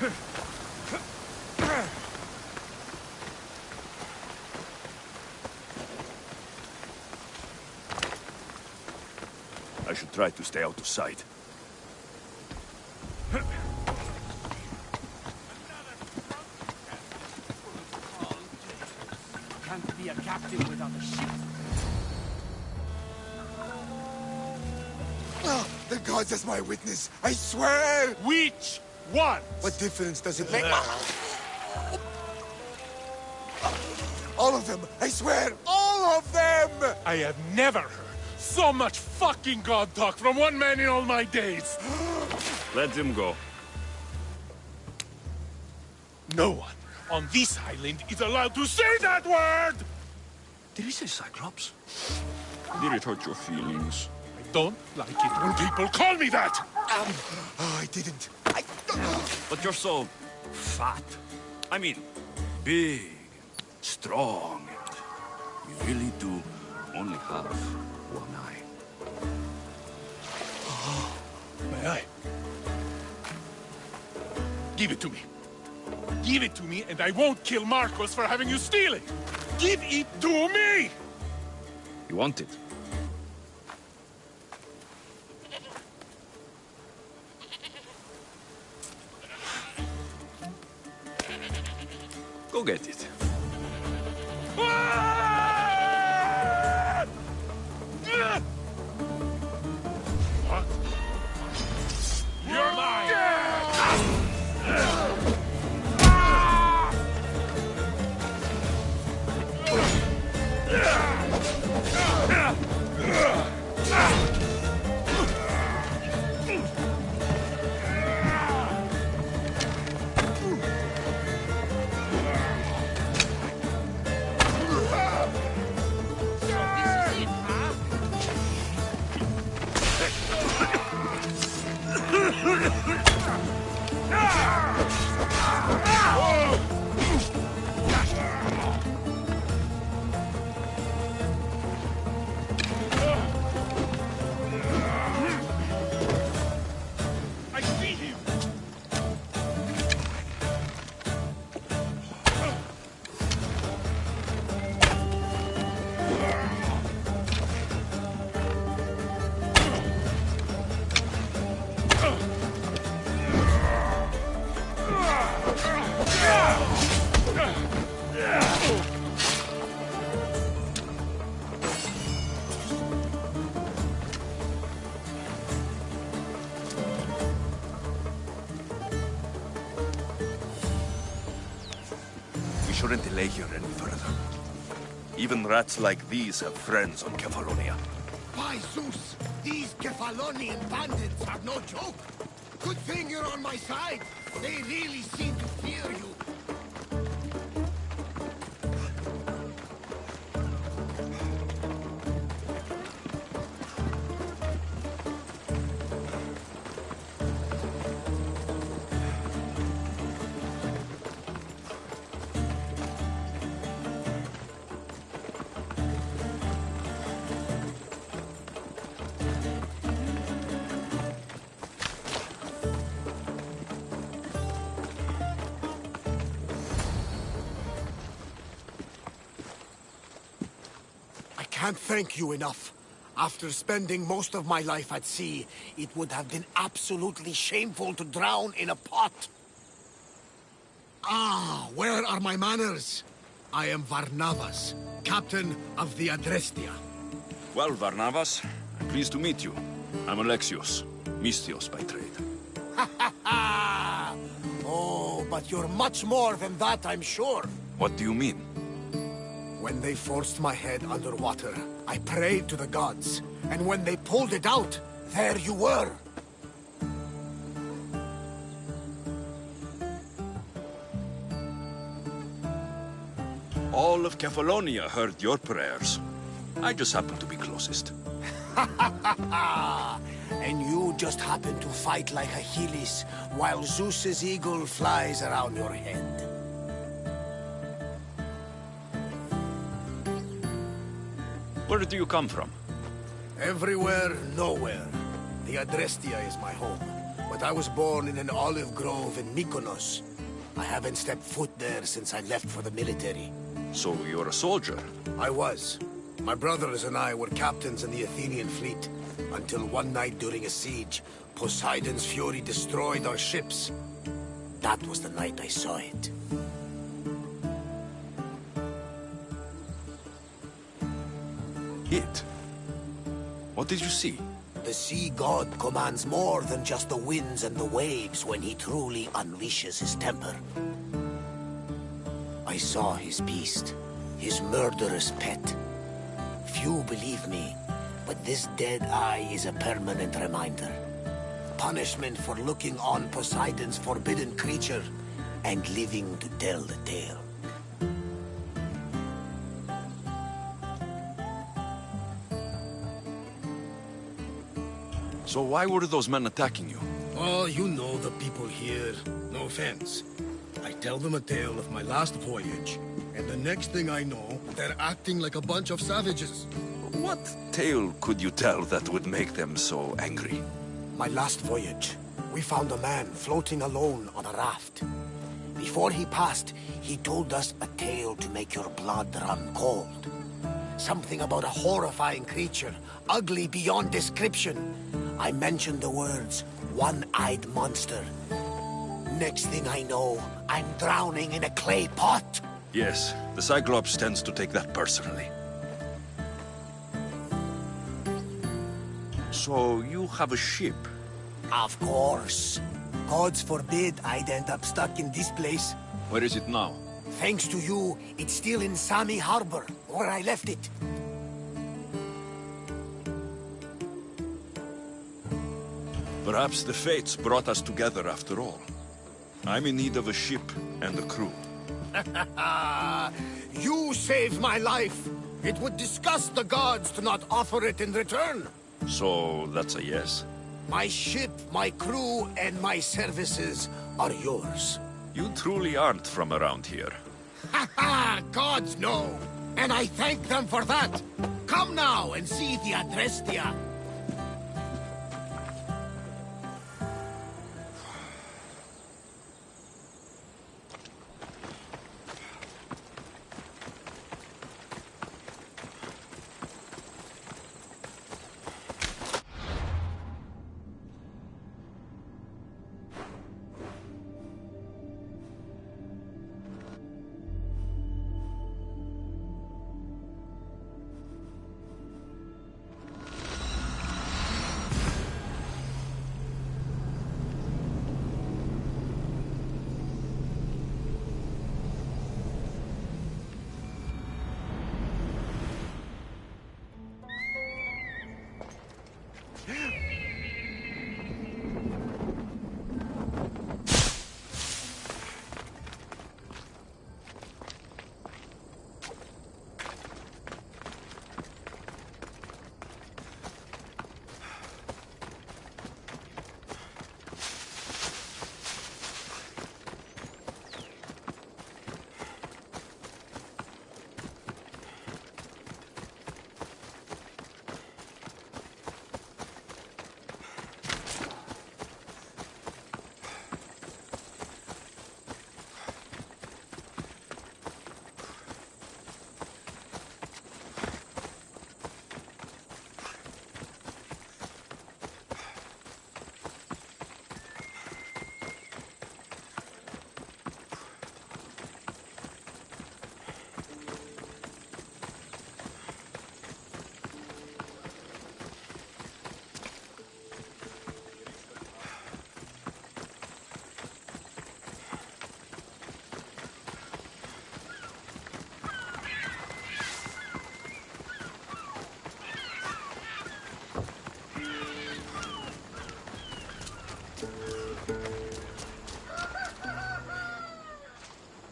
I should try to stay out of sight. Can't be a captain without a ship. Oh, the gods as my witness, I swear! Which one? What difference does it make? All of them, I swear, all of them! I have never heard so much fucking god talk from one man in all my days. Let him go. No one on this island is allowed to say that word! Did he say Cyclops? Did it hurt your feelings? I don't like it when people call me that! Oh, I didn't. But you're so fat. I mean, big, strong. You really do only have one eye. My eye. Give it to me. Give it to me, and I won't kill Marcos for having you steal it! Give it to me! You want it? Go get it. What? You're mine! We shouldn't delay here any further. Even rats like these have friends on Kefalonia. By Zeus, these Kefalonian bandits are no joke. Good thing you're on my side. They really seem to fear you. Can't thank you enough. After spending most of my life at sea, it would have been absolutely shameful to drown in a pot. Ah, where are my manners? I am Varnavas, captain of the Adrestia. Well, Varnavas, I'm pleased to meet you. I'm Alexios, Mystios by trade. Oh, but you're much more than that, I'm sure. What do you mean? When they forced my head underwater, I prayed to the gods. And when they pulled it out, there you were. All of Kefalonia heard your prayers. I just happen to be closest. And you just happen to fight like Achilles, while Zeus's eagle flies around your head. Where do you come from? Everywhere, nowhere. The Adrestia is my home. but I was born in an olive grove in Mykonos. I haven't stepped foot there since I left for the military. So you're a soldier? I was. My brothers and I were captains in the Athenian fleet, until one night during a siege, Poseidon's fury destroyed our ships. That was the night I saw it. It? What did you see? The sea god commands more than just the winds and the waves when he truly unleashes his temper. I saw his beast, his murderous pet. Few believe me, but this dead eye is a permanent reminder. Punishment for looking on Poseidon's forbidden creature and living to tell the tale. So why were those men attacking you? Oh, you know the people here. No offense. I tell them a tale of my last voyage, and the next thing I know, they're acting like a bunch of savages. What tale could you tell that would make them so angry? My last voyage, we found a man floating alone on a raft. Before he passed, he told us a tale to make your blood run cold. Something about a horrifying creature, ugly beyond description. I mentioned the words, one-eyed monster. Next thing I know, I'm drowning in a clay pot. Yes, the Cyclops tends to take that personally. So you have a ship? Of course. Gods forbid I'd end up stuck in this place. Where is it now? Thanks to you, it's still in Sami Harbor, where I left it. Perhaps the fates brought us together after all. I'm in need of a ship and a crew. You saved my life. It would disgust the gods to not offer it in return. So that's a yes? My ship, my crew, and my services are yours. You truly aren't from around here. Ha ha! Gods know! And I thank them for that! Come now and see the Adrestia!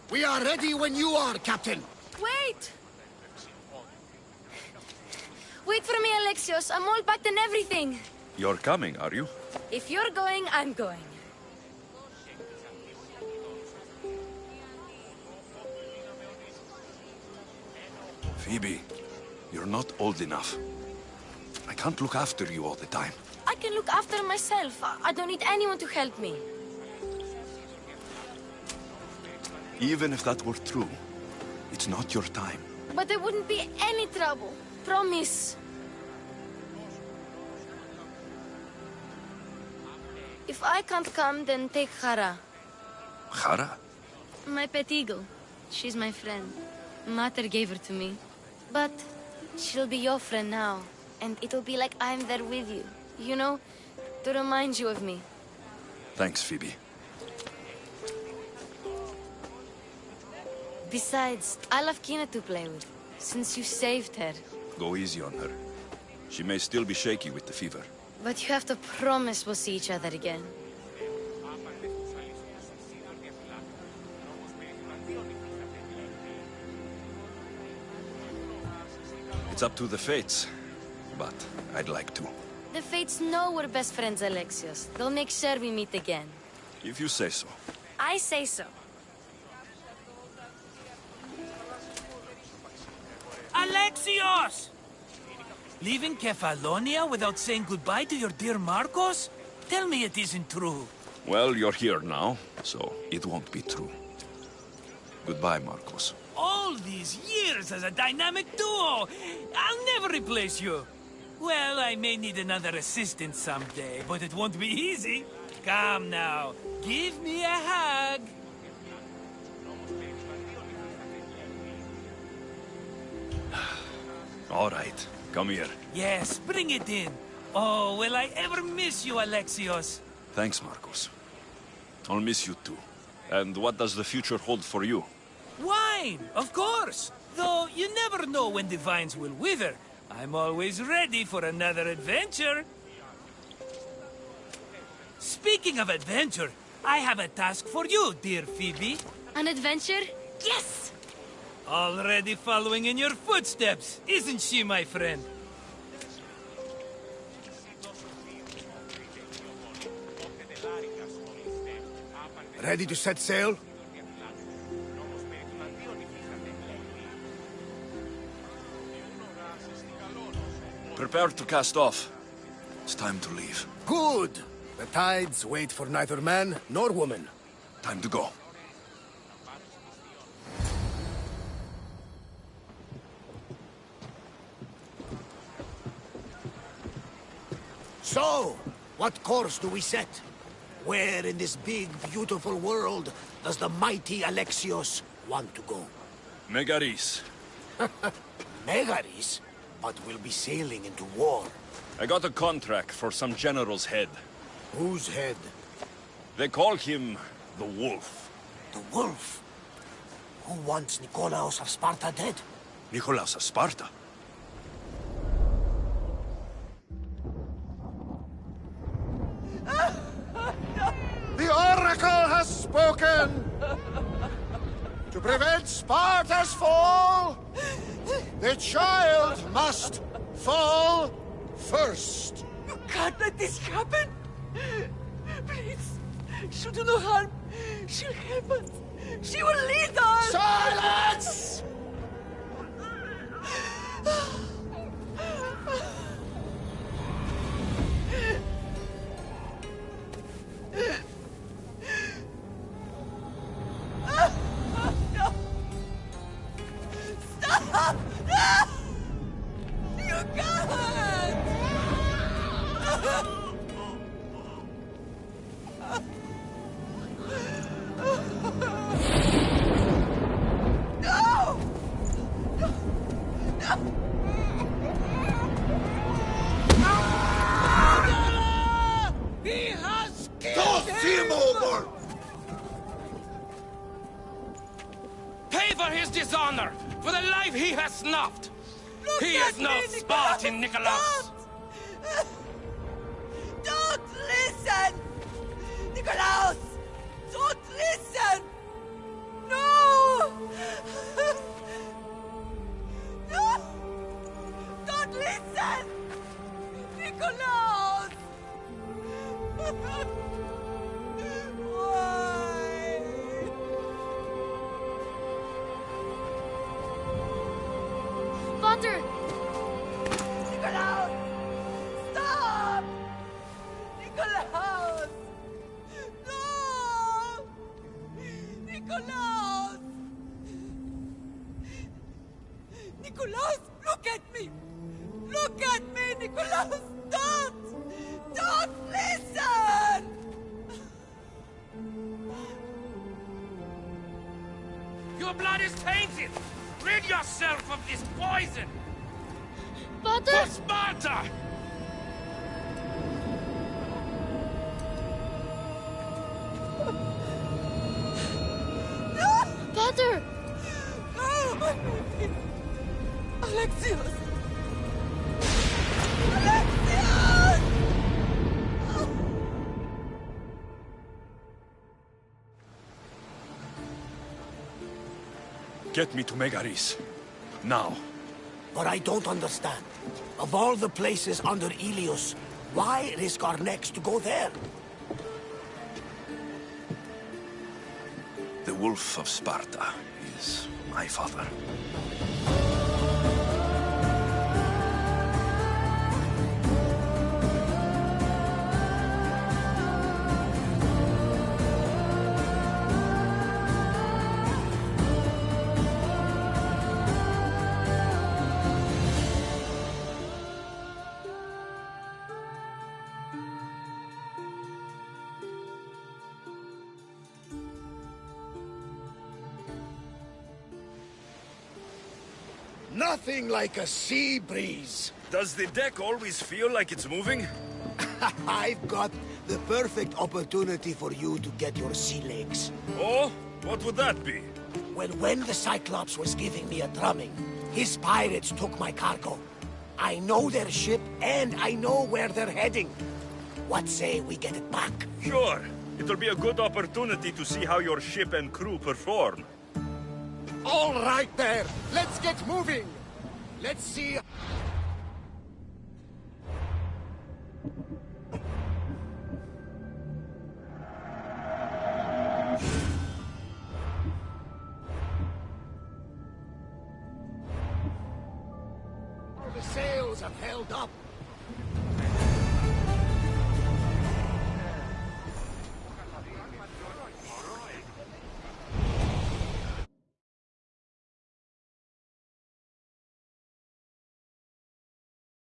We are ready when you are, Captain. Wait! Wait for me, Alexios. I'm all packed and everything. You're coming, are you? If you're going, I'm going. Phoebe, you're not old enough. I can't look after you all the time. I can look after myself. I don't need anyone to help me. Even if that were true, it's not your time. But there wouldn't be any trouble. Promise. If I can't come, then take Hara. Hara? My pet eagle. She's my friend. Mater gave her to me. But she'll be your friend now. And it'll be like I'm there with you. You know, to remind you of me. Thanks, Phoebe. Besides, I love Kina to play with, since you saved her. Go easy on her. She may still be shaky with the fever. But you have to promise we'll see each other again. It's up to the fates, but I'd like to. The fates know we're best friends, Alexios. They'll make sure we meet again. If you say so. I say so. Alexios! Leaving Kefalonia without saying goodbye to your dear Marcos? Tell me it isn't true. Well, you're here now, so it won't be true. Goodbye, Marcos. All these years as a dynamic duo! I'll never replace you! Well, I may need another assistant someday, but it won't be easy. Come now, give me a hug! All right, come here. Yes, bring it in. Oh, will I ever miss you, Alexios? Thanks, Marcos. I'll miss you too. And what does the future hold for you? Wine, of course! Though you never know when the vines will wither. I'm always ready for another adventure. Speaking of adventure, I have a task for you, dear Phoebe. An adventure? Yes! Already following in your footsteps, isn't she, my friend? Ready to set sail? Prepare to cast off. It's time to leave. Good! The tides wait for neither man nor woman. Time to go. So, what course do we set? Where in this big, beautiful world does the mighty Alexios want to go? Megaris. Megaris? But we'll be sailing into war. I got a contract for some general's head. Whose head? They call him the Wolf. The Wolf? Who wants Nikolaos of Sparta dead? Nikolaos of Sparta? The Oracle has spoken! To prevent Sparta's fall, the child must fall first. You can't let this happen! Please, she'll do no harm. She'll help us. She will lead us! Silence! No! Stop! No! You can't! No! No! He has killed him! Over! Pay for his dishonor, for the life he has snuffed. He is no Spartan, Nikolaos. Don't listen! Nikolaos! Don't listen! No! No! Don't listen! Nikolaos! Why? Potter! Nikolaos! Nicholas! Nicholas, look at me! Look at me, Nicholas! Don't! Don't listen! Your blood is tainted! Rid yourself of this poison! Father! For Sparta! Father! No, my baby! Alexios! Alexios! Get me to Megaris. Now. But I don't understand. Of all the places under Ilios, why risk our necks to go there? The Wolf of Sparta is my father. Nothing like a sea breeze. Does the deck always feel like it's moving? I've got the perfect opportunity for you to get your sea legs. Oh? What would that be? Well, when the Cyclops was giving me a drumming, his pirates took my cargo. I know their ship, and I know where they're heading. What say we get it back? Sure. It'll be a good opportunity to see how your ship and crew perform. All right there! Let's get moving! Let's see... The sails have held up.